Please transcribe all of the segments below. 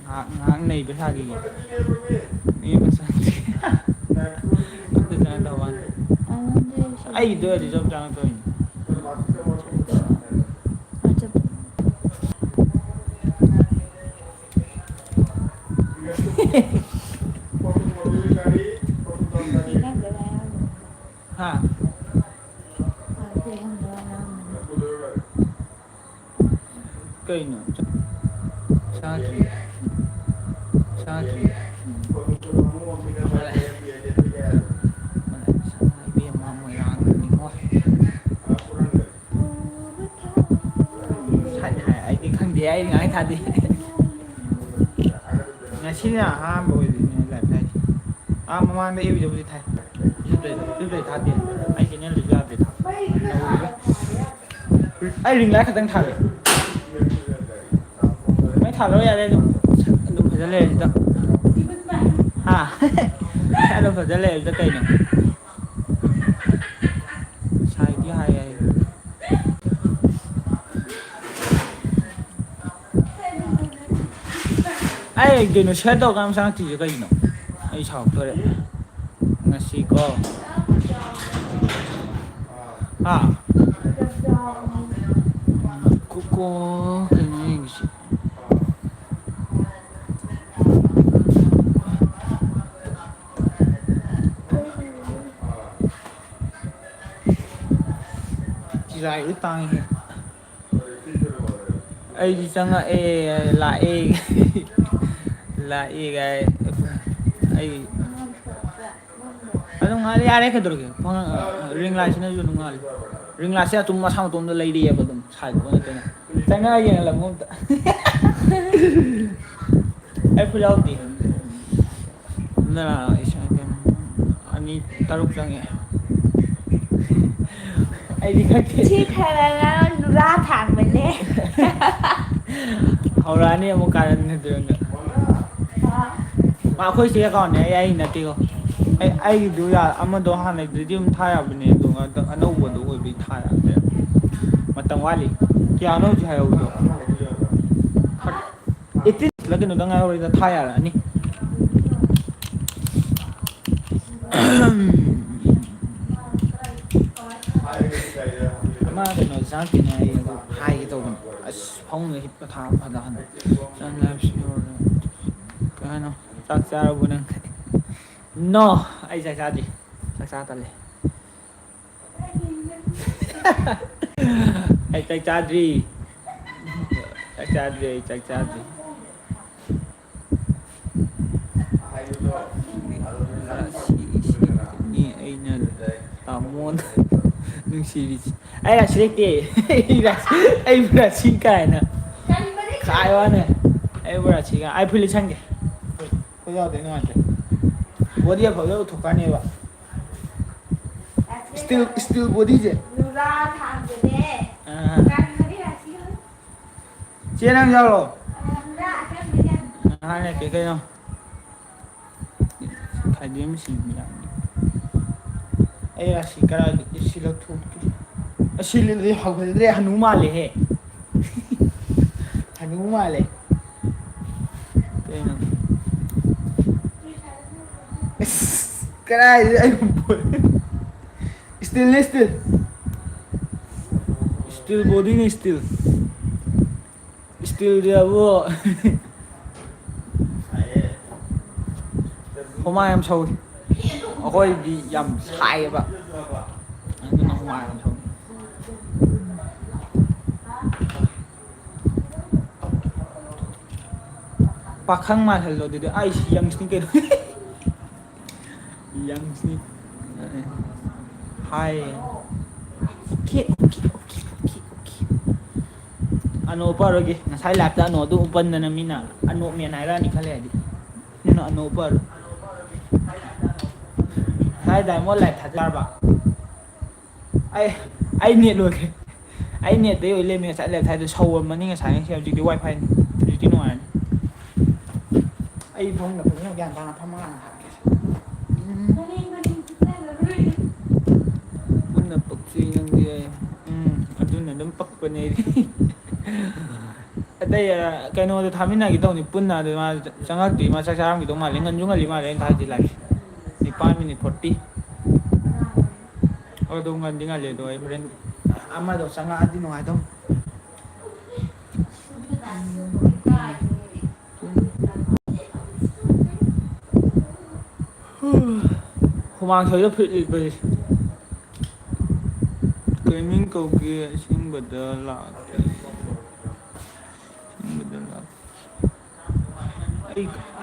ngáng này với hai gì đi mà sao tự nhiên đâu anh ai đưa thì trong trang tôi ha cây nữa sao chị sao chị thì ai ngái thật đi nhà xin là ham rồi thì lại thay mà mang đây yêu gì thay giúp để thay tiền anh chỉ nên được ra để anh đừng lấy khả năng thằng mấy thằng đó ra đây đúng phải ra lên đó à anh đâu phải ra lên ra cây này sai thứ hai ai cái nó sẽ đâu làm sao thì cái gì nó ai chọc thôi đấy ngay xí co à cô cái này gì chỉ là ít tăng ai đi chăng là là cái ai nó ngali are cái đồ kia ring light nó dùng ngali ring light sẽ tum masam tum lấy đi vậy tum sai của nó thế này chẳng ai vậy là ngon ai phụ giao đi nên là anh taruk chẳng nghe ai đi cái chi thay là nó ra thẳng mình đấy hầu ra này một cái này được mà khơi xe còn này ai nè tiêu aiดูya ama do han này đi thay à bên này do anh đâu có đủ bị thay à mà tầng vali kia nó chỉ hay đâu ít là cái nó đang ngay rồi thay à anh mà cái nó sáng cái này hai cái đầu phong người hít cái tháo phải đó cho nên cái nó chắc chắn là buồn no ai chắc chắn gì chắc chắn tao ai chắc chắn gì chắc chắn gì chắc chắn gì ni ai nè tamon nung siri ai là select ai là xin cái nè khai quá nè ai là xin cái ai phơi chăng cái bây giờ thế nào vậy body phải đâu thuộc cái này vậy still body chứ ra thẳng rồi đấy chia năng nhau rồi hai này cái cây không thay điểm gì nhỉ ai là xí cái là xí là thuộc xí là đi học cái đấy Hanumanเลย Hanumanเลยcái nào cái này anh không buồn still body này still dia vô hôm nay em sâu ôi đi dầm sai vậy nhưng mà hôm nay em sâu pakang mà hello đi ai yang sini cái yang sini hai okay ano pa rogi nasai lap ta ano tu open na namin na ano mian ai ra ni khale di no ano pa hai diamond lap thật ra ba ai nhiệt luôn kìa ai nhiệt tới rồi lên mình sẽ lap thay từ sâu mà nhưng mà sáng theo chỉ cái wifi chỉ cái ngoài ai phong là cũng là gian ta là tham ăn mình là bậc suy nhân kia anh tôi là đấm bậc bên này đi ꯂꯩ ꯀꯩꯅꯣꯗ ꯊꯥꯃꯤꯟꯅꯒꯦ ꯇꯧꯅꯤ ꯄꯨꯟꯅ ꯑꯗꯨ ꯃꯥ ꯆꯪꯉꯛꯇꯣꯏ ꯃꯥ ꯆꯥꯛ ꯆꯥꯔꯝꯈꯤꯗꯧ ꯃꯥꯜꯂꯦ ꯉꯟꯁꯨ ꯉꯜꯂꯤ ꯃꯥꯜꯂꯦ ꯑꯩꯅ ꯊꯥꯖꯤ ꯂꯥꯛꯁꯦ 9:40 ꯑꯗꯨ ꯉꯟꯗꯤ ꯉꯜꯂꯤ ꯑꯗꯣ ꯑꯩ ꯍꯣꯔꯦꯟ ꯑꯃꯗꯣ ꯆꯪꯉꯛꯑꯗꯤ ꯅꯨꯡꯉꯥꯏꯗꯧ ꯍꯨꯃꯥꯡ ꯁꯧꯏꯗ ꯐꯨꯔꯤꯠ ꯂꯤꯠꯄꯁꯦ ꯀꯩꯃꯤꯡ ꯀꯧꯒꯦ ꯑꯁꯦꯡꯕꯗ ꯂꯥꯛꯀꯦ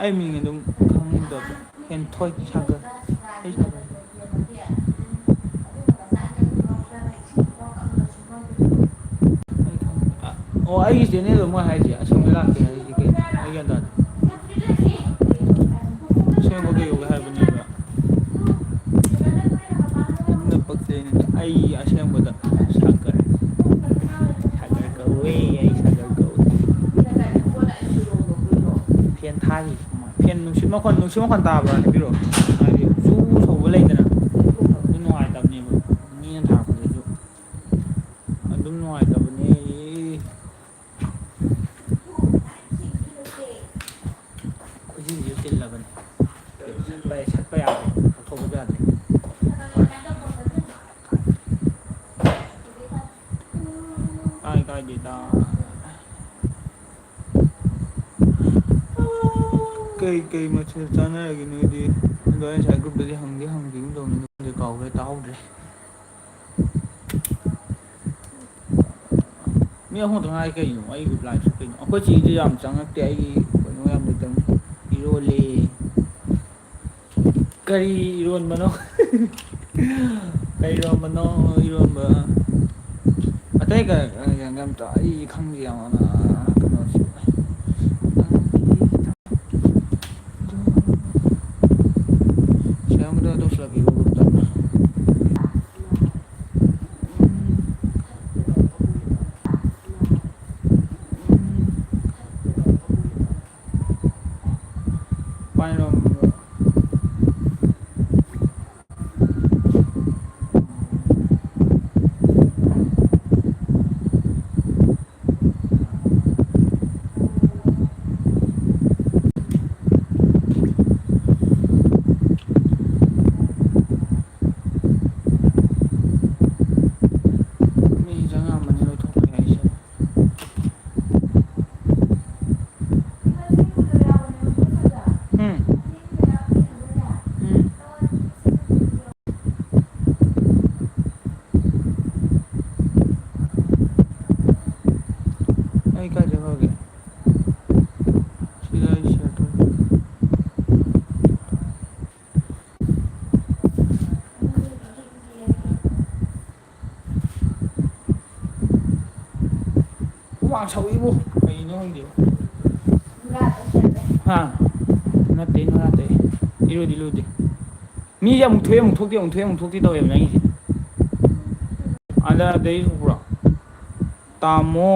ꯑꯩ ꯃꯤꯡ ꯑꯗꯨꯝ ꯈꯪꯗꯕ ꯍꯦꯟꯊꯣꯏ ꯁꯥꯒꯔ ꯑꯩ ꯁꯥꯒꯔ ꯑꯣ ꯑꯩꯒꯤ ꯆꯦꯅꯦꯜꯗꯣ ꯃꯣꯏ ꯍꯥꯏꯁꯦ ꯑꯁꯦꯡꯕ ꯂꯥꯛꯀꯦ ꯍꯥꯏꯁꯦ ꯀꯩꯅꯣ ꯑꯩ ꯒ꯭ꯌꯥꯟ ꯇꯥꯗꯦ ꯑꯁꯦꯡꯕ ꯀꯩꯗꯧꯒꯦ ꯍꯥꯏꯕꯅꯦꯕ ꯑꯗꯨꯅ ꯄꯛꯆꯩꯅꯦ ꯑꯩ ꯑꯁꯦꯡꯕꯗ ꯁꯥꯒꯔ ꯀꯧꯋꯦ ꯑꯩ ꯁꯥꯒꯔ ꯀꯧꯋꯦ ꯐꯦꯟ ꯊꯥꯔꯤ ꯐꯦꯟ ꯅꯨꯡꯁꯤꯠ ꯃꯈꯣꯟ ꯇꯥꯕ꯭ꯔꯥ ꯍꯥꯏꯕꯤꯔꯛꯑꯣ ꯍꯥꯏꯗꯤ ꯁꯨ ꯁꯧꯕ ꯂꯩꯗꯅ ꯑꯗꯨ ꯅꯨꯡꯉꯥꯏꯇꯕꯅꯦꯕ ꯃꯤꯅ ꯊꯥꯔꯛꯄꯗꯁꯨ ꯑꯗꯨꯝ ꯅꯨꯡꯉꯥꯏꯇꯕꯅꯦ ꯈꯨꯖꯤꯟꯁꯤꯁꯨ ꯆꯤꯜꯂꯕꯅꯤ ꯁꯠꯄ ꯌꯥꯗ꯭ꯔꯦ ꯂꯧꯊꯣꯛꯄꯁꯨ ꯌꯥꯗ꯭ꯔꯦ ꯀꯥꯏꯗꯦꯗ ꯀꯩ ꯃꯊꯦꯜ ꯆꯥꯟꯅꯔꯒꯦ ꯅꯣꯏꯗꯤ ꯑꯗꯣ ꯑꯩ ꯉꯁꯥꯏ ꯒ꯭ꯔꯨꯞꯇꯗꯤ ꯍꯪꯈꯤꯒꯨꯝ ꯇꯧꯕꯅꯤ ꯀꯥꯎꯈ꯭ꯔꯦ ꯇꯥꯍꯧꯗ꯭ꯔꯦ ꯃꯤ ꯑꯍꯨꯝꯗ ꯉꯥꯏ ꯀꯩꯅꯣ ꯑꯩꯒꯤ ꯂꯥꯏꯟꯁꯨ ꯀꯩꯅꯣ ꯑꯩꯈꯣꯏ ꯆꯦꯁꯨ ꯌꯥꯝ ꯆꯪꯉꯛꯇꯦ ꯑꯩꯒꯤ ꯀꯩꯅꯣ ꯌꯥꯝ ꯂꯩꯇꯕꯅꯤ ꯏꯔꯣꯜꯂꯤ ꯀꯔꯤ ꯏꯔꯣꯟꯕꯅꯣ ꯀꯩ ꯏꯔꯣꯟꯕ ꯑꯇꯩ ꯑꯝꯇ ꯑꯩ ꯈꯪꯗꯦ ꯌꯥꯝꯅ ꯀꯩꯅꯣꯁꯤ ꯁꯦꯝꯕꯗ ꯇꯧꯁꯤꯜꯂꯛꯀꯦ ꯒ꯭ꯔꯨꯞꯇ ꯄꯥꯏꯔꯣ ꯃꯤ ꯆꯪꯉꯛꯑꯝꯕꯅꯤ ꯂꯣꯏꯊꯣꯛꯈ꯭ꯔꯦ ꯑꯩꯁꯦ ꯎꯝ ꯎꯝ ꯑꯩ ꯀꯥꯏ ꯆꯠꯈ꯭ꯔꯒꯦ ꯁꯤꯗ ꯑꯩ ꯁꯦꯌꯔ ꯇꯧ ꯍꯨꯃꯥꯡ ꯁꯧꯏꯕꯨ ꯀꯩꯅꯣ ꯈꯪꯗꯦ ꯍꯥ ꯅꯠꯇꯦ ꯏꯔꯨꯗꯤ ꯂꯨꯗꯦ ꯃꯤꯁꯦ ꯑꯃꯨꯛ ꯊꯣꯛꯑꯦ ꯑꯃꯨꯛ ꯊꯣꯛꯇꯦ ꯑꯃꯨꯛ ꯊꯣꯛꯑꯦ ꯑꯃꯨꯛ ꯊꯣꯛꯇꯦ ꯇꯧꯋꯦꯕ ꯅꯪꯒꯤꯁꯦ ꯑꯗꯩ ꯊꯣꯛꯄ꯭ꯔꯣ ꯇꯥꯃꯣ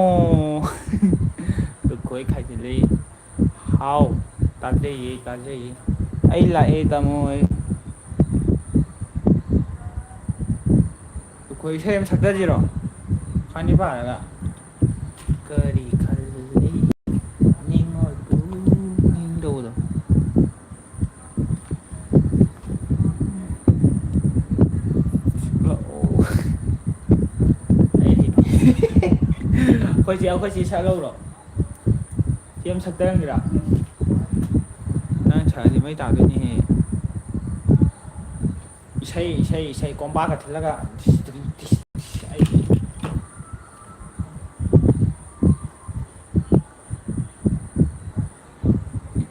ꯂꯨꯈꯣꯏ ꯈꯥꯏꯖꯤꯜꯂꯛꯏ ꯍꯥꯎ ꯇꯥꯖꯩꯌꯦ ꯑꯩ ꯂꯥꯛꯑꯦ ꯇꯥꯃꯣ ꯍꯣꯏ ꯑꯩꯈꯣꯏ ꯏꯁꯩ ꯑꯃ ꯁꯛꯊꯁꯤꯔꯣ ꯈ꯭ꯋꯥꯏꯅꯤ ꯄꯥꯔꯒ ꯀꯔꯤ ꯈꯜꯂꯤ ꯅꯤꯡꯉꯣꯜ ꯄꯨꯛꯅꯤꯡ ꯇꯧꯕꯗꯣ ꯂꯥꯛꯑꯣ ꯑꯩꯈꯣꯏ ꯆꯦ ꯁꯛꯍꯧꯔꯣ ꯆꯦ ꯑꯃ ꯁꯛꯇꯔꯪꯒꯦꯔꯥ ꯅꯪ ꯁꯛꯑꯗꯤ ꯃꯩ ꯇꯥꯗꯣꯏꯅꯤꯍꯦ ꯏꯁꯩ ꯀꯣꯝꯄꯥꯛꯀ ꯊꯤꯜꯂꯒ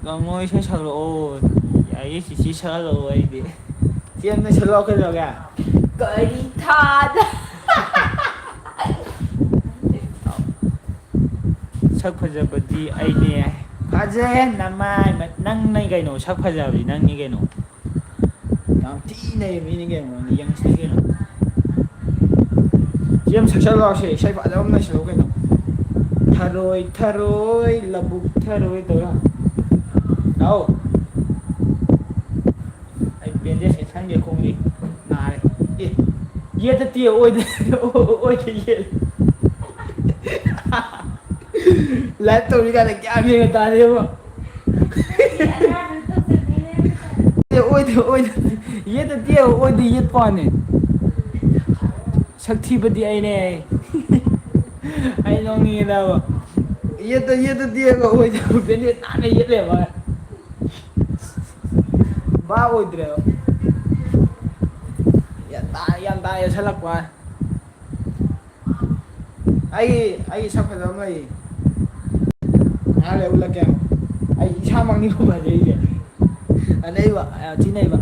ꯇꯥꯃꯣ ꯏꯁꯩ ꯁꯛꯂꯛꯑꯣ ꯌꯥꯏꯌꯦ ꯆꯤꯆꯤ ꯁꯛꯍꯜꯂꯛꯑꯣ ꯑꯩꯗꯤ ꯆꯦ ꯑꯃ ꯁꯛꯂꯛꯑꯣ ꯀꯩꯗꯧꯔꯒꯦ ꯀꯔꯤ ꯊꯥꯗ ꯁꯛ ꯐꯖꯕꯗꯤ ꯑꯩꯅꯦ ꯐꯖꯩꯍꯦ ꯅꯃꯥꯏ ꯅꯪꯅ ꯀꯩꯅꯣ ꯁꯛ ꯐꯖꯕꯗꯤ ꯅꯪꯅꯤ ꯀꯩꯅꯣ ꯌꯥꯝ ꯊꯤ ꯅꯩꯕ ꯃꯤꯅꯤ ꯀꯩꯅꯣ ꯌꯪꯁꯇꯤ ꯀꯩꯅꯣ ꯆꯦ ꯑꯃ ꯁꯛꯆꯜꯂꯛꯑꯣꯁꯦ ꯏꯁꯩ ꯐꯖꯕ ꯑꯃ ꯁꯛꯂꯛꯑꯣ ꯀꯩꯅꯣ ꯊꯔꯣꯏ ꯊꯔꯣꯏ ꯂꯕꯨꯛ ꯊꯔꯣꯏ ꯇꯧꯔ ꯂꯥꯛꯑꯣ ꯑꯩ ꯕꯦꯟꯗꯦꯖ ꯌꯦꯠꯁꯟꯒꯦ ꯈꯣꯡꯁꯦ ꯅꯥꯔꯦ ꯑꯦ ꯌꯦꯠꯇ ꯇꯦ ꯑꯣꯏꯗ ꯌꯦꯠ ꯂꯥꯏꯚ ꯇꯧꯔꯤꯀꯥꯟꯗ ꯀꯌꯥꯝ ꯌꯦꯡꯉ ꯇꯥꯔꯦꯕ ꯑꯣꯏꯗ ꯌꯦꯠꯇ ꯇꯦꯛ ꯑꯣꯏꯗ ꯌꯦꯠꯄ ꯋꯥꯅꯤ ꯁꯛ ꯊꯤꯕꯗꯤ ꯑꯩꯅꯦ ꯑꯩ ꯅꯣꯡꯅꯤꯡꯉꯤꯗꯕ ꯌꯦꯠꯇ ꯇꯦꯛꯑꯒ ꯑꯣꯏꯗ ꯕꯦꯟꯗꯦꯠ ꯅꯥꯟꯅ ꯌꯦꯠꯂꯦꯕ ꯚꯥꯞ ꯑꯣꯏꯗ꯭ꯔꯦꯕ ꯒ꯭ꯌꯥꯟ ꯇꯥꯅ ꯌꯦꯠꯁꯜꯂꯛꯄ ꯑꯩꯒꯤ ꯁꯛ ꯐꯖꯕ ꯑꯃ ꯂꯩꯌꯦ ꯉꯥꯏꯍꯥꯛ ꯂꯩꯔ ꯎꯠꯂꯛꯀꯦ ꯑꯩ ꯏꯁꯥꯃꯛꯅꯤꯀꯣ ꯐꯖꯩꯁꯦ ꯑꯅꯩꯕ ꯌꯥꯝ ꯊꯤ ꯅꯩꯕ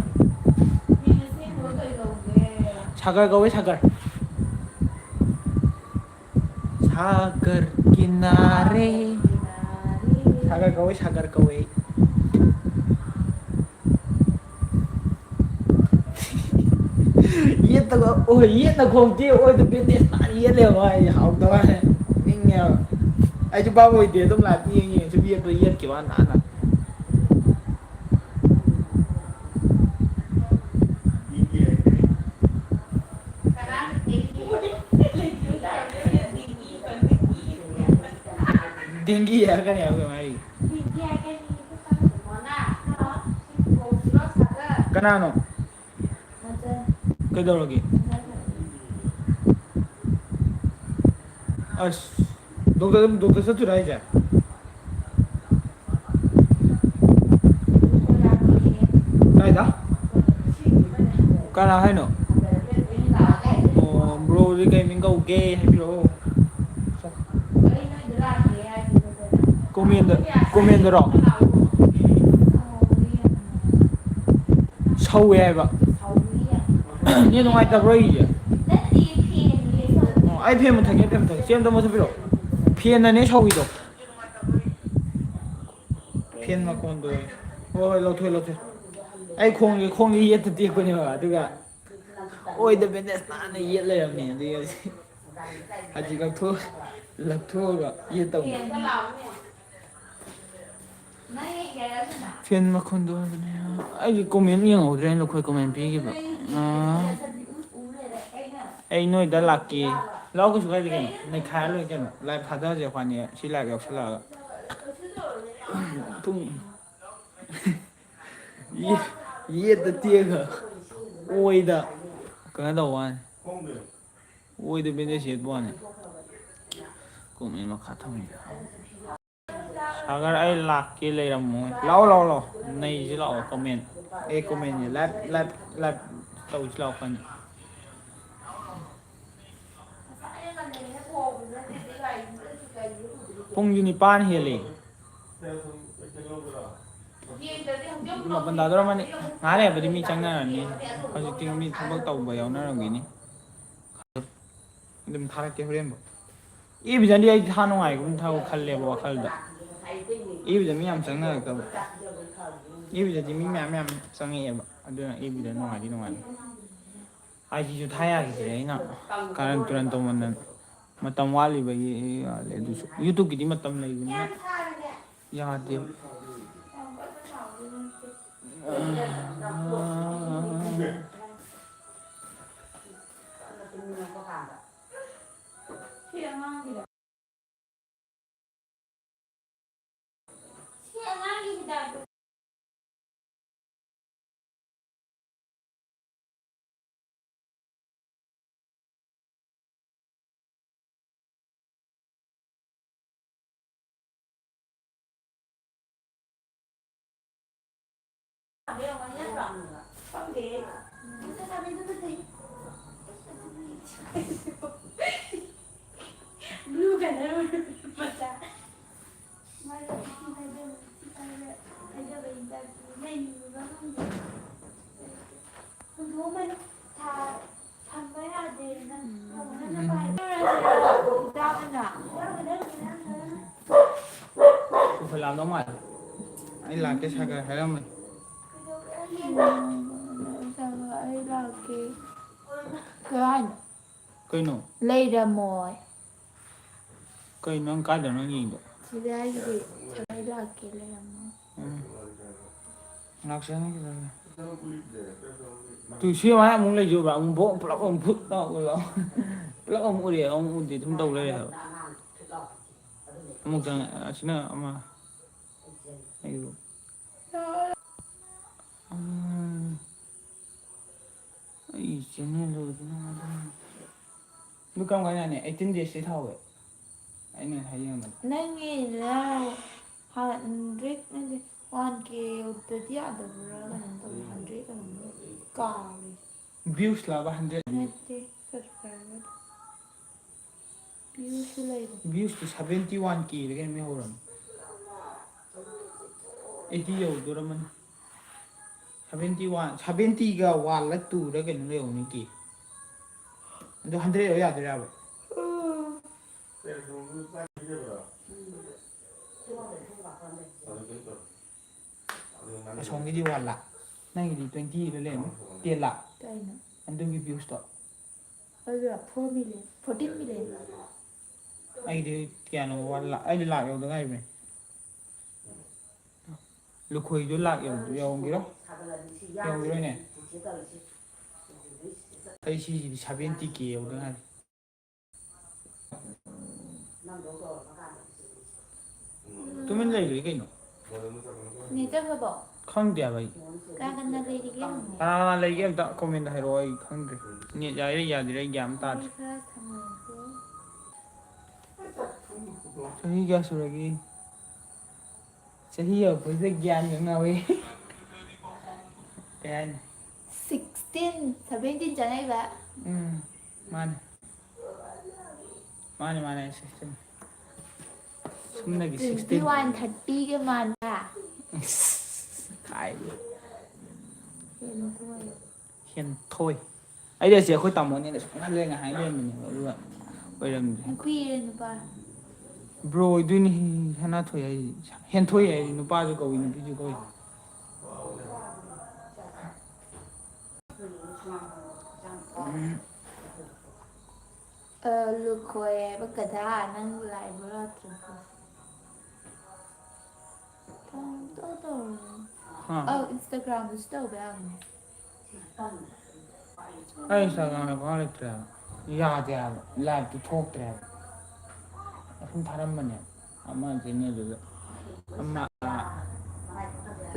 ꯁꯥꯒꯔ ꯀꯧꯋꯦ ꯁꯥꯒꯔ ꯁꯥꯒꯔ ꯀꯤꯅꯥꯔꯦ ꯁꯥꯒꯔ ꯀꯧꯋꯦ ꯌꯦꯠꯇꯒ ꯑꯣꯏ ꯌꯦꯠꯅ ꯈꯣꯡꯇꯦꯛ ꯑꯣꯏꯗ ꯕꯦꯟꯗꯦꯖ ꯅꯥꯟꯅ ꯌꯦꯠꯂꯦꯕ ꯃꯥꯏ ꯍꯥꯎꯇꯕ ꯋꯥꯅꯦ ꯅꯤꯡꯉꯦꯕ ꯑꯩꯁꯨ ꯚꯥꯞ ꯑꯣꯏꯗꯦ ꯑꯗꯨꯝ ꯂꯥꯏꯞꯇ ꯌꯦꯡ ꯁꯨꯝ ꯌꯦꯠꯈꯤꯕ ꯋꯥꯅꯦ ꯅꯥꯟꯅ ꯗꯦꯡꯒꯤ ꯍꯥꯏꯔꯛꯀꯅꯤ ꯍꯥꯏꯕ ꯀꯩꯅꯣꯝ ꯍꯥꯏꯔꯤ ꯀꯅꯥꯅꯣ ꯀꯩꯗꯧꯔꯒꯦ ꯑꯁ ꯗꯣꯛꯇꯔ ꯆꯠꯇꯣꯏꯔꯣ ꯍꯥꯏꯁꯦ ꯀꯥꯏꯗ ꯀꯅꯥ ꯍꯥꯏꯅꯣ ꯑꯣ ꯕ꯭ꯔꯣꯁꯦ ꯀꯩ ꯃꯤꯡ ꯀꯧꯒꯦ ꯍꯥꯏꯕꯤꯔꯛꯑꯣ ꯀꯣꯃꯦꯟꯗꯔꯣ ꯁꯧꯋꯦ ꯍꯥꯏꯕ ꯅꯦꯠ ꯅꯨꯡꯉꯥꯏꯇꯕ꯭ꯔꯣ ꯑꯩꯒꯤꯁꯦ ꯑꯣ ꯑꯩ ꯐꯦꯟ ꯃꯨꯠꯊꯠꯀꯦ ꯆꯦ ꯑꯃꯇ ꯃꯨꯠꯊꯠꯄꯤꯔꯛꯑꯣ ꯐꯦꯟꯅꯅꯦ ꯁꯧꯋꯤꯗꯣ ꯐꯦꯟ ꯃꯈꯣꯟꯗꯣ ꯍꯣꯏ ꯂꯧꯊꯣꯛꯑꯦ ꯑꯩ ꯈꯣꯡꯁꯦ ꯌꯦꯠꯇ ꯇꯦꯛꯄꯅꯦꯕ ꯑꯗꯨꯒ ꯑꯣꯏꯗ ꯕꯦꯟꯗꯦꯖ ꯅꯥꯟꯅ ꯌꯦꯠ ꯂꯩꯔꯝꯃꯦ ꯑꯗꯨꯒꯤ ꯍꯧꯖꯤꯛ ꯂꯧꯊꯣꯛꯑꯒ ꯌꯦꯠꯇꯧꯅꯦ ꯐꯦꯟ ꯃꯈꯣꯟꯗꯣ ꯑꯣꯏꯕꯅꯦ ꯑꯩꯗꯤ ꯀꯣꯃꯦꯟ ꯌꯦꯡꯍꯧꯗ꯭ꯔꯦꯅ ꯅꯈꯣꯏ ꯀꯣꯃꯦꯟ ꯄꯤꯈꯤꯕ ꯑꯩ ꯅꯣꯏꯗ ꯂꯥꯛꯀꯦ ꯂꯥꯛꯎ ꯀꯩꯁꯨ ꯀꯥꯏꯗꯦ ꯀꯩꯅꯣ ꯅꯩꯈꯥꯏꯔ ꯂꯣꯏꯔꯦ ꯀꯩꯅꯣ ꯂꯥꯏꯚ ꯊꯥꯗꯔꯁꯦ ꯑꯩꯈꯣꯏꯅꯤ ꯁꯤ ꯂꯥꯏꯚ ꯌꯥꯎꯁꯜꯂꯛꯑꯒ ꯌꯦꯠꯇ ꯇꯦꯛꯑꯒ ꯑꯣꯏꯗ ꯀꯩꯅꯣ ꯇꯧꯕ ꯋꯥꯅꯤ ꯑꯣꯏꯗ ꯕꯦꯟꯗꯦꯖ ꯌꯦꯠꯄ ꯋꯥꯅꯤ ꯀꯣꯃꯦꯟ ꯃꯈꯥ ꯊꯝꯃꯒꯦ ꯁꯥꯒꯔ ꯑꯩ ꯂꯥꯛꯀꯦ ꯂꯩꯔꯝꯃꯣ ꯂꯥꯛꯑꯣ ꯅꯩꯁꯤ ꯂꯥꯛꯑꯣ ꯀꯣꯃꯦꯟꯁꯦ ꯂꯥꯏꯚ ꯇꯧꯁꯤ ꯂꯥꯛꯑꯣ ꯑꯩꯈꯣꯏꯅꯤ ꯄꯨꯡꯁꯨ 9 ꯍꯦꯜꯂꯦ ꯃꯥꯄꯜ ꯇꯥꯗꯣꯔꯝꯃꯅꯤ ꯉꯥꯏꯍꯥꯛ ꯂꯩꯔꯕꯗꯤ ꯃꯤ ꯆꯪꯅꯔꯅꯤ ꯍꯧꯖꯤꯛꯇꯤ ꯃꯤ ꯊꯕꯛ ꯇꯧꯕ ꯌꯥꯎꯅꯔꯝꯈꯤꯅꯤ ꯑꯗꯨꯝ ꯊꯥꯔꯛꯀꯦ ꯍꯣꯔꯦꯟꯕꯨ ꯏꯕꯤꯗꯗꯤ ꯑꯩ ꯊꯥ ꯅꯨꯡꯉꯥꯏꯒꯨꯝ ꯈꯜꯂꯦꯕ ꯋꯥꯈꯜꯗ ꯏꯕꯤꯗ ꯃꯤ ꯌꯥꯝ ꯆꯪꯅꯔꯛꯇꯕ ꯏꯕꯤꯗꯗꯤ ꯃꯤ ꯃꯌꯥꯝ ꯆꯪꯉꯛꯑꯦꯕ ꯑꯗꯨꯅ ꯏꯕꯤꯗ ꯅꯨꯡꯉꯥꯏ ꯑꯥꯏꯖꯤꯁꯨ ꯊꯥ ꯌꯥꯈꯤꯗ꯭ꯔꯦ ꯑꯩꯅ ꯀꯥꯔꯟ ꯇꯨꯔꯟ ꯇꯧꯃꯟꯗꯅ ꯃꯇꯝ ꯋꯥꯠꯂꯤꯕꯒꯤ ꯌꯥꯂꯦ ꯑꯗꯨꯁꯨ ꯌꯨꯇꯨꯕꯀꯤꯗꯤ ꯃꯇꯝ ꯂꯩꯕꯅꯤꯅ ꯌꯥꯗꯦꯕ ꯂꯥꯛꯑꯝꯗꯧ ꯃꯥꯜꯂꯦ ꯑꯩ ꯂꯥꯛꯀꯦ ꯁꯥꯒꯔ ꯍꯥꯏꯔꯝꯕꯅꯤ ꯑꯩ ꯂꯥꯛꯀꯦ ꯀꯩ ꯍꯥꯏꯅꯣ ꯀꯩꯅꯣ ꯂꯩꯔꯝꯃꯣꯏ ꯀꯩꯅꯣ ꯅꯪ ꯀꯥꯏꯗꯅꯣ ꯅꯪ ꯌꯦꯡꯉꯤꯗꯣ ꯁꯤꯗ ꯍꯥꯏꯁꯤꯗꯤ ꯑꯩ ꯂꯥꯛꯀꯦ ꯂꯩꯔꯝꯃꯣ ꯂꯥꯛꯆꯅꯤ ꯇꯨ ꯁꯤ ꯑꯃꯨꯛ ꯂꯩꯖꯕ꯭ꯔꯥ ꯑꯃꯨꯛ ꯄꯨꯂꯞ ꯑꯃꯨꯛ ꯄꯨꯂꯞ ꯑꯃꯨꯛ ꯎꯔꯛꯑꯦ ꯑꯃꯨꯛ ꯎꯗꯦ ꯑꯗꯨꯝ ꯇꯧ ꯂꯩꯔꯦ ꯍꯥꯏꯕ ꯑꯃꯨꯛ ꯆꯪ ꯑꯁꯤꯅ ꯑꯃ ꯑꯩꯗꯨ ꯑꯩ ꯆꯦꯅꯦꯜ ꯑꯗꯨ ꯀꯔꯝ ꯀꯥꯟ ꯌꯥꯅꯤ 18 ꯗꯦꯖꯇꯤ ꯊꯥꯎꯋꯦ ꯑꯩꯅ ꯍꯌꯦꯡꯕꯗ ꯅꯪꯒꯤ 100 ꯅꯠꯇꯦ 1K ꯌꯧꯗ꯭ꯔꯗꯤ ꯌꯥꯗꯕ꯭ꯔꯥ ꯀꯩꯅꯣꯝ ꯇꯧꯋꯦ 100 ꯀꯩꯅꯣꯝ ꯀꯥꯎꯔꯦ ꯚ꯭ꯌꯨꯁ ꯂꯥꯕ 100 ꯅꯠꯇꯦ ꯁꯕꯁꯀ꯭ꯔꯥꯏꯕꯔ ꯚ꯭ꯌꯨꯁꯁꯨ ꯂꯩꯕ ꯚ꯭ꯌꯨꯁꯇꯤ 71K ꯗ ꯀꯩꯅꯣꯝ ꯌꯧꯍꯧꯔꯝꯅꯤ 80 ꯌꯧꯗꯣꯔꯝꯃꯅꯤ 70ꯒ 1ꯂ 2ꯔ ꯀꯩꯅꯣ ꯌꯧꯅꯤ ꯀꯦ ꯑꯗꯣ 100 ꯌꯧ ꯌꯥꯗꯣꯏꯔꯕ ꯑꯁꯣꯝꯒꯤꯗꯤ 1 ꯂꯥꯈ ꯅꯪꯒꯤꯗꯤ 20ꯗ ꯂꯩꯔꯝꯅꯤ 10 ꯂꯥꯈ ꯀꯩꯅꯣ ꯑꯗꯨꯒꯤ ꯚ꯭ꯌꯨꯁꯇꯣ ꯑꯗꯨꯔ 4 ꯃꯤꯂꯤꯌꯟ 14 ꯃꯤꯂꯤꯌꯟ ꯑꯩꯗꯤ ꯀꯌꯥꯅꯣ 1 ꯂꯥꯈ ꯑꯩꯗꯤ ꯂꯥꯈ ꯌꯧꯗ ꯉꯥꯏꯔꯤꯕꯅꯦ ꯂꯨꯈꯣꯏꯗꯨ ꯂꯥꯛ ꯌꯧꯔꯝꯒꯤꯔꯣꯏ ꯌꯧꯔꯝꯒꯤꯔꯣꯏꯅꯦ ꯑꯩ ꯁꯤꯒꯤꯗꯤ 70K ꯌꯧꯗ ꯉꯥꯏꯔꯤ ꯇꯨꯃꯤꯟ ꯂꯩꯈ꯭ꯔꯦ ꯀꯩꯅꯣ ꯅꯦꯠ ꯆꯪꯉꯕꯣ ꯈꯪꯗꯦ ꯍꯥꯏꯕ ꯑꯩ ꯀꯅꯥ ꯀꯅꯥ ꯂꯩꯔꯤꯒꯦ ꯍꯪꯉꯣ ꯀꯅꯥ ꯀꯅꯥ ꯂꯩꯒꯦ ꯑꯝꯇ ꯀꯣꯃꯦꯟꯗ ꯍꯥꯏꯔꯛꯑꯣ ꯑꯩ ꯈꯪꯗ꯭ꯔꯦ ꯅꯦꯠ ꯌꯥꯏꯔ ꯌꯥꯗ꯭ꯔꯤꯔꯥ ꯑꯩ ꯒ꯭ꯌꯥꯟ ꯑꯃ ꯋꯥꯔꯤ ꯇꯥꯗ꯭ꯔꯦ ꯈꯔ ꯁꯥꯟꯅꯔꯁꯦ ꯆꯍꯤ ꯀꯌꯥ ꯁꯨꯔꯒꯦ ꯆꯍꯤ ꯌꯧꯔꯛꯄꯁꯤꯗ ꯒ꯭ꯌꯥꯟꯒ ꯉꯥꯎꯋꯦ ꯀꯩ ꯍꯥꯏꯅꯣ 16 17 ꯆꯪꯉꯛꯏꯕ ꯃꯥꯅꯦ ꯃꯥꯅꯦ 16 ꯆꯨꯝꯅꯒꯤ 16 21 30ꯒ ꯃꯥꯟꯕ꯭ꯔꯥ ꯈꯥꯏꯕ ꯍꯦꯟꯊꯣꯏ ꯍꯦꯟꯊꯣꯏ ꯑꯩꯗꯤ ꯑꯁꯤ ꯑꯩꯈꯣꯏ ꯇꯥꯃꯣꯅꯦꯅ ꯁꯨꯝ ꯈꯜꯂꯦ ꯉꯥꯏꯍꯥꯛ ꯂꯩꯔꯝꯃꯤꯅꯦꯕ ꯑꯗꯨꯒ ꯑꯣꯏꯔꯝꯗ꯭ꯔꯦ ꯅꯨꯄꯤꯔ ꯅꯨꯄꯥꯔ ꯕ꯭ꯔꯣ ꯑꯣꯏꯗꯣꯏꯅꯤ ꯁꯅꯥꯊꯣꯏ ꯍꯥꯏꯁꯤ ꯍꯦꯟꯊꯣꯏ ꯍꯥꯏꯁꯤ ꯅꯨꯄꯥꯁꯨ ꯀꯧꯏ ꯅꯨꯄꯤꯁꯨ ꯀꯧꯏ ꯂꯨꯈꯣꯏ ꯍꯥꯏꯕ ꯒꯙꯥ ꯅꯪ ꯂꯥꯏꯕ ꯂꯥꯛꯇ꯭ꯔꯕꯣ ꯍꯥ ꯏꯟꯁꯇꯥꯒ꯭ꯔꯥꯝꯗꯁꯨ ꯇꯧꯕ ꯌꯥꯕꯅꯦ ꯑꯩ ꯏꯟꯁꯇꯥꯒ꯭ꯔꯥꯝ ꯑꯦꯀꯥꯎꯟ ꯂꯩꯇ꯭ꯔꯦ ꯍꯥꯏꯕ ꯌꯥꯗꯦ ꯍꯥꯏꯕ ꯂꯥꯏꯚꯇꯨ ꯊꯣꯛꯇ꯭ꯔꯦ ꯍꯥꯏꯕ ꯑꯁꯨꯝ ꯊꯥꯔꯝꯕꯅꯦ ꯑꯃ ꯆꯦꯅꯦꯜꯗꯨꯗ ꯑꯃ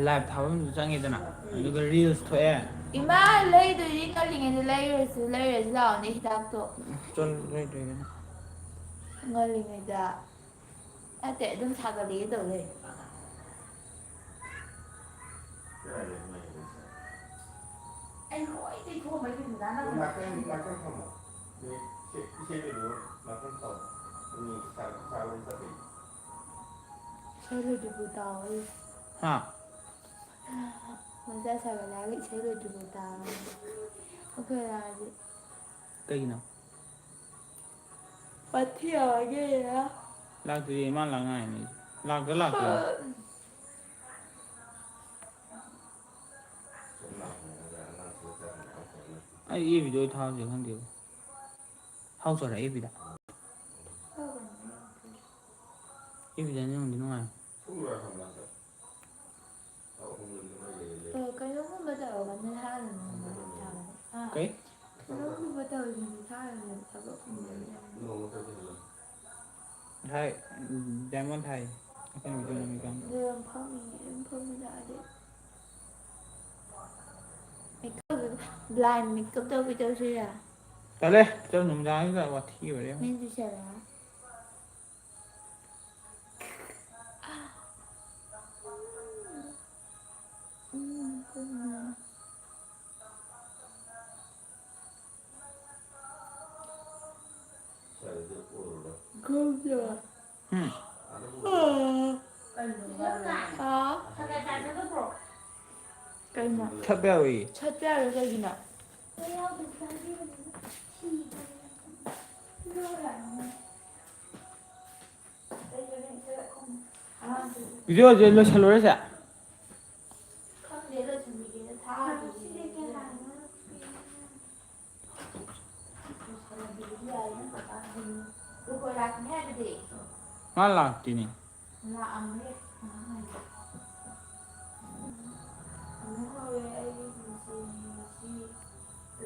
ꯂꯥꯏꯚ ꯊꯥꯕꯝꯗꯨ ꯆꯪꯉꯦꯗꯅ ꯑꯗꯨꯒ ꯔꯤꯜꯁ ꯊꯣꯛꯑꯦ ꯏꯃꯥ ꯂꯩꯗꯣꯏꯗꯤ ꯉꯜꯂꯤꯉꯩꯗ ꯂꯩꯔꯁꯨ ꯂꯥꯛꯑꯣꯅꯦ ꯍꯤꯗꯥꯛꯇꯣ ꯉꯜꯂꯤꯉꯩꯗ ꯅꯠꯇꯦ ꯑꯗꯨꯝ ꯁꯥꯒꯠꯂꯦ ꯇꯧ ꯂꯩ ꯑꯩ ꯂꯣꯏ ꯇꯩꯊꯣꯛꯑꯝꯕꯩ ꯏꯁꯩ ꯂꯣꯏꯗ꯭ꯔꯤꯕꯧ ꯇꯥꯎ ꯍꯥꯏꯔꯤ ꯍꯥ ꯃꯆꯥ ꯁꯥꯒꯠꯂꯦ ꯍꯥꯏꯔꯒ ꯏꯁꯩ ꯂꯣꯏꯗ꯭ꯔꯤꯕꯧ ꯇꯥꯎ ꯑꯩꯈꯣꯏ ꯗꯥꯗꯤ ꯀꯩꯒꯤꯅꯣ ꯋꯥꯊꯤ ꯌꯥꯝ ꯉꯥꯡꯉꯛꯏꯔꯥ ꯂꯥꯛꯇ꯭ꯔꯤꯌꯦ ꯃꯥ ꯂꯥꯛ ꯉꯥꯏꯔꯤꯅꯦ ꯂꯥꯛꯇ꯭ꯔ ꯂꯥꯛꯇ꯭ꯔꯤꯔ ꯑꯩ ꯑꯦꯐꯕꯤꯗ ꯑꯣꯏ ꯊꯥꯕꯁꯤꯔ ꯈꯪꯗꯦꯕ ꯍꯥꯎ ꯆꯔꯛꯑꯦ ꯑꯦꯐꯕꯤꯗ ꯑꯦꯐꯕꯤꯅ ꯅꯨꯡꯗꯤ ꯅꯨꯡꯉꯥꯏ ꯀꯩꯅꯣꯒꯨꯝꯕ ꯇꯧꯔꯒꯅ ꯀꯩ ꯀꯩꯅꯣꯒꯨꯝꯕ ꯇꯧꯔꯤꯉꯩꯗ ꯊꯥꯒꯗꯕꯅꯦ ꯊꯕꯛꯀꯨꯝꯕ ꯉꯁꯥꯏ ꯗꯥꯏꯃꯣꯟ ꯊꯥꯏ ꯑꯗꯨꯝ ꯐꯝꯃꯤ ꯇꯥꯔꯗꯤ ꯕ꯭ꯂꯥꯏꯟ ꯃꯦꯀꯞ ꯇꯧꯕꯤ ꯇꯧꯁꯤꯔꯥ ꯇꯜꯂꯦ ꯅꯨꯡꯗꯥꯡꯗꯨꯗ ꯋꯥꯊꯤ ꯋꯥꯔꯦꯝ ꯍꯨꯝ ꯀꯩꯅꯣ ꯊꯛꯄ ꯌꯥꯔꯣꯏꯌꯦ ꯁꯠꯄ ꯌꯥꯔꯣꯏ ꯀꯩꯒꯤꯅꯣ ꯚꯤꯗꯤꯑꯣꯁꯦ ꯂꯣꯏꯁꯤꯜꯂꯨꯔꯁꯦ ꯈꯪꯗꯦ ꯂꯣꯏꯁꯟꯕꯤꯒꯦꯅ ꯊꯥꯒꯤꯕꯅꯦ ꯂꯨꯀꯣꯏ ꯂꯥꯛꯀꯅꯤ ꯍꯥꯏꯗꯨꯗꯤ ꯃꯥ ꯂꯥꯛꯇꯦꯅꯦ ꯂꯥꯛꯑꯝꯃꯦ ꯑꯃꯨꯛ ꯍꯧꯔꯦ ꯑꯩꯒꯤ ꯄꯨꯟꯁꯤ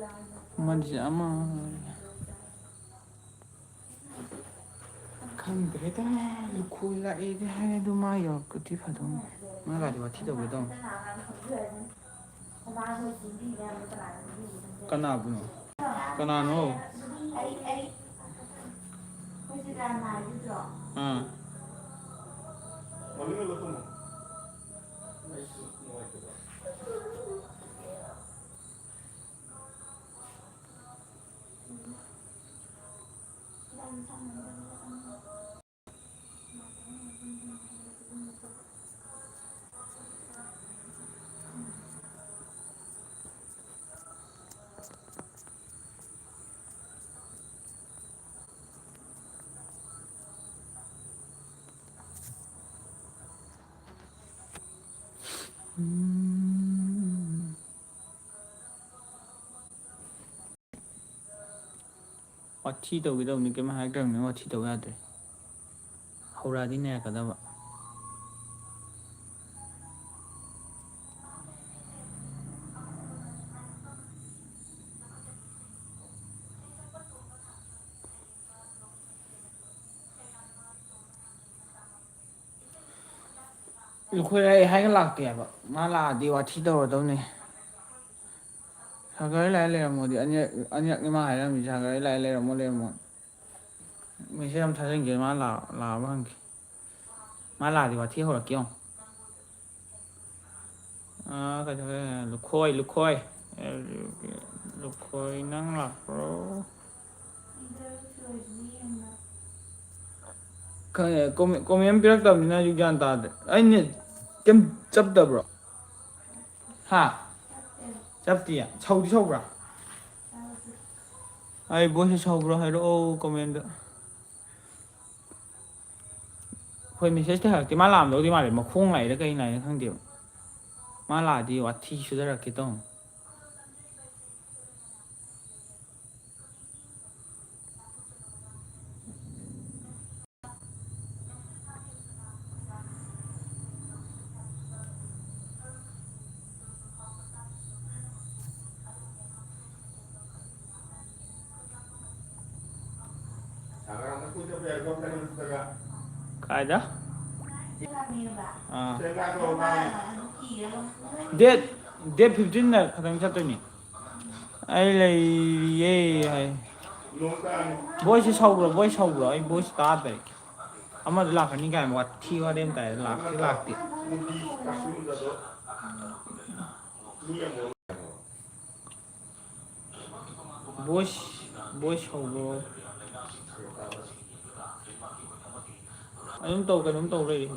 ꯂꯥꯟꯅ ꯃꯟꯁꯦ ꯐꯥꯎꯔꯦ ꯑꯃ ꯈꯪꯗꯦ ꯍꯦꯛꯇ ꯂꯨꯈꯣꯏ ꯂꯥꯛꯑꯦꯗꯤ ꯍꯥꯏ ꯑꯗꯨ ꯃꯥ ꯌꯧꯔꯛꯄꯗꯤ ꯐꯗꯧꯅꯤ ꯃꯥꯒꯗꯤ ꯋꯥꯊꯤ ꯇꯧꯒꯦ ꯇꯧꯅꯤ ꯀꯅꯥꯕꯨꯅꯣ ꯀꯅꯥꯅꯣ ꯑꯥ ꯋꯥꯊꯤ ꯇꯧꯒꯦꯗꯧꯕꯅꯤ ꯀꯩꯝ ꯍꯥꯏꯔꯛꯇ꯭ꯔꯕꯅꯤꯅ ꯋꯥꯊꯤ ꯇꯧ ꯌꯥꯗ꯭ꯔꯦ ꯍꯧꯔꯛꯑꯗꯤ ꯅꯩꯔꯛꯀꯗꯕ ꯂꯨꯈꯣꯏ ꯑꯩ ꯍꯥꯏꯒ ꯂꯥꯛꯇꯦꯕ ꯃꯥ ꯂꯥꯛꯑꯗꯤ ꯋꯥꯊꯤ ꯇꯧꯔꯗꯧꯅꯤ ꯁꯥꯒꯔ ꯂꯥꯏ ꯂꯩꯔꯝꯃꯣꯗꯤ ꯑꯅꯤꯔꯛꯅꯤ ꯃꯥ ꯍꯥꯏꯔꯝꯃꯤ ꯁꯥꯒꯔ ꯂꯥꯏ ꯂꯩꯔꯝꯃꯣ ꯃꯦꯁꯦꯖ ꯑꯃ ꯊꯥꯖꯤꯟꯒꯦ ꯃꯥ ꯂꯥꯛꯑꯕ ꯍꯪꯒꯦ ꯃꯥ ꯂꯥꯛꯑꯗꯤ ꯋꯥꯊꯤ ꯍꯧꯔꯛꯀꯦ ꯌꯦꯡꯉꯣ ꯀꯩꯗꯧꯋꯦ ꯂꯨꯈꯣꯏ ꯂꯨꯈꯣꯏ ꯅꯪ ꯂꯥꯛꯄ꯭ꯔꯣ ꯀꯣꯃꯦꯟ ꯄꯤꯔꯛꯇꯕꯅꯤꯅ ꯑꯩꯁꯨ ꯒ꯭ꯌꯥꯟ ꯇꯥꯗ꯭ꯔꯦ ꯑꯩꯅꯦ ꯀꯩꯝ ꯆꯞꯇꯕ꯭ꯔꯣ ꯍꯥ ꯆꯞꯇꯤꯌꯦ ꯁꯧꯗꯤ ꯁꯧꯕ꯭ꯔꯥ ꯑꯩ ꯚꯣꯏꯁꯁꯦ ꯁꯧꯕ꯭ꯔꯣ ꯍꯥꯏꯔꯛꯑꯣ ꯀꯣꯃꯦꯟꯗ ꯍꯣꯏ ꯃꯦꯁꯦꯖꯇꯤ ꯍꯜꯂꯛꯇꯦ ꯃꯥ ꯂꯥꯛꯑꯝꯗꯧꯗꯤ ꯃꯥꯜꯂꯦ ꯃꯈꯣꯡ ꯂꯥꯛꯏꯔꯥ ꯀꯩ ꯂꯥꯛꯏꯅꯣ ꯈꯪꯗꯦꯕ ꯃꯥ ꯂꯥꯛꯑꯗꯤ ꯋꯥꯊꯤ ꯁꯨꯙꯔꯛꯀꯦ ꯇꯧꯅꯤ ꯀꯥꯏꯗ ꯗꯦꯠ 15ꯗ ꯈꯛꯇꯪ ꯆꯠꯇꯣꯏꯅꯤ ꯑꯩ ꯂꯩꯔꯤꯌꯦ ꯍꯥꯏ ꯚꯣꯏꯁꯁꯦ ꯁꯧꯕ꯭ꯔꯣ ꯑꯩ ꯚꯣꯏꯁ ꯇꯥꯗ꯭ꯔꯦ ꯑꯃꯗ ꯂꯥꯛꯀꯅꯤ ꯀꯥꯏꯅ ꯋꯥꯊꯤ ꯋꯥꯔꯦꯝ ꯇꯥꯏ ꯂꯥꯛꯇꯦ ꯚꯣꯏꯁ ꯁꯧꯕ꯭ꯔꯣ ꯑꯗꯨꯝ ꯀꯩꯅꯣꯝ ꯇꯧ ꯂꯩꯔꯤ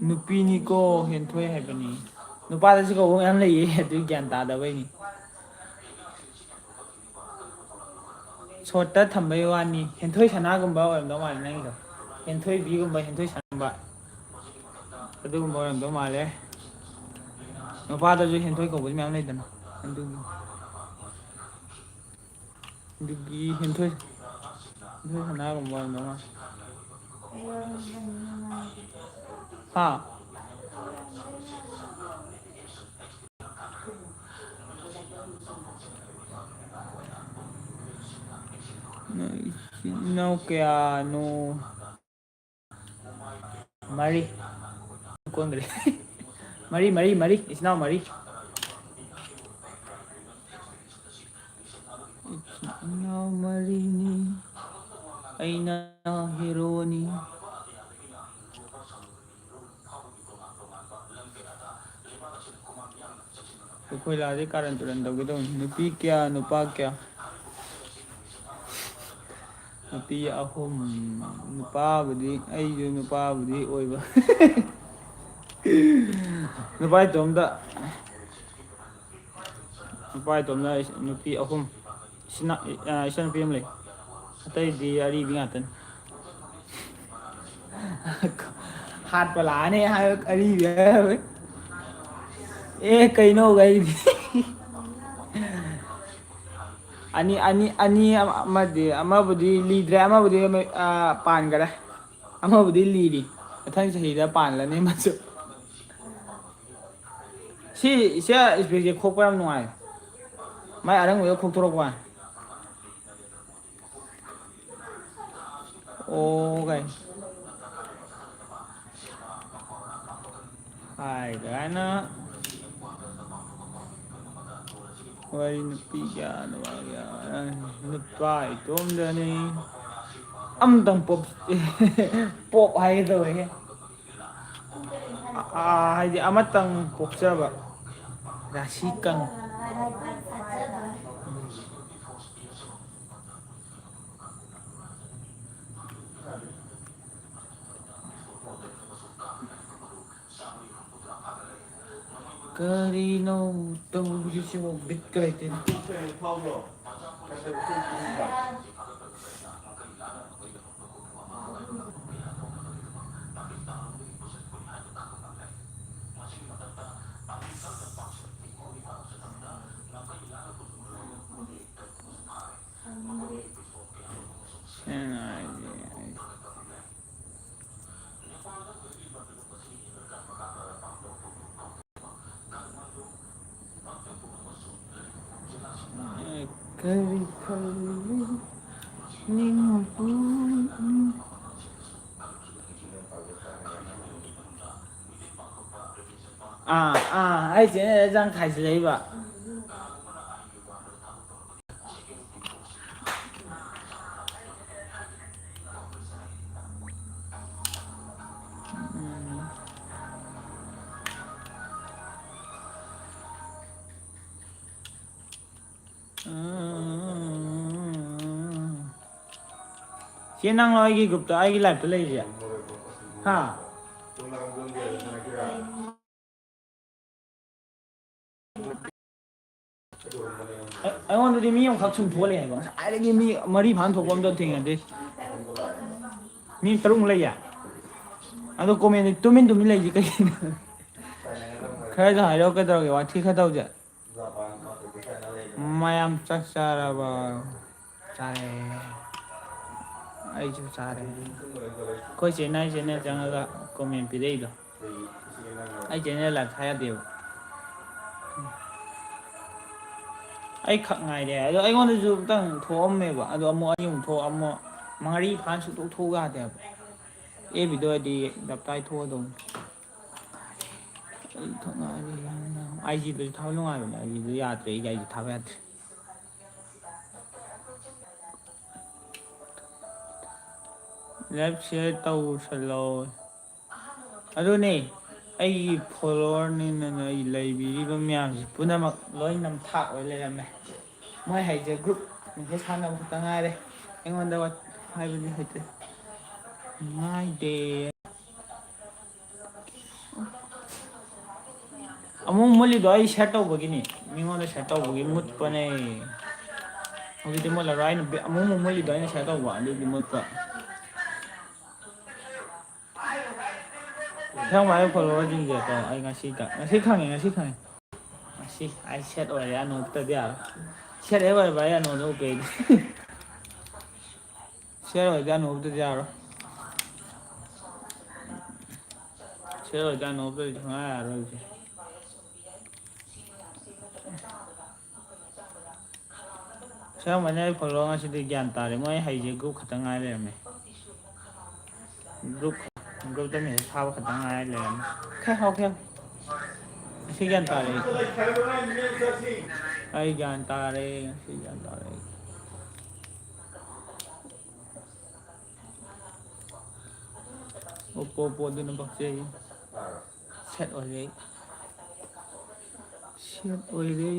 ꯅꯨꯄꯤꯅꯤꯀꯣ ꯍꯦꯟꯊꯣꯏ ꯍꯥꯏꯕꯅꯤ ꯅꯨꯄꯥꯗꯁꯨ ꯀꯧꯕ ꯃꯌꯥꯝ ꯂꯩꯌꯦ ꯑꯗꯨꯒꯤ ꯒ꯭ꯌꯥꯟ ꯇꯥꯗꯕꯩꯅꯤ ꯁꯣꯔꯠꯇ ꯊꯝꯕꯩ ꯋꯥꯅꯤ ꯍꯦꯟꯊꯣꯏ ꯁꯅꯥꯒꯨꯝꯕ ꯑꯣꯏꯔꯝꯗꯧ ꯃꯥꯜꯂꯦ ꯅꯪꯒꯤꯗꯣ ꯍꯦꯟꯊꯣꯏꯕꯤꯒꯨꯝꯕ ꯍꯦꯟꯊꯣꯏ ꯁꯟꯒꯨꯝꯕ ꯑꯗꯨꯒꯨꯝꯕ ꯑꯣꯏꯔꯝꯗꯧ ꯃꯥꯜꯂꯦ ꯅꯨꯄꯥꯗꯁꯨ ꯍꯦꯟꯊꯣꯏ ꯀꯧꯕꯁꯨ ꯃꯌꯥꯝ ꯂꯩꯗꯅ ꯑꯗꯨꯒꯤ ꯍꯦꯟꯊꯣꯏ ꯁꯅꯥꯒꯨꯝꯕ ꯑꯣꯏꯔꯝꯗꯧ ꯃꯥꯜꯂꯦ ꯍꯥ ꯅꯣꯏ ꯏꯆꯤꯟ ꯏꯅꯥꯎ ꯀꯌꯥꯅꯣ ꯃꯔꯤ ꯀꯣꯟꯗ꯭ꯔꯦ ꯃꯔꯤ ꯏꯆꯤꯟ ꯏꯅꯥꯎ ꯃꯔꯤ ꯏꯆꯤꯟ ꯏꯅꯥꯎ ꯃꯔꯤꯅꯤ ꯑꯩꯅ ꯍꯦꯔꯣꯅꯤ ꯑꯩꯈꯣꯏ ꯂꯥꯛꯑꯗꯤ ꯀꯥꯔꯟ ꯇꯨꯔꯟ ꯇꯧꯒꯦꯗꯧꯅꯤ ꯅꯨꯄꯤ ꯀꯌꯥ ꯅꯨꯄꯥ ꯀꯌꯥ ꯅꯨꯄꯤ ꯑꯍꯨꯝ ꯅꯨꯄꯥꯕꯨꯗꯤ ꯑꯩꯁꯨ ꯅꯨꯄꯥꯕꯨꯗꯤ ꯑꯣꯏꯕ ꯅꯨꯄꯥ ꯏꯇꯣꯝꯇ ꯅꯨꯄꯥ ꯏꯇꯣꯝꯅ ꯅꯨꯄꯤ ꯑꯍꯨꯝ ꯏꯆꯟꯅꯨꯄꯤ ꯑꯃ ꯂꯩ ꯑꯇꯩꯗꯤ ꯑꯔꯤꯕꯤ ꯉꯥꯛꯇꯅꯤ ꯍꯥꯠꯄ ꯂꯥꯛꯑꯅꯤ ꯑꯔꯤꯕꯤ ꯀꯩꯅꯣ ꯑꯩꯗꯤ ꯑꯅꯤ ꯑꯃꯕꯨꯗꯤ ꯂꯤꯗ꯭ꯔꯦ ꯑꯃꯕꯨꯗꯤ ꯄꯥꯟꯈꯔꯦ ꯑꯃꯕꯨꯗꯤ ꯂꯤꯔꯤ ꯃꯊꯪ ꯆꯍꯤꯗ ꯄꯥꯜꯂꯅꯤ ꯃꯁꯨ ꯁꯤ ꯏꯆꯦ ꯏꯁꯄꯦꯛꯁꯦ ꯈꯣꯛꯄ ꯌꯥꯝ ꯅꯨꯡꯉꯥꯏ ꯃꯥꯏ ꯑꯔꯪꯕꯗ ꯈꯣꯛꯇꯣꯔꯛꯄ ꯑꯣ ꯀꯥꯏ ꯍꯥꯏ ꯀꯥꯏꯅ ꯋꯥꯔꯤ ꯅꯨꯄꯤ ꯀꯌꯥ ꯅꯨꯄꯥ ꯏꯇꯣꯝꯗꯅꯤ ꯑꯃꯇꯪ ꯄꯣꯞ ꯍꯥꯏꯒꯗꯧꯋꯦꯍꯦ ꯍꯥꯏꯗꯤ ꯑꯃꯇꯪ ꯄꯣꯛꯆꯕ ꯔꯥꯁꯤ ꯀꯪ ꯀꯔꯤꯅꯣ ꯇꯧꯔꯤꯁꯤꯕꯣ ꯕꯤꯠꯀ ꯂꯩꯇꯦꯅꯦ ꯀꯔꯤ ꯑꯩꯁꯦ ꯑꯦꯟꯖꯥꯡ ꯈꯥꯏꯖꯤꯜꯂꯛꯏꯕ ꯆꯦ ꯅꯪꯂꯣ ꯑꯩꯒꯤ ꯒ꯭ꯔꯨꯞꯇ ꯑꯩꯒꯤ ꯂꯥꯏꯞꯇ ꯂꯩꯔꯤꯁꯦ ꯍꯥ ꯑꯩꯉꯣꯟꯗꯗꯤ ꯃꯤ ꯑꯃꯈꯛ ꯁꯨꯝ ꯊꯣꯛꯂꯛꯑꯦ ꯍꯥꯏꯕ ꯉꯁꯥꯏꯗꯒꯤ ꯃꯤ ꯃꯔꯤ ꯐꯥꯅ ꯊꯣꯛꯄ ꯑꯝꯇ ꯊꯦꯡꯅꯗꯦ ꯃꯤ 3 ꯂꯩꯌꯦ ꯑꯗꯣ ꯀꯣꯃꯦꯟꯗꯤ ꯇꯨꯃꯤꯟ ꯂꯩꯁꯤ ꯀꯩꯒꯤꯅꯣ ꯈꯔꯁꯨ ꯍꯥꯏꯔꯛꯑꯣ ꯀꯩꯗꯧꯔꯒꯦ ꯋꯥꯊꯤ ꯈꯔ ꯇꯧꯁꯦ ꯃꯌꯥꯝ ꯆꯥꯛ ꯆꯥꯔꯕ ꯆꯥꯔꯦ ꯑꯩꯁꯨ ꯆꯥꯔꯦ ꯑꯩꯈꯣꯏ ꯆꯦꯅ ꯑꯩ ꯆꯦꯅꯦꯜ ꯆꯪꯉꯒ ꯀꯣꯃꯦꯟ ꯄꯤꯔꯛꯏꯗꯣ ꯑꯩ ꯆꯦꯅꯦꯜ ꯂꯥꯏꯞ ꯊꯥ ꯌꯥꯗꯦꯕ ꯑꯩ ꯈꯛ ꯉꯥꯏꯔꯦ ꯑꯗꯣ ꯑꯩꯉꯣꯟꯗꯁꯨ ꯑꯝꯇꯪ ꯊꯣꯛꯑꯝꯃꯦꯕ ꯑꯗꯣ ꯑꯃꯨꯛ ꯑꯅꯤꯃꯨꯛ ꯊꯣꯛ ꯑꯃꯨꯛ ꯃꯔꯤ ꯐꯥꯅ ꯁꯨꯛꯊꯣꯛ ꯊꯣꯛꯎ ꯌꯥꯗꯦꯕ ꯑꯦꯐꯕꯤꯗ ꯑꯣꯏꯔꯗꯤ ꯇꯞꯇꯥꯏ ꯊꯣꯛꯑꯗꯧꯅꯤ ꯑꯩ ꯈꯛ ꯉꯥꯏꯔꯦ ꯑꯥꯏꯖꯤꯗꯁꯨ ꯊꯥꯕ ꯅꯨꯡꯉꯥꯏꯕꯅꯦ ꯑꯥꯏꯖꯤꯗꯨ ꯌꯥꯗ꯭ꯔꯦ ꯑꯩꯒꯤ ꯑꯥꯏꯖꯤ ꯊꯥꯕ ꯌꯥꯗ꯭ꯔꯦ ꯂꯥꯏꯚ ꯁꯤꯌꯔ ꯇꯧꯁꯜꯂꯣ ꯑꯗꯨꯅꯦ ꯑꯩꯒꯤ ꯐꯣꯂꯣꯋꯔꯅꯤꯅ ꯑꯩ ꯂꯩꯕꯤꯔꯤꯕ ꯃꯌꯥꯝꯁꯦ ꯄꯨꯝꯅꯃꯛ ꯂꯣꯏ ꯅꯝꯊꯥꯛ ꯑꯣꯏ ꯂꯩꯔꯝꯃꯦ ꯃꯣꯏ ꯍꯩꯁꯦ ꯒ꯭ꯔꯨꯞ ꯃꯦꯁꯦꯖ ꯊꯥꯅꯕ ꯈꯛꯇ ꯉꯥꯏꯔꯦ ꯑꯩꯉꯣꯟꯗ ꯍꯥꯏꯕꯗꯤ ꯍꯩꯇꯦ ꯉꯥꯏꯗꯦ ꯑꯃꯨꯛ ꯃꯨꯠꯂꯤꯗꯣ ꯑꯩ ꯁꯦꯌꯔ ꯇꯧꯕꯒꯤꯅꯤ ꯃꯤꯉꯣꯟꯗ ꯁꯦꯌꯔ ꯇꯧꯕꯒꯤ ꯃꯨꯠꯄꯅꯦ ꯍꯧꯖꯤꯛꯇꯤ ꯃꯨꯠꯂꯔꯣꯏ ꯑꯩꯅ ꯑꯃꯨꯛ ꯃꯨꯠꯂꯤꯗꯣ ꯑꯩꯅ ꯁꯦꯌꯔ ꯇꯧꯕ ꯑꯗꯨꯒꯤ ꯃꯨꯠꯄ ꯑꯁꯦꯡꯕ ꯑꯩ ꯐꯣꯂꯣꯋꯔꯁꯤꯡꯁꯦꯀꯣ ꯑꯩ ꯉꯁꯤ ꯈꯪꯉꯦ ꯉꯁꯤ ꯑꯩ ꯁꯦꯠ ꯑꯣꯏꯔꯦ ꯑꯅꯣꯛ ꯎꯞꯇ꯭ꯔꯗꯤ ꯌꯥꯔꯣꯏ ꯁꯦꯠ ꯍꯦꯛ ꯑꯣꯏꯕ ꯑꯩ ꯑꯅꯣꯛ ꯎꯞꯄꯦ ꯑꯩꯗꯤ ꯁꯦꯠ ꯑꯣꯏꯔꯗꯤ ꯑꯅꯣꯛ ꯎꯞꯇ꯭ꯔꯗꯤ ꯌꯥꯔꯣꯏ ꯁꯦꯠ ꯑꯣꯏꯔꯗꯤ ꯑꯅꯣꯛ ꯎꯞꯇ꯭ꯔꯗꯤ ꯁꯨꯡꯌꯥ ꯌꯥꯔꯔꯣꯏ ꯑꯁꯦꯡꯕꯩꯅꯦ ꯑꯩ ꯐꯣꯂꯣꯋꯔ ꯉꯁꯤꯗꯤ ꯒ꯭ꯌꯥꯟ ꯇꯥꯔꯦ ꯃꯣꯏ ꯍꯩꯁꯦ ꯒ꯭ꯔꯨꯞ ꯈꯛꯇꯪ ꯉꯥꯏ ꯂꯩꯔꯝꯃꯦ ꯒ꯭ꯔꯨꯞꯇ ꯃꯦꯁꯦꯖ ꯊꯥꯕ ꯈꯛꯇꯪ ꯉꯥꯏ ꯂꯩꯔꯝꯃꯦ ꯉꯁꯤ ꯒ꯭ꯌꯥꯟ ꯇꯥꯔꯦ ꯑꯩ ꯒ꯭ꯌꯥꯟ ꯇꯥꯔꯦ ꯉꯁꯤ ꯒ꯭ꯌꯥꯟ ꯇꯥꯔꯦ ꯑꯣꯞꯄꯣ ꯑꯗꯨꯅ ꯄꯛꯆꯩ ꯁꯦꯠ ꯑꯣꯏꯔꯦ ꯁꯦꯠ ꯑꯣꯏꯔꯦ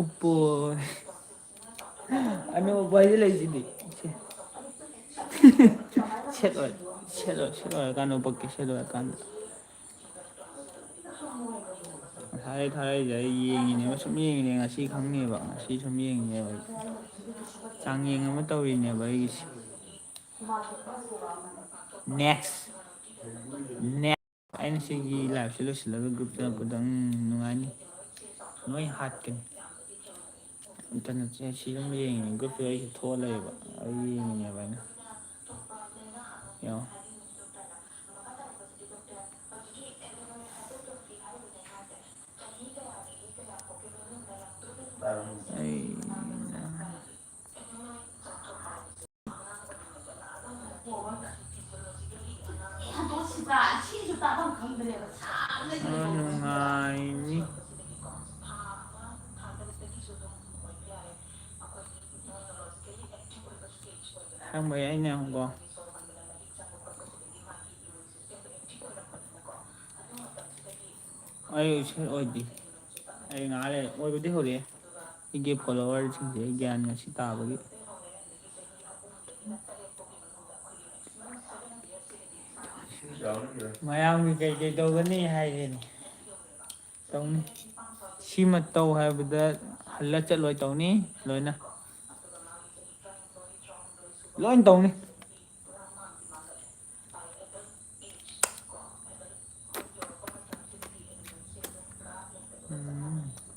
ꯎꯞꯄꯣ ꯑꯅꯣꯛ ꯎꯞꯄꯣ ꯍꯥꯏꯖꯤꯜꯂꯛꯏꯁꯤꯗꯤ ꯁꯦꯠ ꯑꯣꯏꯔꯀꯥꯟꯗ ꯎꯞꯄꯛꯀꯦ ꯁꯦꯠ ꯑꯣꯏꯔꯀꯥꯟꯗ ꯉꯁꯥꯏ ꯊꯥꯔꯛꯏꯁꯦ ꯑꯩ ꯌꯦꯡꯉꯤꯅꯦꯕ ꯁꯨꯝ ꯌꯦꯡꯉꯤꯅꯦ ꯉꯁꯤ ꯈꯪꯅꯦꯕ ꯉꯁꯤ ꯁꯨꯝ ꯌꯦꯡꯉꯤꯅꯦꯕ ꯑꯩ ꯆꯥꯡꯌꯦꯡ ꯑꯃ ꯇꯧꯔꯤꯅꯦꯕ ꯑꯩꯒꯤꯁꯦ ꯅꯦꯛꯁ ꯑꯩꯅ ꯁꯤꯒꯤ ꯂꯥꯏꯐꯁꯦ ꯂꯣꯏꯁꯤꯜꯂꯒ ꯒ꯭ꯔꯨꯞ ꯆꯪꯉꯛꯄꯗꯪ ꯅꯨꯡꯉꯥꯏꯅꯤ ꯅꯣꯏ ꯍꯥꯠꯀꯅꯤ ꯏꯟꯇꯔꯅꯦꯠꯁꯦ ꯁꯤ ꯑꯗꯨꯝ ꯌꯦꯡꯉꯤꯅꯦ ꯒ꯭ꯔꯨꯞꯇꯨ ꯑꯩꯁꯨ ꯊꯣꯛꯑ ꯂꯩꯌꯦꯕ ꯑꯩ ꯌꯦꯡꯉꯤꯅꯦꯕ ꯑꯩꯅ ꯌꯦꯡꯉꯣ ꯈꯪꯕꯩ ꯑꯩꯅ ꯑꯃꯨꯛꯀꯣ ꯑꯩ ꯎꯆꯦꯛ ꯑꯣꯏꯗꯦ ꯑꯩ ꯉꯥꯏꯍꯥꯛ ꯂꯩ ꯑꯣꯏꯕꯗꯤ ꯍꯧꯔꯛꯑꯦ ꯑꯩꯒꯤ ꯐꯣꯂꯣꯋꯔꯁꯤꯡꯁꯦ ꯑꯩ ꯒ꯭ꯌꯥꯟ ꯉꯁꯤ ꯇꯥꯕꯒꯤ ꯃꯌꯥꯝꯒꯤ ꯀꯩꯀꯩ ꯇꯧꯒꯅꯤ ꯍꯥꯏꯔꯤꯅꯤ ꯇꯧꯅꯤ ꯁꯤꯃ ꯇꯧ ꯍꯥꯏꯕꯗ ꯍꯜꯂ ꯆꯠꯂꯣꯏ ꯇꯧꯅꯤ ꯂꯣꯏꯅ ꯂꯣꯏ ꯇꯧꯅꯤ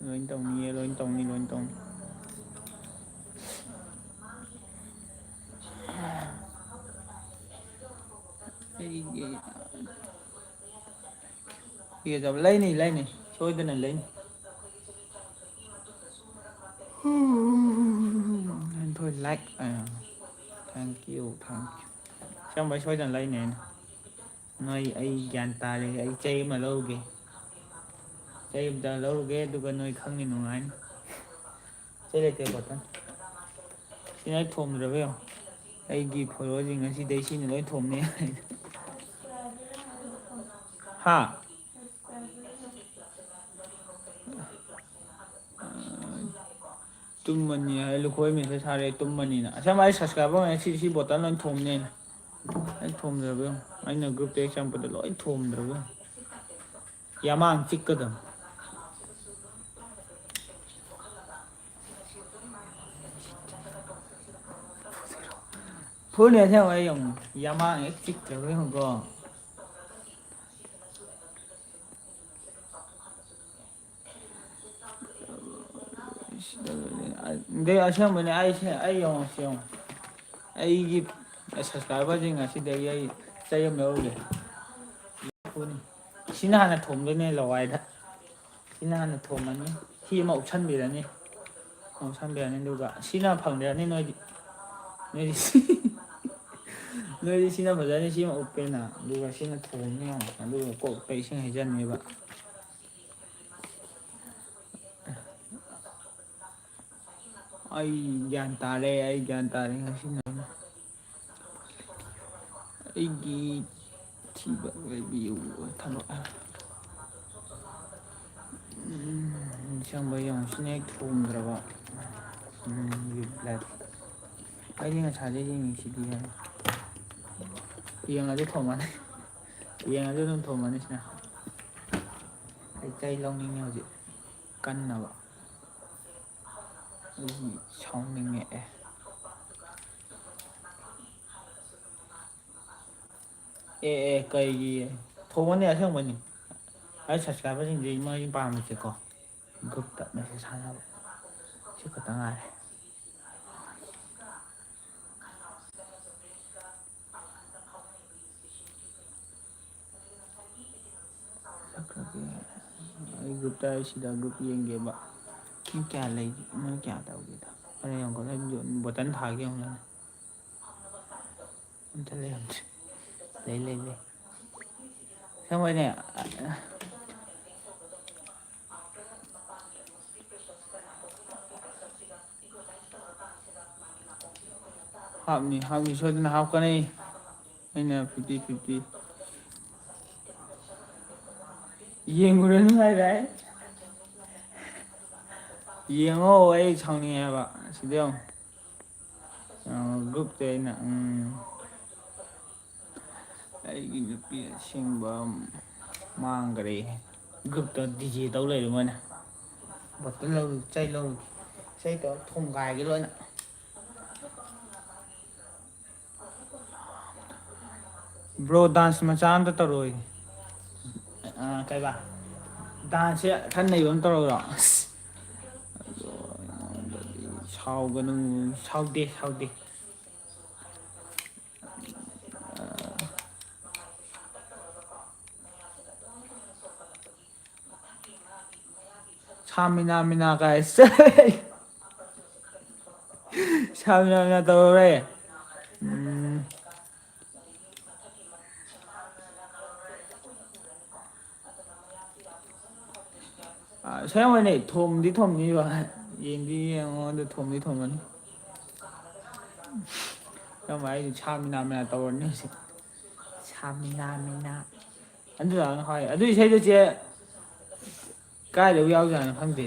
ꯂꯣꯏ ꯇꯧꯅꯤꯌꯦ ꯂꯣꯏ ꯇꯧꯅꯤ ꯂꯣꯏ ꯇꯧꯅꯤ ꯑꯩꯒꯤ ꯂꯩꯅꯤ ꯂꯩꯅꯤ ꯁꯣꯏꯗꯅ ꯂꯩꯅꯤ ꯂꯥꯏꯛ ꯊꯦꯡꯀ꯭ꯌꯨ ꯁꯦꯡꯕꯩ ꯁꯣꯏꯗꯅ ꯂꯩꯅꯤ ꯑꯩꯅ ꯅꯣꯏ ꯑꯩ ꯒ꯭ꯌꯥꯟ ꯇꯥꯔꯦ ꯑꯩ ꯆꯩ ꯑꯃ ꯂꯧꯔꯨꯒꯦ ꯆꯩ ꯑꯃꯇ ꯂꯧꯔꯨꯒꯦ ꯑꯗꯨꯒ ꯅꯣꯏ ꯈꯪꯅꯤ ꯅꯨꯡꯉꯥꯏꯅꯤ ꯆꯩ ꯂꯩꯇꯦ ꯕꯣꯇꯜ ꯁꯤꯅ ꯑꯩ ꯊꯣꯝꯗ꯭ꯔꯕ ꯌꯦꯡꯉꯣ ꯑꯩꯒꯤ ꯐꯣꯂꯣꯋꯔꯁꯤꯡ ꯉꯁꯤꯗꯩ ꯁꯤꯅ ꯂꯣꯏ ꯊꯣꯝꯅꯤ ꯍꯥꯥ ꯇꯨꯝꯃꯅꯤ ꯍꯥꯏ ꯂꯨꯈꯣꯏ ꯃꯦꯁꯦꯖ ꯊꯥꯔꯛꯑꯦ ꯇꯨꯝꯃꯅꯤꯅ ꯑꯁꯦꯡꯕ ꯑꯩ ꯁꯕꯁꯀ꯭ꯔꯥꯏꯕꯔ ꯑꯣꯏꯅ ꯁꯤ ꯕꯣꯇꯜ ꯑꯣꯏꯅ ꯊꯣꯝꯅꯤ ꯑꯩ ꯊꯣꯝꯗ꯭ꯔꯕ ꯌꯦꯡꯉꯣ ꯑꯩꯅ ꯒ꯭ꯔꯨꯞꯇ ꯍꯦꯛ ꯆꯪꯉꯛꯄꯗ ꯂꯣꯏ ꯊꯣꯝꯗ꯭ꯔꯕ ꯌꯦꯡꯉꯣ ꯌꯥꯃꯥꯡ ꯆꯤꯛꯀꯗꯝ ꯐꯨꯅꯤ ꯑꯁꯦꯡꯕ ꯑꯩ ꯌꯦꯡꯉꯣ ꯌꯥꯃꯥꯡ ꯍꯦꯛ ꯆꯤꯛꯇ꯭ꯔꯕ ꯌꯦꯡꯉꯨꯀꯣ ꯑꯁꯦꯡꯕꯅꯦ ꯑꯩ ꯌꯦꯡꯉꯣ ꯁꯤ ꯌꯦꯡꯉꯣ ꯑꯩꯒꯤ ꯁꯕꯁꯀ꯭ꯔꯥꯏꯕꯔꯁꯤꯡ ꯑꯁꯤꯗꯒꯤ ꯑꯩ ꯆꯩ ꯑꯃ ꯂꯧꯔꯨꯒꯦ ꯁꯤꯅ ꯍꯥꯟꯅ ꯊꯣꯝꯗꯣꯏꯅꯦ ꯂꯋꯥꯏꯗ ꯁꯤꯅ ꯍꯥꯟꯅ ꯊꯣꯝꯃꯅꯤ ꯁꯤ ꯑꯃ ꯎꯞꯁꯟꯕꯤꯔꯅꯤ ꯎꯞꯁꯟꯕꯤꯔꯅꯤ ꯑꯗꯨꯒ ꯁꯤꯅ ꯐꯪꯗ꯭ꯔꯅꯤ ꯅꯣꯏꯗꯤ ꯅꯣꯏꯗꯤ ꯁꯤꯅ ꯐꯖꯅꯤ ꯁꯤꯃ ꯎꯞꯄꯦꯅ ꯑꯗꯨꯒ ꯁꯤꯅ ꯊꯣꯝꯅꯤ ꯌꯦꯡꯉꯣ ꯑꯗꯨꯒ ꯀꯣꯛꯇ ꯏꯁꯤꯡ ꯍꯩꯖꯤꯟꯅꯤꯕ ꯑꯩ ꯒ꯭ꯌꯥꯟ ꯇꯥꯔꯦ ꯑꯩ ꯒ꯭ꯌꯥꯟ ꯇꯥꯔꯦ ꯉꯁꯤꯅ ꯑꯩꯒꯤ ꯊꯤꯕ ꯂꯩꯕꯤꯌꯨ ꯊꯕꯛ ꯑꯁꯦꯡꯕ ꯌꯦꯡꯉꯣ ꯁꯤꯅ ꯍꯦꯛ ꯊꯣꯝꯗ꯭ꯔꯕ ꯑꯩꯗꯤ ꯉꯁꯥꯏꯗꯩ ꯌꯦꯡꯉꯤꯁꯤꯗꯤ ꯌꯦꯡꯉꯗꯤ ꯊꯣꯝꯃꯅꯤ ꯌꯦꯡꯉꯗꯤ ꯑꯗꯨꯝ ꯊꯣꯝꯃꯅꯤ ꯁꯤꯅ ꯑꯩ ꯆꯩ ꯂꯧꯅꯤꯡꯉꯦ ꯍꯧꯖꯤꯛ ꯀꯟꯅꯕ ꯑꯩ ꯁꯥꯎꯅꯤꯡꯉꯛꯑꯦ ꯀꯩꯒꯤ ꯊꯣꯝꯒꯅꯤ ꯑꯁꯦꯡꯕꯩꯅꯤ ꯑꯩ ꯁꯕꯁꯀ꯭ꯔꯥꯏꯕꯔꯁꯤꯡꯁꯦ ꯃꯣꯏ ꯄꯥꯝꯃꯤꯁꯦꯀꯣ ꯒ꯭ꯔꯨꯞꯇ ꯃꯦꯁꯦꯖ ꯊꯥꯅꯕ ꯁꯤ ꯈꯛꯇ ꯉꯥꯏꯔꯦ ꯑꯩ ꯒ꯭ꯔꯨꯞꯇ ꯁꯤꯗ ꯒ꯭ꯔꯨꯞ ꯌꯦꯡꯒꯦꯕ ꯃꯤ ꯀꯌꯥ ꯂꯩꯒꯦ ꯃꯣꯏ ꯀꯌꯥ ꯇꯧꯒꯦꯗ ꯍꯣꯔꯦꯟ ꯌꯦꯡꯉꯨꯀꯣ ꯕꯣꯇꯜ ꯊꯥꯒꯦ ꯌꯦꯡꯉꯨ ꯑꯝꯇ ꯂꯩꯔꯝꯗ꯭ꯔꯦ ꯂꯩ ꯑꯁꯦꯡꯕꯩꯅꯦ ꯍꯥꯞꯅꯤ ꯁꯣꯏꯗꯅ ꯍꯥꯞꯀꯅꯤ ꯑꯩꯅ 50-50 ꯌꯦꯡꯉꯨꯔꯅꯨ ꯍꯥꯏꯔꯥꯏ ꯌꯦꯡꯉꯣ ꯑꯩ ꯁꯥꯎꯅꯤꯡꯉꯦ ꯍꯥꯏꯕ ꯁꯤꯗ ꯌꯦꯡꯉꯣ ꯒ꯭ꯔꯨꯞꯇ ꯑꯩꯅ ꯑꯩꯒꯤ ꯅꯨꯄꯤ ꯑꯁꯦꯡꯕ ꯃꯥꯡꯈꯔꯦ ꯒ꯭ꯔꯨꯞꯇ ꯗꯤꯖꯦ ꯇꯧ ꯂꯩꯔꯦ ꯃꯣꯏꯅ ꯕꯣꯇꯜ ꯂꯧꯔꯨ ꯆꯩ ꯂꯧꯔꯨ ꯆꯩ ꯇꯧꯔ ꯊꯣꯝꯒꯥꯏꯒꯦ ꯂꯣꯏꯅ ꯕ꯭ꯔꯣ ꯗꯥꯟꯁ ꯃꯆꯥ ꯑꯝꯇ ꯇꯧꯔꯛꯑꯣꯌꯦ ꯀꯩꯕꯥ ꯗꯥꯟꯁꯁꯦ ꯈꯔ ꯅꯩꯕ ꯑꯃ ꯇꯧꯔꯛꯎꯔꯣ ꯁꯥꯎꯒꯅꯨ ꯁꯥꯎꯗꯦ ꯁꯥ ꯀꯥꯏ ꯁꯥ ꯇꯧꯔꯔꯣꯏ ꯑꯁꯦꯡꯕꯩꯅꯦ ꯊꯣꯝꯗꯤ ꯊꯣꯝꯅꯤꯕ ꯌꯦꯡꯗꯤ ꯌꯦꯡꯉꯣ ꯑꯗꯨ ꯊꯣꯝꯗꯤ ꯊꯣꯝꯒꯅꯤ ꯑꯩꯁꯨ ꯁꯥ ꯃꯤꯅꯥ ꯃꯤꯅꯥ ꯇꯧꯔꯅꯤ ꯍꯧꯖꯤꯛ ꯁꯥ ꯃꯤꯅꯥ ꯃꯤꯅꯥ ꯑꯗꯨꯗ ꯍꯣꯏ ꯑꯗꯨ ꯏꯁꯩꯗꯨ ꯆꯦ ꯀꯥꯏꯗꯕꯨ ꯌꯥꯎꯖꯥꯠꯅꯣ ꯈꯪꯗꯦ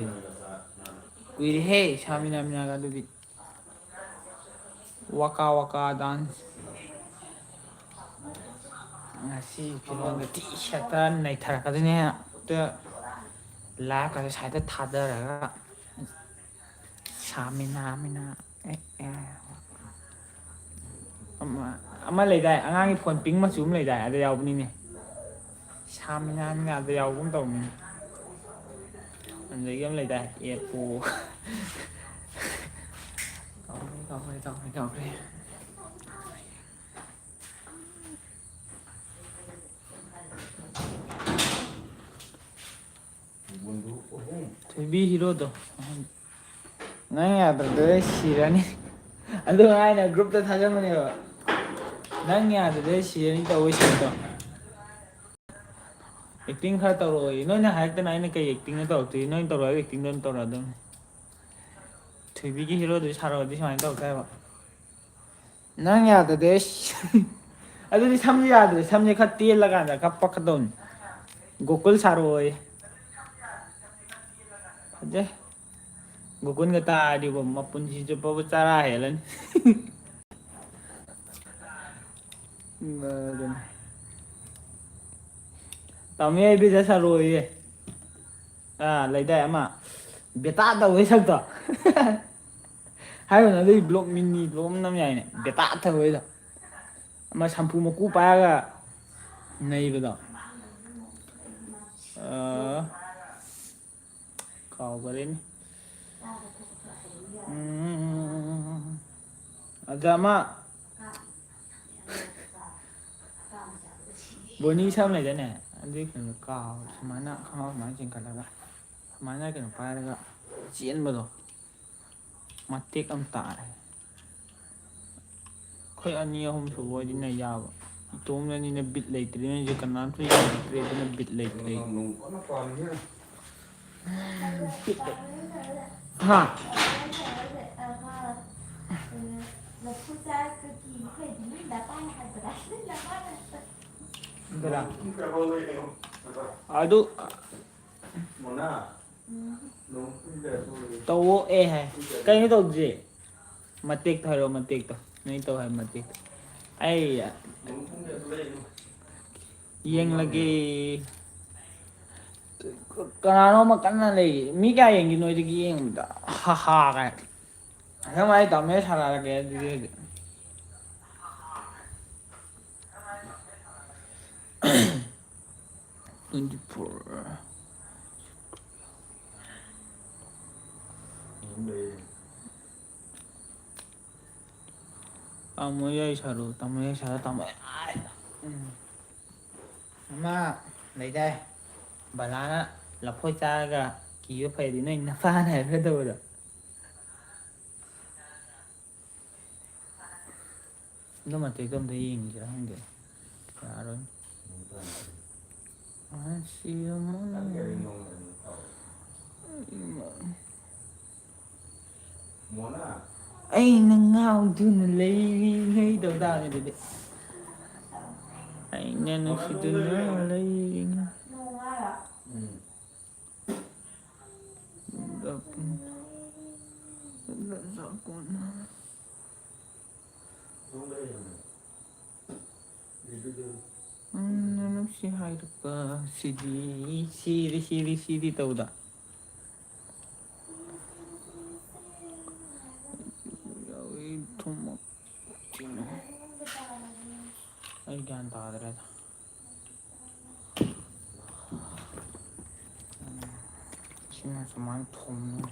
ꯀꯨꯏꯔꯦꯍꯦ ꯁꯥ ꯃꯤꯅꯥ ꯃꯤꯅꯥꯒ ꯑꯗꯨꯗꯤ ꯋꯥꯀꯥ ꯋꯥꯀꯥ ꯗꯥꯟꯁ ꯉꯁꯤ ꯐꯤꯔꯣꯟꯒ ꯊꯤ ꯁꯦꯠꯇ ꯅꯩꯊꯔꯛꯀꯗꯣꯏꯅꯦ ꯂꯥꯏꯚꯀꯁꯦ ꯁꯥꯏꯗ ꯊꯥꯗꯔꯒ ꯁꯥ ꯃꯤꯅꯥ ꯃꯤꯅꯥ ꯑꯃ ꯂꯩꯗꯥꯏ ꯑꯉꯥꯡꯒꯤ ꯐꯣꯟ ꯄꯤꯡ ꯃꯆꯨ ꯑꯃ ꯂꯩꯗꯥꯏ ꯑꯗ ꯌꯥꯎꯕꯅꯤꯅꯦ ꯁꯥ ꯃꯤꯅꯥ ꯃꯤꯅꯥꯗ ꯌꯥꯎꯒꯨꯝ ꯇꯧꯕꯅꯤꯅꯦ ꯑꯗꯒꯤ ꯑꯃ ꯂꯩꯗꯥꯏ ꯑꯦꯄꯨ ꯀꯥꯎꯈ꯭ꯔꯦ ꯊꯣꯏꯕꯤ ꯍꯤꯔꯣꯗꯣ ꯅꯪ ꯌꯥꯗ꯭ꯔꯗꯤ ꯁꯤꯔꯅꯤ ꯑꯗꯨ ꯑꯩꯅ ꯒ꯭ꯔꯨꯞꯇ ꯊꯥꯖꯤꯟꯕꯅꯦꯕ ꯅꯪ ꯌꯥꯗ꯭ꯔꯗꯤ ꯁꯤꯔꯅꯤ ꯇꯧꯕ ꯏꯁꯩꯗꯣ ꯑꯦꯛꯇꯤꯡ ꯈꯔ ꯇꯧꯔꯛꯑꯣꯌꯦ ꯅꯣꯏꯅ ꯍꯥꯏꯔꯛꯇꯅ ꯑꯩꯅ ꯀꯩ ꯑꯦꯛꯇꯤꯡꯅꯣ ꯇꯧꯔꯛꯇꯣꯏ ꯅꯣꯏꯅ ꯇꯧꯔꯛꯑꯒ ꯑꯦꯛꯇꯤꯡꯗꯣ ꯑꯗꯨꯝ ꯇꯧꯔꯛꯑꯗꯧꯅꯤ ꯊꯣꯏꯕꯤꯒꯤ ꯍꯤꯔꯣꯗꯨ ꯁꯥꯔꯛꯑꯗꯤ ꯁꯨꯃꯥꯏꯅ ꯇꯧꯔꯛꯇꯣꯏ ꯍꯥꯏꯕ ꯅꯪ ꯌꯥꯗ꯭ꯔꯗꯤ ꯑꯗꯨꯗꯤ ꯁꯝꯁꯨ ꯌꯥꯗ꯭ꯔꯦ ꯁꯝꯁꯦ ꯈꯔ ꯇꯦꯜꯂꯀꯥꯟꯗ ꯈꯔ ꯄꯛꯀꯗꯧꯅꯤ ꯒꯣꯀꯨꯜ ꯁꯥꯔꯛꯑꯣꯌꯦ ꯐꯖꯩ ꯒꯣꯀꯨꯟꯒ ꯇꯥꯔꯗꯤꯀꯣ ꯃꯄꯨꯟꯁꯤ ꯆꯨꯞꯄꯕꯨ ꯆꯔꯥ ꯍꯦꯜꯂꯅꯤ ꯑꯗꯨꯅꯤ ꯇꯃꯣ ꯌꯥꯏꯕꯤꯗ ꯁꯥꯔꯛꯑꯣꯌꯦ ꯂꯩꯗꯥꯏ ꯑꯃ ꯕꯦꯇꯥ ꯇꯧꯕꯩ ꯁꯛꯇꯣ ꯍꯥꯏꯔꯣꯅ ꯑꯗꯨꯏ ꯕ꯭ꯂꯣꯛ ꯃꯤꯅꯤ ꯕ꯭ꯂꯣꯛ ꯑꯃ ꯅꯝ ꯌꯥꯏꯅꯦ ꯕꯦꯇꯥ ꯇꯧꯕꯩꯗꯣ ꯑꯃ ꯁꯝꯄꯨ ꯃꯀꯨ ꯄꯥꯏꯔꯒ ꯅꯩꯕꯗꯣ ꯀꯥꯎꯒꯔꯦꯅꯦ ꯑꯗ ꯑꯃ ꯕꯣꯅꯤ ꯁꯛ ꯑꯃ ꯂꯩꯗꯥꯏꯅꯦ ꯑꯗꯨꯏ ꯀꯩꯅꯣꯗꯣ ꯀꯥꯎꯔꯦ ꯁꯨꯃꯥꯏꯅ ꯈꯪꯒꯥꯎ ꯁꯨꯃꯥꯏꯅ ꯆꯤꯡꯈꯠꯂꯒ ꯁꯨꯃꯥꯏꯅ ꯀꯩꯅꯣ ꯄꯥꯏꯔꯒ ꯆꯦꯟꯕꯗꯣ ꯃꯇꯦꯛ ꯑꯃ ꯇꯥꯔꯦ ꯑꯩꯈꯣꯏ ꯑꯅꯤ ꯑꯍꯨꯝ ꯁꯨꯕ ꯑꯣꯏꯗꯤ ꯅꯩ ꯌꯥꯕ ꯏꯇꯣꯝꯗꯅꯤꯅ ꯕꯤꯠ ꯂꯩꯇ꯭ꯔꯦ ꯅꯣꯏꯁꯨ ꯀꯅꯥꯝꯇ ꯌꯦꯡꯉꯛꯇ꯭ꯔꯦ ꯑꯗꯨꯅ ꯕꯤꯠ ꯂꯩꯇ꯭ꯔꯦ ꯍꯥ ꯑꯗꯨ ꯇꯧꯋꯣ ꯑꯦ ꯍꯥꯏ ꯀꯩꯅꯣ ꯇꯧꯗ꯭ꯔꯤ ꯃꯇꯦꯛꯇꯣ ꯍꯥꯏꯔꯛꯑꯣ ꯃꯇꯦꯛꯇꯣ ꯅꯣꯏ ꯇꯧ ꯍꯥꯏꯕ ꯃꯇꯦꯛꯇꯣ ꯑꯩ ꯌꯦꯡꯂꯒꯦ ꯀꯅꯥꯅꯣꯝꯃ ꯀꯟꯅ ꯂꯩꯔꯤ ꯃꯤ ꯀꯌꯥ ꯌꯦꯡꯒꯦ ꯅꯣꯏꯗꯒꯤ ꯌꯦꯡꯕꯗ ꯍꯥ ꯍꯥ ꯀꯥꯏ ꯑꯁꯦꯡꯕ ꯑꯩ ꯇꯥꯃꯣ ꯁꯥꯟꯅꯔꯒꯦ ꯑꯗꯨꯗꯤ ꯍꯧꯖꯤꯛ 24 ꯇꯥꯃꯣ ꯌꯥꯏ ꯁꯥꯔꯨ ꯇꯥꯃꯣ ꯌꯥꯏ ꯁꯥꯔ ꯇꯥꯃꯣ ꯑꯃ ꯂꯩꯗꯥꯏ ꯕꯂꯥꯅ ꯂꯐꯣꯏ ꯆꯥꯔꯒ ꯀꯤꯕ ꯐꯩꯗꯤ ꯅꯣꯏ ꯅꯄꯥꯅ ꯍꯥꯏꯔꯛꯀꯗꯧꯕꯗꯣ ꯑꯗꯨ ꯃꯇꯦꯛꯇꯣ ꯑꯝꯇ ꯌꯦꯡꯁꯤꯔ ꯈꯪꯗꯦ ꯌꯥꯔꯣꯏ ꯑꯩꯅ ꯉꯥꯎꯗꯨꯅ ꯂꯩꯔꯤꯉꯩ ꯇꯧ ꯇꯥꯕꯅꯤ ꯑꯗꯨꯗꯤ ꯑꯩꯅ ꯅꯨꯡꯁꯤꯗꯨꯅ ꯂꯩꯔꯤꯉꯩ ꯅꯨꯡꯁꯤ ꯍꯥꯏꯔꯛꯄ ꯁꯤꯗꯤ ꯁꯤꯔꯤ ꯁꯤꯔꯤ ꯁꯤꯔꯤ ꯇꯧꯕꯗꯣ ꯑꯩ ꯒ꯭ꯌꯥꯟ ꯇꯥꯗ꯭ꯔꯦꯗ ꯁꯤꯅ ꯁꯨꯃꯥꯏꯅ ꯊꯣꯡꯅꯤ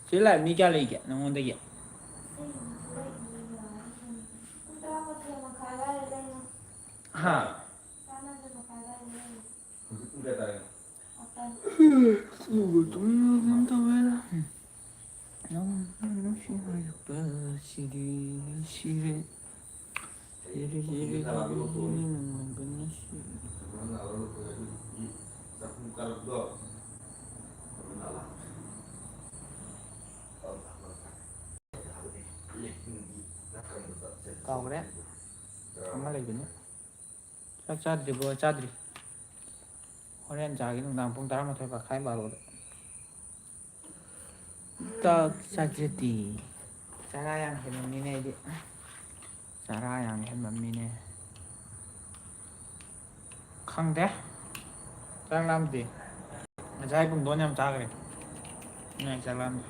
ꯁꯤ ꯂꯥꯛꯏ ꯃꯤ ꯀꯌꯥ ꯂꯩꯒꯦ ꯅꯪꯉꯣꯟꯗꯒꯤ ꯍꯥ Kaugre ama leibini ꯆꯥꯛ ꯆꯥꯗ꯭ꯔꯤꯕꯣ ꯆꯥꯗ꯭ꯔꯤ ꯍꯣꯔꯦꯟ ꯆꯥꯒꯤ ꯅꯨꯡꯗꯥꯡ ꯄꯨꯡ 12:30 ꯕꯥꯔꯣꯗ ꯆꯥꯛ ꯆꯥꯖꯗꯦ ꯆꯔꯥ ꯌꯥꯝ ꯍꯦꯟꯕ ꯃꯤꯅꯦ ꯑꯩꯗꯤ ꯆꯔꯥ ꯌꯥꯝ ꯍꯦꯟꯕ ꯃꯤꯅꯦ ꯈꯪꯗꯦ ꯆꯥꯛ ꯂꯥꯝꯗꯦ ꯉꯁꯥꯏ ꯄꯨꯡꯗꯣꯟ ꯌꯥꯝ ꯆꯥꯈ꯭ꯔꯦ ꯆꯥꯛ ꯂꯥꯝꯗꯦ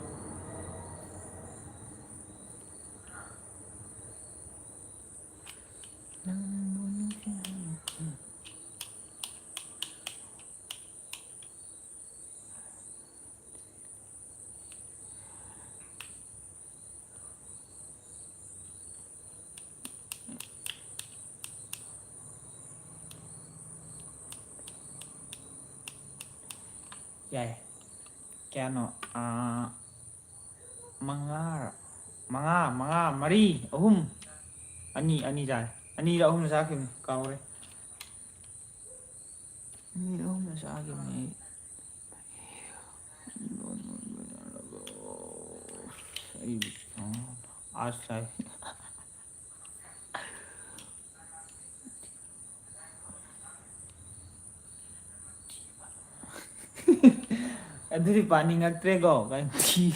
ꯌꯥꯏ ꯀꯌꯥꯅꯣ ꯃꯉꯥ ꯃꯔꯤ ꯑꯍꯨꯝ ꯑꯅꯤ ꯆꯥꯔꯦ ꯑꯅꯤꯔ ꯑꯍꯨꯝꯂ ꯆꯥꯈꯤꯕꯅꯤ ꯀꯥꯎꯔꯦ ꯑꯅꯤꯔ ꯑꯍꯨꯝꯂ ꯆꯥꯈꯤꯕꯅꯤ ꯑꯩ ꯆꯥꯏ ꯑꯗꯨꯗꯤ ꯄꯥꯅꯤꯡꯉꯛꯇ꯭ꯔꯦꯀꯣ ꯊꯤ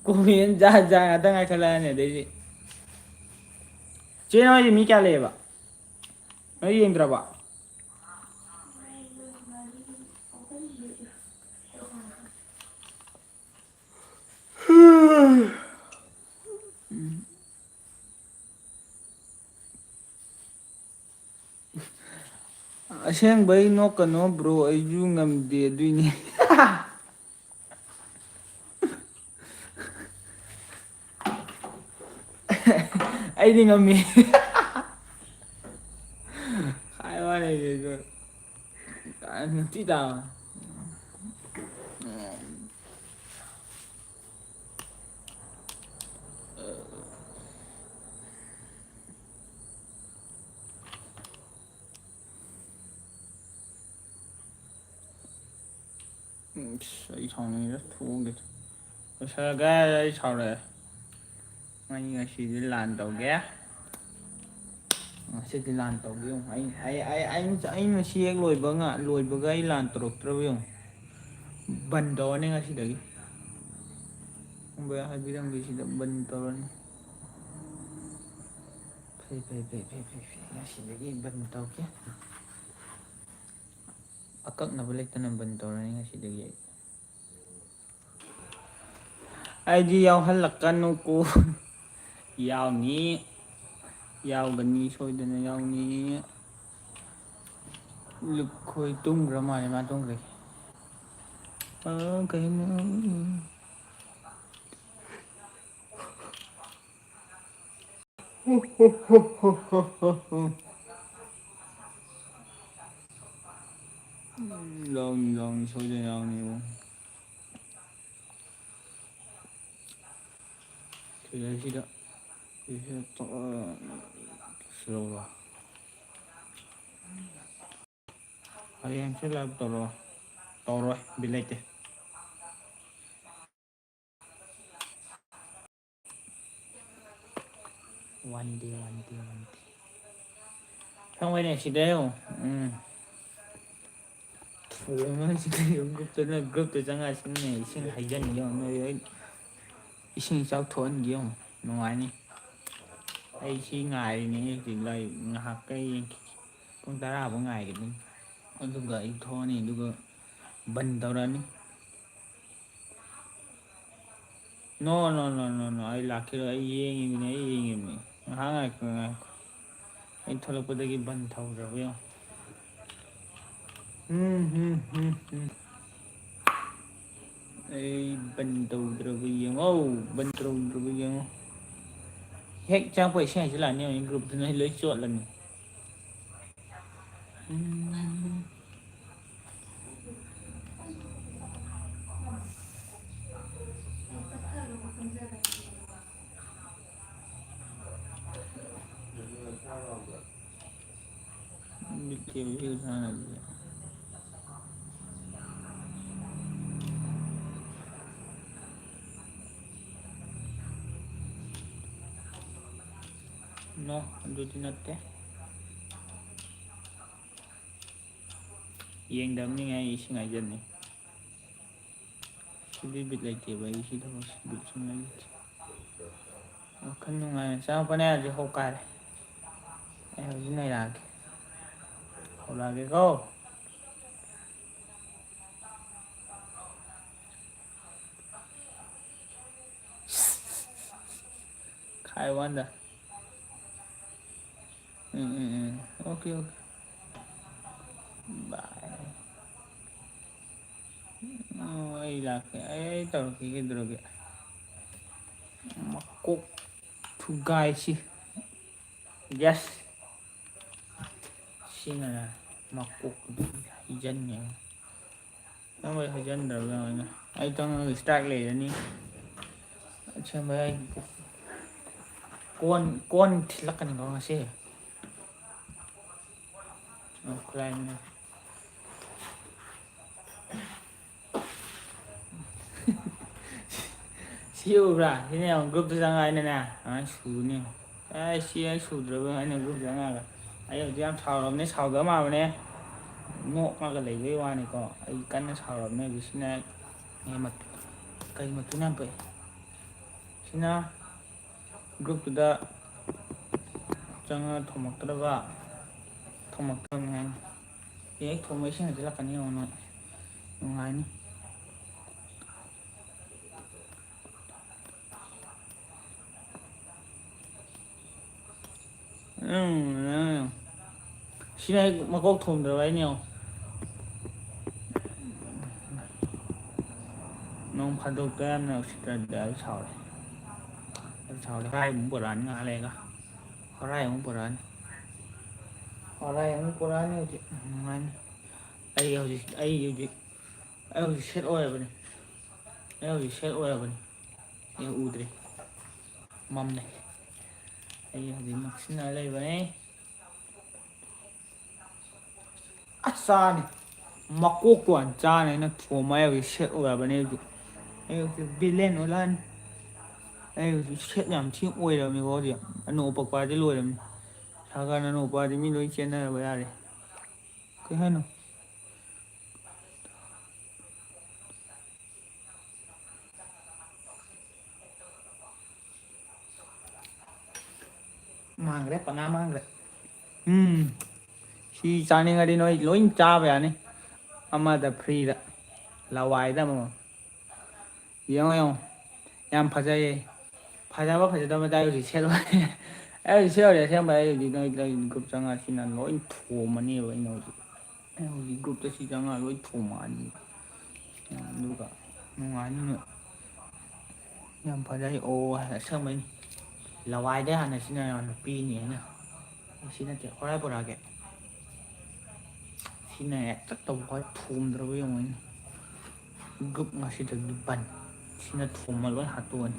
ꯀꯣꯃꯦꯟ ꯖꯥꯠ ꯖꯥꯠ ꯉꯥꯛꯇ ꯉꯥꯏꯈꯠꯂꯛꯑꯅꯤ ꯑꯗꯩꯗꯤ ꯆꯦ ꯅꯣꯏꯗꯤ ꯃꯤ ꯀꯌꯥ ꯂꯩꯌꯦꯕ ꯅꯣꯏ ꯌꯦꯡꯗ꯭ꯔꯕ ꯃꯔꯤ ꯑꯍꯨꯝ ꯑꯁꯦꯡꯕꯩ ꯅꯣꯛꯀꯅꯣ ꯕ꯭ꯔꯣ ꯑꯩꯁꯨ ꯉꯝꯗꯦ ꯑꯗꯨꯏꯅꯦ ꯑꯩꯗꯤ ꯉꯝꯃꯤ ꯑꯩ ꯁꯥꯎꯅꯤꯡꯉꯤꯗ ꯊꯣꯡꯒꯦ ꯂꯣꯏꯁꯜꯂꯒꯦ ꯑꯩ ꯁꯥꯎꯔꯛꯑꯦ ꯑꯩ ꯉꯁꯤꯗꯤ ꯂꯥꯟ ꯇꯧꯒꯦ ꯉꯁꯤꯗꯤ ꯂꯥꯟ ꯇꯧꯒꯦ ꯌꯦꯡꯉꯨ ꯑꯩꯅ ꯁꯤ ꯍꯦꯛ ꯂꯣꯏꯕꯒ ꯑꯩ ꯂꯥꯟ ꯇꯧꯔꯛꯇ꯭ꯔꯕ ꯌꯦꯡꯉꯨ ꯕꯟ ꯇꯧꯔꯅꯤ ꯉꯁꯤꯗꯒꯤ ꯍꯥꯏꯕꯤꯔꯝꯒꯦ ꯁꯤꯗ ꯕꯟ ꯇꯧꯔꯅꯤ ꯐꯩ ꯉꯁꯤꯗꯒꯤ ꯕꯟ ꯇꯧꯒꯦ ꯑꯀꯛꯅꯕ ꯂꯩꯇꯅ ꯕꯟ ꯇꯧꯔꯅꯤ ꯉꯁꯤꯗꯒꯤ ꯑꯩꯗꯤ ꯌꯥꯎꯍꯜꯂꯛꯀꯅꯨꯀꯣ ꯌꯥꯎꯅꯤ ꯌꯥꯎꯒꯅꯤ ꯁꯣꯏꯗꯅ ꯌꯥꯎꯅꯤ ꯂꯨꯈꯣꯏ ꯇꯨꯝꯈ꯭ꯔ ꯃꯥꯜꯂꯦ ꯃꯥ ꯇꯨꯝꯈ꯭ꯔꯦ ꯀꯩꯅꯣ ꯌꯥꯎꯅꯤ ꯁꯣꯏꯗꯅ ꯌꯥꯎꯅꯤ ꯁꯤꯗꯩꯁꯤꯗ ꯍꯌꯦꯡꯁꯦ ꯂꯥꯏꯚ ꯇꯧꯔꯛꯑꯣ ꯇꯧꯔꯣꯏ ꯕꯤꯠ ꯂꯩꯇꯦ ꯋꯥꯟ ꯗꯦ ꯈꯪꯉꯣꯏꯅꯦ ꯁꯤꯗ ꯌꯦꯡꯉꯨ ꯒ꯭ꯔꯨꯞꯇ ꯆꯪꯉꯛꯑ ꯏꯁꯤꯡ ꯍꯩꯖꯟꯒꯦ ꯌꯦꯡꯉꯨ ꯅꯣꯏ ꯑꯩ ꯏꯁꯤꯡ ꯏꯆꯥꯎ ꯊꯣꯛꯍꯟꯒꯦ ꯌꯦꯡꯉꯨ ꯅꯨꯡꯉꯥꯏꯅꯤ ꯑꯩ ꯁꯤ ꯉꯥꯏꯔꯤꯅꯦ ꯍꯧꯖꯤꯛ ꯉꯥꯏꯍꯥꯛꯀ ꯌꯦꯡꯈꯤꯒꯦ ꯄꯨꯡ 10 ꯉꯥꯏꯒꯤꯅꯤ ꯑꯗꯨꯒ ꯑꯩ ꯊꯣꯛꯑꯅꯤ ꯑꯗꯨꯒ ꯕꯟ ꯇꯧꯔꯛꯑꯅꯤ ꯅꯣ ꯑꯩ ꯂꯥꯛꯈꯤꯔꯣꯏ ꯑꯩ ꯌꯦꯡꯉꯤꯕꯅꯤ ꯉꯥꯏꯍꯥꯛ ꯉꯥꯏꯈꯣ ꯑꯩ ꯊꯣꯛꯂꯛꯄꯗꯒꯤ ꯕꯟ ꯇꯧꯈ꯭ꯔꯕ ꯌꯦꯡꯉꯨ ꯑꯩ ꯕꯟ ꯇꯧꯗ꯭ꯔꯕ ꯌꯦꯡꯉꯣ ꯍꯦꯛ ꯆꯪꯉꯛꯄ ꯏꯁꯤꯡ ꯍꯩꯖꯤꯜꯂꯛꯑꯅꯤ ꯒ꯭ꯔꯨꯞꯇꯨꯅ ꯂꯣꯏ ꯆꯣꯠꯂꯅꯤ ꯅꯣ ꯑꯗꯨꯗꯤ ꯅꯠꯇꯦ ꯌꯦꯡꯗꯕꯅꯤꯉꯥꯏ ꯑꯩ ꯏꯁꯤꯡ ꯍꯥꯏꯖꯟꯅꯤ ꯁꯤꯗꯤ ꯕꯤꯠ ꯂꯩꯇꯦꯕ ꯑꯩ ꯁꯤ ꯊꯕꯛꯁꯤ ꯕꯤꯠ ꯁꯨꯝ ꯂꯩꯇꯦ ꯋꯥꯈꯜ ꯅꯨꯡꯉꯥꯏꯅ ꯆꯪꯉꯛꯄꯅꯦ ꯍꯧꯖꯤꯛ ꯍꯧ ꯀꯥꯏꯔꯦ ꯑꯩ ꯍꯧꯖꯤꯛ ꯅꯩꯔꯛꯑꯒꯦ ꯍꯧꯔꯛꯑꯒꯦꯀꯣ ꯈꯥꯏ ꯋꯥꯟꯗ ꯑꯣꯀꯦ ꯑꯣꯀꯦ ꯕꯥꯏ ꯑꯣ ꯑꯩ ꯂꯥꯛꯀꯦ ꯑꯩ ꯇꯧꯔꯛꯀꯦ ꯀꯩꯗꯧꯔꯒꯦ ꯃꯀꯣꯛ ꯊꯨꯒꯥꯏꯁꯤ ꯌꯦꯁ ꯁꯤꯅꯅꯦ ꯃꯀꯣꯛꯇꯨ ꯍꯩꯖꯟꯒꯦ ꯅꯪ ꯍꯩꯖꯤꯟꯗ꯭ꯔꯕ ꯑꯩꯅ ꯑꯩ ꯆꯪꯉꯒ ꯏꯁꯇ꯭ꯔꯥꯏꯛ ꯂꯩꯔꯅꯤ ꯑꯁꯦꯡꯕ ꯑꯩ ꯀꯣꯟ ꯊꯤꯜꯂꯛꯀꯅꯤꯀꯣ ꯉꯁꯤ ꯑꯣꯐꯂꯥꯏꯟꯅꯦ ꯁꯤ ꯎꯕ꯭ꯔꯥ ꯁꯤꯅꯦ ꯌꯦꯡꯉꯣ ꯒ꯭ꯔꯨꯞꯇ ꯆꯪꯉꯛꯑꯅꯤꯅꯦ ꯑꯗꯨꯃꯥꯏꯅ ꯁꯨꯅꯤ ꯑꯦ ꯁꯤ ꯑꯩ ꯁꯨꯗ꯭ꯔꯕ ꯑꯩꯅ ꯒ꯭ꯔꯨꯞ ꯆꯪꯉꯛꯑꯒ ꯑꯩ ꯍꯧꯖꯤꯛ ꯌꯥꯝ ꯁꯥꯎꯔꯕꯅꯦ ꯁꯥꯎꯗꯕ ꯃꯥꯟꯕꯅꯦ ꯅꯣꯛꯑꯒ ꯂꯩꯕꯩ ꯋꯥꯅꯤꯀꯣ ꯑꯩ ꯀꯟꯅ ꯁꯥꯎꯔꯕꯅꯦ ꯍꯧꯖꯤꯛꯁꯤꯅ ꯀꯩ ꯃꯇꯨꯅ ꯌꯥꯝ ꯐꯩ ꯁꯤꯅ ꯒ꯭ꯔꯨꯞꯇꯨꯗ ꯆꯪꯉꯒ ꯊꯣꯝꯃꯛꯀꯗꯕ ꯊꯣꯝꯃꯛꯇꯕꯅꯤ ꯍꯥꯏꯅꯤ ꯍꯦꯛ ꯊꯣꯝꯕ ꯏꯁꯤꯡ ꯍꯩꯖꯤꯜꯂꯛꯀꯅꯤ ꯌꯦꯡꯉꯣ ꯅꯣꯏ ꯅꯨꯡꯉꯥꯏꯅꯤ ꯁꯤꯅ ꯑꯩ ꯃꯀꯣꯛ ꯊꯣꯡꯗ꯭ꯔꯕ ꯑꯩꯅ ꯌꯦꯡꯉꯣ ꯅꯣꯡ ꯐꯥꯗꯣꯛꯇ ꯌꯥꯝꯅ ꯎꯁꯤꯠꯇ꯭ꯔꯗꯤ ꯑꯩ ꯁꯥꯎꯔꯦ ꯍꯣꯔꯥꯏ ꯑꯃꯨꯛ ꯄꯨꯔꯛꯑꯅꯤ ꯉꯥꯏꯍꯥꯛ ꯂꯩꯔꯒ ꯍꯣꯔꯥꯏ ꯑꯃꯨꯛ ꯄꯨꯔꯛꯑꯅꯤ ꯍꯣꯔꯥꯏ ꯑꯃꯨꯛ ꯄꯨꯔꯛꯑꯅꯤ ꯍꯧꯖꯤꯛ ꯅꯨꯡꯉꯥꯏꯅꯤ ꯑꯩ ꯍꯧꯖꯤꯛ ꯁꯦꯠ ꯑꯣꯏꯔꯕꯅꯤ ꯑꯩ ꯍꯧꯖꯤꯛ ꯁꯦꯠ ꯑꯣꯏꯔꯕꯅꯤ ꯑꯩ ꯎꯗ꯭ꯔꯦ ꯃꯝꯃꯦ ꯑꯩ ꯍꯧꯖꯤꯛ ꯅꯛꯁꯤꯟꯅ ꯂꯩꯕꯅꯦ ꯑꯁ ꯆꯥꯅꯤ ꯃꯀꯣꯛꯇꯣ ꯍꯥꯟ ꯆꯥꯅꯤ ꯑꯩꯅ ꯊꯣꯝꯃ ꯑꯩ ꯍꯧꯖꯤꯛ ꯁꯦꯠ ꯑꯣꯏꯔꯕꯅꯦ ꯍꯧꯖꯤꯛ ꯑꯩ ꯍꯧꯖꯤꯛ ꯚꯤꯂꯦꯟ ꯑꯣꯜꯂꯛꯑꯅꯤ ꯑꯩ ꯍꯧꯖꯤꯛ ꯁꯦꯠ ꯌꯥꯝ ꯊꯤ ꯑꯣꯏꯔꯕꯅꯤꯀꯣ ꯍꯧꯖꯤꯛ ꯑꯅꯣꯞ ꯎꯞꯄꯛꯄ ꯂꯣꯏꯔꯕꯅꯤ ꯁꯥꯔꯀꯥꯔꯅ ꯑꯅꯣꯞ ꯎꯞꯄꯗꯤ ꯃꯤ ꯂꯣꯏ ꯆꯦꯟꯅꯔꯕ ꯌꯥꯔꯦ ꯀꯩ ꯍꯥꯏꯅꯣ ꯃꯥꯡꯈ꯭ꯔꯦ ꯄꯅꯥ ꯃꯥꯡꯈ꯭ꯔꯦ ꯁꯤ ꯆꯥꯅꯤꯡꯉꯗꯤ ꯅꯣꯏ ꯂꯣꯏ ꯆꯥꯕ ꯌꯥꯅꯤ ꯑꯃꯗ ꯐ꯭ꯔꯤꯗ ꯂꯋꯥꯏꯗ ꯑꯃꯃꯝ ꯌꯦꯡꯉꯣ ꯌꯦꯡꯉꯣ ꯌꯥꯝ ꯐꯖꯩꯌꯦ ꯐꯖꯕ ꯐꯖꯗꯕ ꯑꯩ ꯍꯧꯖꯤꯛ ꯁꯦꯠ ꯑꯣꯏꯔꯦ ꯑꯩ ꯍꯧꯖꯤꯛ ꯁꯦꯠ ꯑꯣꯏꯔꯦ ꯑꯁꯦꯡꯕ ꯑꯩ ꯍꯧꯖꯤꯛ ꯅꯣꯏ ꯒ꯭ꯔꯨꯞ ꯆꯪꯉꯛꯑ ꯁꯤꯅ ꯂꯣꯏ ꯊꯣꯝꯃꯅꯦꯕ ꯑꯩꯅ ꯍꯧꯖꯤꯛ ꯑꯩ ꯍꯧꯖꯤꯛ ꯒ꯭ꯔꯨꯞꯇ ꯁꯤ ꯆꯪꯉꯒ ꯂꯣꯏ ꯊꯣꯝꯃꯛꯑꯅꯤ ꯑꯗꯨꯒ ꯅꯨꯡꯉꯥꯏꯅꯤ ꯅꯣꯏ ꯌꯥꯝ ꯐꯖꯩ ꯑꯣ ꯑꯁꯦꯡꯕꯩꯅꯤ ꯂꯋꯥꯏꯗꯩ ꯍꯥꯟꯅ ꯁꯤꯅ ꯌꯥꯝꯅ ꯄꯤꯅꯤ ꯑꯩꯅ ꯁꯤ ꯅꯠꯇꯦ ꯍꯣꯔꯥꯏ ꯄꯨꯔꯛꯑꯒꯦ ꯁꯤꯅ ꯍꯦꯛꯇ ꯇꯧꯕ ꯊꯣꯝꯗ꯭ꯔꯕ ꯌꯦꯡꯉꯣ ꯑꯩꯅ ꯒ꯭ꯔꯨꯞ ꯉꯁꯤꯗꯒꯤ ꯕꯟ ꯁꯤꯅ ꯊꯣꯝꯃ ꯂꯣꯏ ꯍꯥꯠꯇꯣꯛꯑꯅꯤ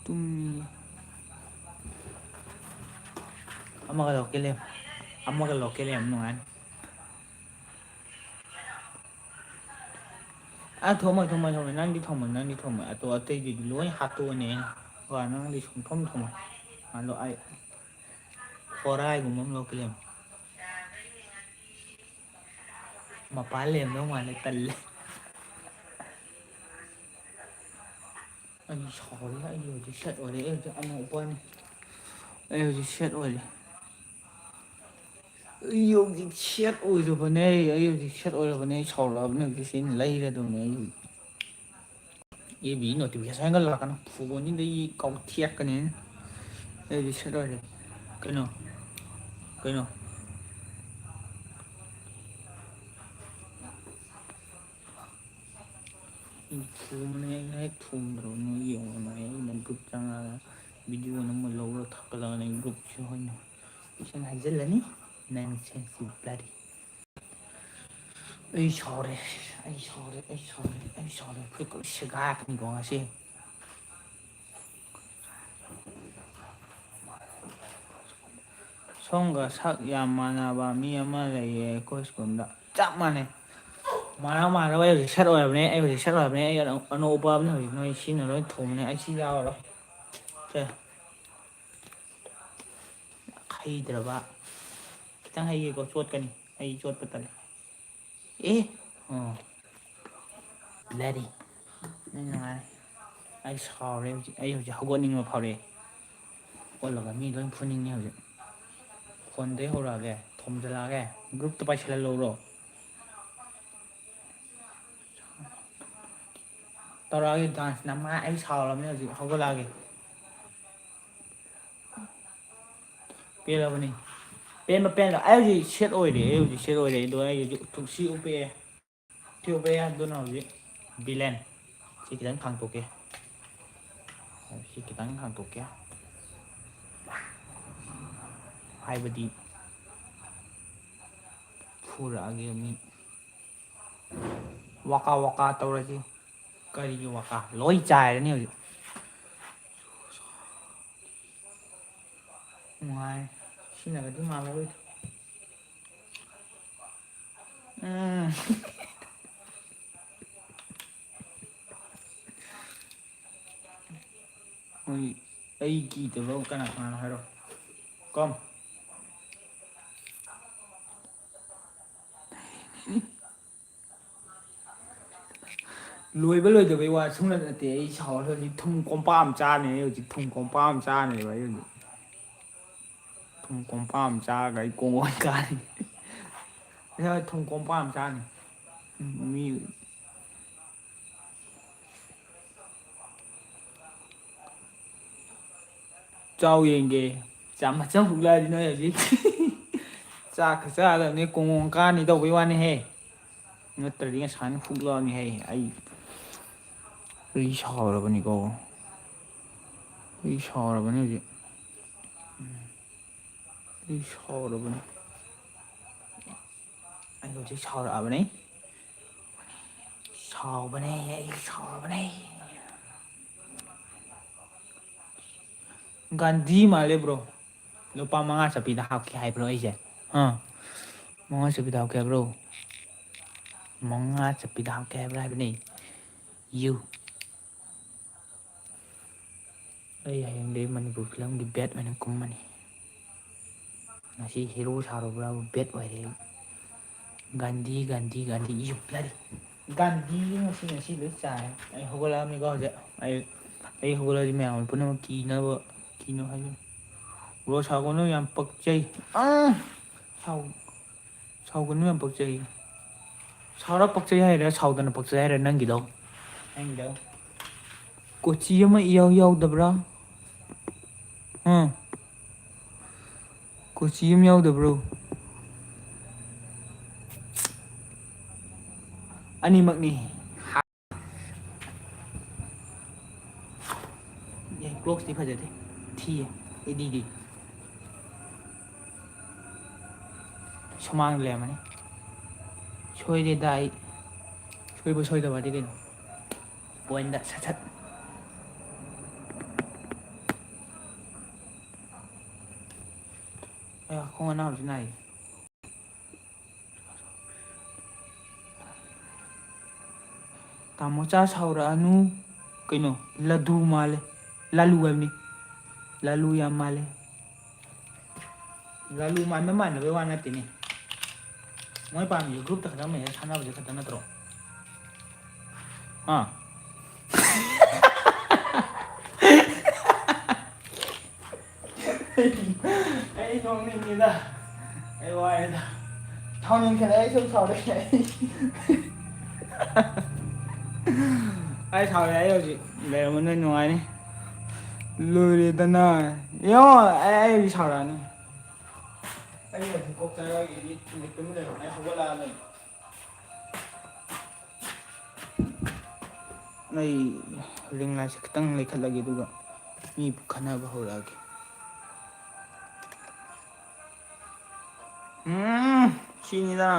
ꯇꯨꯝꯃꯤ ꯑꯃꯒ ꯂꯧꯀꯦ ꯂꯩꯌꯨ ꯑꯃꯒ ꯂꯣꯀꯦꯜ ꯌꯥꯝ ꯅꯨꯡꯉꯥꯏꯅꯤ ꯊꯣꯝꯃꯣꯏ ꯅꯪꯗꯤ ꯊꯣꯝꯃꯣꯏ ꯑꯇꯩꯗꯨꯗꯤ ꯂꯣꯏ ꯍꯥꯠꯇꯣꯛꯑꯅꯤ ꯑꯩꯅ ꯍꯣꯏ ꯅꯪꯗꯤ ꯁꯨꯡꯊꯣꯝ ꯊꯣꯝꯃꯣꯏ ꯑꯗꯣ ꯑꯩ ꯍꯣꯔꯥꯏꯒꯨꯝꯕ ꯑꯃ ꯂꯧꯀꯦ ꯂꯩꯌꯨ ꯃꯄꯥꯟ ꯂꯩꯔꯝꯗꯧ ꯃꯥꯜꯂꯦ ꯇꯜꯂꯦ ꯑꯩ ꯁꯥꯎꯔꯦ ꯑꯩ ꯍꯧꯖꯤꯛ ꯁꯦꯠ ꯑꯣꯏꯔꯦ ꯑꯩ ꯍꯧꯖꯤꯛ ꯑꯅꯧ ꯎꯞꯄꯛꯑꯅꯤ ꯑꯩ ꯍꯧꯖꯤꯛ ꯁꯦꯠ ꯑꯣꯏꯔꯦ ꯑꯩ ꯍꯧꯖꯤꯛ ꯁꯦꯠ ꯑꯣꯏꯔꯕꯅꯦ ꯑꯩ ꯍꯧꯖꯤꯛ ꯁꯦꯠ ꯑꯣꯏꯔꯕꯅꯦ ꯑꯩ ꯁꯥꯎꯔꯛꯑꯕꯅꯦ ꯍꯧꯖꯤꯛ ꯁꯤ ꯂꯩꯔꯗꯕꯅꯦ ꯑꯩ ꯍꯧꯖꯤꯛ ꯑꯦꯐ ꯕꯤ ꯅꯣꯇꯤꯐꯤꯀꯦꯁꯟꯒ ꯂꯥꯛꯀꯅꯨ ꯐꯣꯟꯁꯤꯗ ꯀꯥꯎꯊꯦꯛꯀꯅꯤ ꯑꯩ ꯍꯧꯖꯤꯛ ꯁꯦꯠ ꯑꯣꯏꯔꯦ ꯀꯩꯅꯣ ꯀꯩꯅꯣ ꯊꯣꯝꯕꯅꯦ ꯑꯩꯅ ꯍꯦꯛ ꯊꯣꯝꯗ꯭ꯔꯕ ꯅꯣꯏ ꯌꯦꯡꯉꯣ ꯅꯣꯏ ꯑꯩꯅ ꯒ꯭ꯔꯨꯞ ꯆꯪꯉꯛꯑꯒ ꯚꯤꯗꯤꯑꯣ ꯅꯝꯃ ꯂꯧꯔ ꯊꯥꯒꯠꯂꯛꯑꯅꯤ ꯒ꯭ꯔꯨꯞꯁꯤ ꯑꯣꯏꯅ ꯏꯁꯤꯡ ꯍꯩꯖꯤꯜꯂꯅꯤ ꯅꯟꯁꯦꯟꯁ ꯌꯨ ꯕ꯭ꯂꯗꯤ ꯑꯩ ꯁꯥꯎꯔꯦ ꯑꯩ ꯁꯥꯎꯔꯦ ꯑꯩ ꯁꯥꯎꯔꯦ ꯑꯩ ꯁꯥꯎꯔꯦ ꯐꯨꯔꯤꯠꯀ ꯂꯣꯏ ꯁꯦꯒꯥꯏꯔꯛꯀꯅꯤꯀꯣ ꯉꯁꯤ ꯁꯣꯝꯒ ꯁꯛ ꯌꯥꯝ ꯃꯥꯟꯅꯕ ꯃꯤ ꯑꯃ ꯂꯩꯌꯦ ꯑꯩꯈꯣꯏ ꯁ꯭ꯀꯨꯜꯗ ꯆꯞ ꯃꯥꯟꯅꯩ ꯃꯥꯟꯅꯕ ꯑꯩ ꯍꯧꯖꯤꯛ ꯁꯠ ꯑꯣꯏꯔꯕꯅꯦ ꯑꯩ ꯍꯧꯖꯤꯛ ꯁꯠ ꯑꯣꯏꯔꯕꯅꯦ ꯑꯩ ꯑꯅꯧꯕ ꯑꯃꯅ ꯍꯧꯖꯤꯛ ꯅꯣꯏ ꯁꯤꯅ ꯂꯣꯏ ꯊꯣꯡꯕꯅꯦ ꯑꯩ ꯁꯤ ꯌꯥꯎꯔꯔꯣꯏ ꯁꯦ ꯍꯩꯇ꯭ꯔꯕ ꯈꯤꯇꯪ ꯍꯩꯒꯦꯀꯣ ꯆꯣꯠꯀꯅꯤ ꯑꯩ ꯆꯣꯠꯄ ꯇꯜꯂꯦ ꯑꯦ ꯑꯣ ꯕ꯭ꯂꯦꯗꯤ ꯅꯨꯡꯉꯥꯏꯔꯦ ꯑꯩ ꯁꯥꯎꯔꯦ ꯍꯧꯖꯤꯛ ꯑꯩ ꯍꯧꯖꯤꯛ ꯍꯧꯒꯠꯅꯤꯡꯕ ꯐꯥꯎꯔꯛꯑꯦ ꯍꯧꯒꯠꯂꯒ ꯃꯤ ꯂꯣꯏ ꯐꯨꯅꯤꯡꯉꯦ ꯍꯧꯖꯤꯛ ꯐꯣꯟꯗꯩ ꯍꯧꯔꯛꯑꯒꯦ ꯊꯣꯝꯖꯤꯜꯂꯛꯑꯒꯦ ꯒ꯭ꯔꯨꯞꯇ ꯄꯥꯏꯁꯤꯜꯍꯜꯂꯧꯔꯣ ꯇꯧꯔꯛꯑꯒꯦ ꯗꯥꯟꯁ ꯅꯃꯥꯏ ꯑꯩ ꯁꯥꯎꯔꯕꯅꯦ ꯍꯧꯖꯤꯛ ꯍꯧꯒꯠꯂꯛꯑꯒꯦ ꯄꯦꯜꯂꯕꯅꯤ ꯄꯦꯟꯕ ꯄꯦꯟꯕ ꯑꯩ ꯍꯧꯖꯤꯛ ꯁꯦꯠ ꯑꯣꯏꯔꯦ ꯑꯩ ꯍꯧꯖꯤꯛ ꯁꯦꯠ ꯑꯣꯏꯔꯦ ꯑꯗꯣ ꯑꯩ ꯍꯧꯖꯤꯛ ꯁꯤ ꯎꯞꯄꯛꯑꯦ ꯁꯤ ꯎꯞꯄꯛꯑꯦ ꯑꯗꯨꯅ ꯍꯧꯖꯤꯛ ꯚꯤꯂꯦꯟ ꯁꯤ ꯈꯤꯇꯪ ꯊꯥꯡꯇꯣꯛꯀꯦ ꯁꯤ ꯈꯤꯇꯪ ꯊꯥꯡꯇꯣꯛꯀꯦ ꯍꯥꯏꯕꯗꯤ ꯐꯨꯔꯛꯑꯒꯦ ꯃꯤ ꯋꯥꯀꯥ ꯋꯥꯀꯥ ꯇꯧꯔꯁꯤ ꯀꯔꯤꯒꯤ ꯋꯥꯀꯥ ꯂꯣꯏ ꯆꯥꯏꯔꯅꯤ ꯍꯧꯖꯤꯛ ꯅꯨꯡꯉꯥꯏ ꯁꯤꯅꯒꯗꯤ ꯃꯥꯜꯂꯔꯣꯏꯗ ꯎꯝ ꯍꯣꯏ ꯑꯩ ꯀꯤꯗꯕ ꯀꯅꯥ ꯀꯅꯥꯅꯣ ꯍꯥꯏꯔꯣ ꯀꯝ ꯂꯣꯏꯕ ꯂꯣꯏꯗꯕꯩ ꯋꯥ ꯁꯨꯡꯅꯠ ꯅꯠꯇꯦ ꯑꯩ ꯁꯥꯎꯔ ꯍꯧꯖꯤꯛ ꯊꯨꯝ ꯀꯣꯝꯄꯥꯛ ꯑꯃ ꯆꯥꯔꯅꯤ ꯑꯩ ꯍꯧꯖꯤꯛ ꯊꯨꯝ ꯀꯣꯝꯄꯥꯛ ꯑꯃ ꯆꯥꯔꯅꯦꯕ ꯑꯩ ꯍꯧꯖꯤꯛ ꯊꯨꯝ ꯀꯣꯝꯄꯥꯛ ꯑꯃ ꯆꯥꯔꯒ ꯑꯩ ꯀꯣꯡꯒꯣꯟ ꯀꯥꯅꯤ ꯑꯩ ꯊꯨꯝ ꯀꯣꯝꯄꯥꯛ ꯑꯃ ꯆꯥꯔꯅꯤ ꯃꯤ ꯆꯥꯎ ꯌꯦꯡꯒꯦ ꯃꯆꯪ ꯍꯨꯛꯂꯛꯑꯗꯤ ꯅꯣꯏ ꯍꯧꯖꯤꯛ ꯆꯥꯛꯀ ꯆꯥꯗꯕꯅꯤ ꯀꯣꯡꯒꯣꯟ ꯀꯥꯅꯤ ꯇꯧꯕꯩ ꯋꯥꯅꯤꯍꯦ ꯅꯠꯇ꯭ꯔꯗꯤ ꯉꯁꯥꯏꯅ ꯍꯨꯛꯂꯛꯑꯅꯤꯍꯦ ꯑꯩ ꯁꯥꯎꯔꯕꯅꯤꯀꯣ ꯑꯩ ꯁꯥꯎꯔꯕꯅꯤ ꯍꯧꯖꯤꯛ ꯑꯩ ꯁꯥꯎꯔꯕꯅꯤ ꯑꯩ ꯍꯧꯖꯤꯛ ꯁꯥꯎꯔꯛꯑꯕꯅꯤ ꯁꯥꯎꯕꯅꯦ ꯑꯩ ꯁꯥꯎꯔꯕꯅꯦ ꯒꯥꯟꯙꯤ ꯃꯥꯜꯂꯦ ꯕ꯭ꯔꯣ ꯂꯨꯄꯥ 5 ꯆꯠꯄꯤꯗ ꯍꯥꯞꯀꯦ ꯍꯥꯏꯕ꯭ꯔꯣ ꯑꯩꯁꯦ 5 ꯆꯠꯄꯤꯗ ꯍꯥꯞꯀꯦ ꯍꯥꯏꯕ꯭ꯔꯣ 5 ꯆꯠꯄꯤꯗ ꯍꯥꯞꯀꯦ ꯍꯥꯏꯕ꯭ꯔꯥ ꯍꯥꯏꯕꯅꯤ ꯌꯨ ꯑꯩ ꯍꯌꯦꯡꯗꯒꯤ ꯃꯅꯤꯄꯨꯔ ꯐꯤꯂꯝꯒꯤ ꯕꯦꯠ ꯑꯣꯏꯅ ꯀꯨꯝꯃꯅꯤ ꯉꯁꯤ ꯍꯦꯔꯣ ꯁꯥꯔꯨꯕ꯭ꯔꯥꯕꯨ ꯕꯦꯠ ꯑꯣꯏꯔꯦ ꯒꯥꯟꯙꯤ ꯒꯥꯟꯙꯤ ꯒꯥꯟꯙꯤ ꯌꯨ ꯕ꯭ꯂꯗꯤ ꯒꯥꯟꯙꯤ ꯉꯁꯤ ꯂꯣꯏ ꯆꯥꯏ ꯑꯩ ꯍꯧꯒꯠꯂꯛꯑꯕꯅꯤꯀꯣ ꯍꯧꯖꯤꯛ ꯑꯩ ꯍꯧꯒꯠꯂꯛꯑꯗꯤ ꯃꯌꯥꯝ ꯄꯨꯝꯅꯃꯛ ꯀꯤꯅꯕ ꯍꯥꯏꯖꯅꯤ ꯕ꯭ꯔꯣ ꯁꯥꯎꯒꯅꯨ ꯌꯥꯝ ꯄꯛꯆꯩ ꯁꯥꯎꯒꯅꯨ ꯌꯥꯝ ꯄꯛꯆꯩ ꯁꯥꯎꯔ ꯄꯛꯆꯩ ꯍꯥꯏꯔ ꯁꯥꯎꯗꯅ ꯄꯛꯆꯩ ꯍꯥꯏꯔ ꯅꯪꯒꯤꯗꯣ ꯀꯣꯆꯤ ꯑꯃ ꯏꯌꯥꯎ ꯌꯥꯎꯗꯕ꯭ꯔꯥ ꯀꯣꯆꯤ ꯑꯃ ꯌꯥꯎꯗꯕ꯭ꯔꯣ ꯑꯅꯤꯃꯛꯅꯤ ꯀ꯭ꯔꯣꯛꯁꯇꯤ ꯐꯖꯗꯦ ꯊꯤꯌꯦ ꯑꯦꯗꯤꯗꯤ ꯁꯨꯃꯥꯡꯗ ꯂꯩꯔꯝꯃꯅꯤ ꯁꯣꯏꯔꯦꯗ ꯑꯩ ꯁꯣꯏꯕ ꯁꯣꯏꯗꯕꯗꯤ ꯀꯩꯅꯣ ꯄꯣꯏꯟꯗ ꯁꯠ ꯁꯠ ꯈꯣꯡ ꯑꯅꯥꯕꯁꯨ ꯅꯥꯏ ꯇꯥꯃꯣꯆꯥ ꯁꯥꯎꯔꯛꯑꯅꯨ ꯀꯩꯅꯣ ꯂꯗꯨ ꯃꯥꯜꯂꯦ ꯂꯥꯂꯨ ꯍꯥꯏꯕꯅꯤ ꯂꯥꯂꯨ ꯌꯥꯝ ꯃꯥꯜꯂꯦ ꯂꯥꯂꯨ ꯃꯥꯟꯕ ꯃꯥꯟꯗꯕꯩ ꯋꯥ ꯅꯠꯇꯦꯅꯦ ꯃꯣꯏ ꯄꯥꯝꯃꯤꯁꯦ ꯒ꯭ꯔꯨꯞꯇ ꯈꯛꯇꯪ ꯃꯦꯁꯦꯖ ꯊꯥꯅꯕꯁꯦ ꯈꯛꯇ ꯅꯠꯇ꯭ꯔꯣ ꯑꯩ ꯅꯣꯛꯅꯤꯡꯉꯤꯗ ꯑꯩ ꯋꯥꯔꯦꯗ ꯁꯥꯎꯅꯤꯡꯈꯠꯂꯛꯑꯦ ꯑꯩ ꯁꯨꯝ ꯁꯥꯎꯔꯛꯑꯦ ꯑꯩ ꯁꯥꯎꯔꯦ ꯑꯩ ꯍꯧꯖꯤꯛ ꯂꯩꯔꯝꯕ ꯅꯣꯏ ꯅꯨꯡꯉꯥꯏꯅꯤ ꯂꯣꯏꯔꯦꯗꯅ ꯌꯦꯡꯉꯣ ꯑꯩ ꯍꯧꯖꯤꯛ ꯁꯥꯎꯔꯛꯑꯅꯤ ꯑꯩ ꯍꯧꯖꯤꯛ ꯀꯣꯛ ꯆꯥꯛꯑꯒꯗꯤ ꯇꯨꯃꯤꯟ ꯂꯩꯔꯝꯃꯣ ꯑꯩ ꯍꯧꯒꯠꯂꯛꯑꯗꯝꯅꯤ ꯑꯩ ꯔꯤꯡ ꯂꯥꯏꯠꯁꯦ ꯈꯤꯇꯪ ꯂꯩꯈꯠꯂꯒꯦ ꯑꯗꯨꯒ ꯃꯤ ꯈꯠꯅꯕ ꯍꯧꯔꯛꯑꯒꯦ ꯁꯤꯅꯤꯗ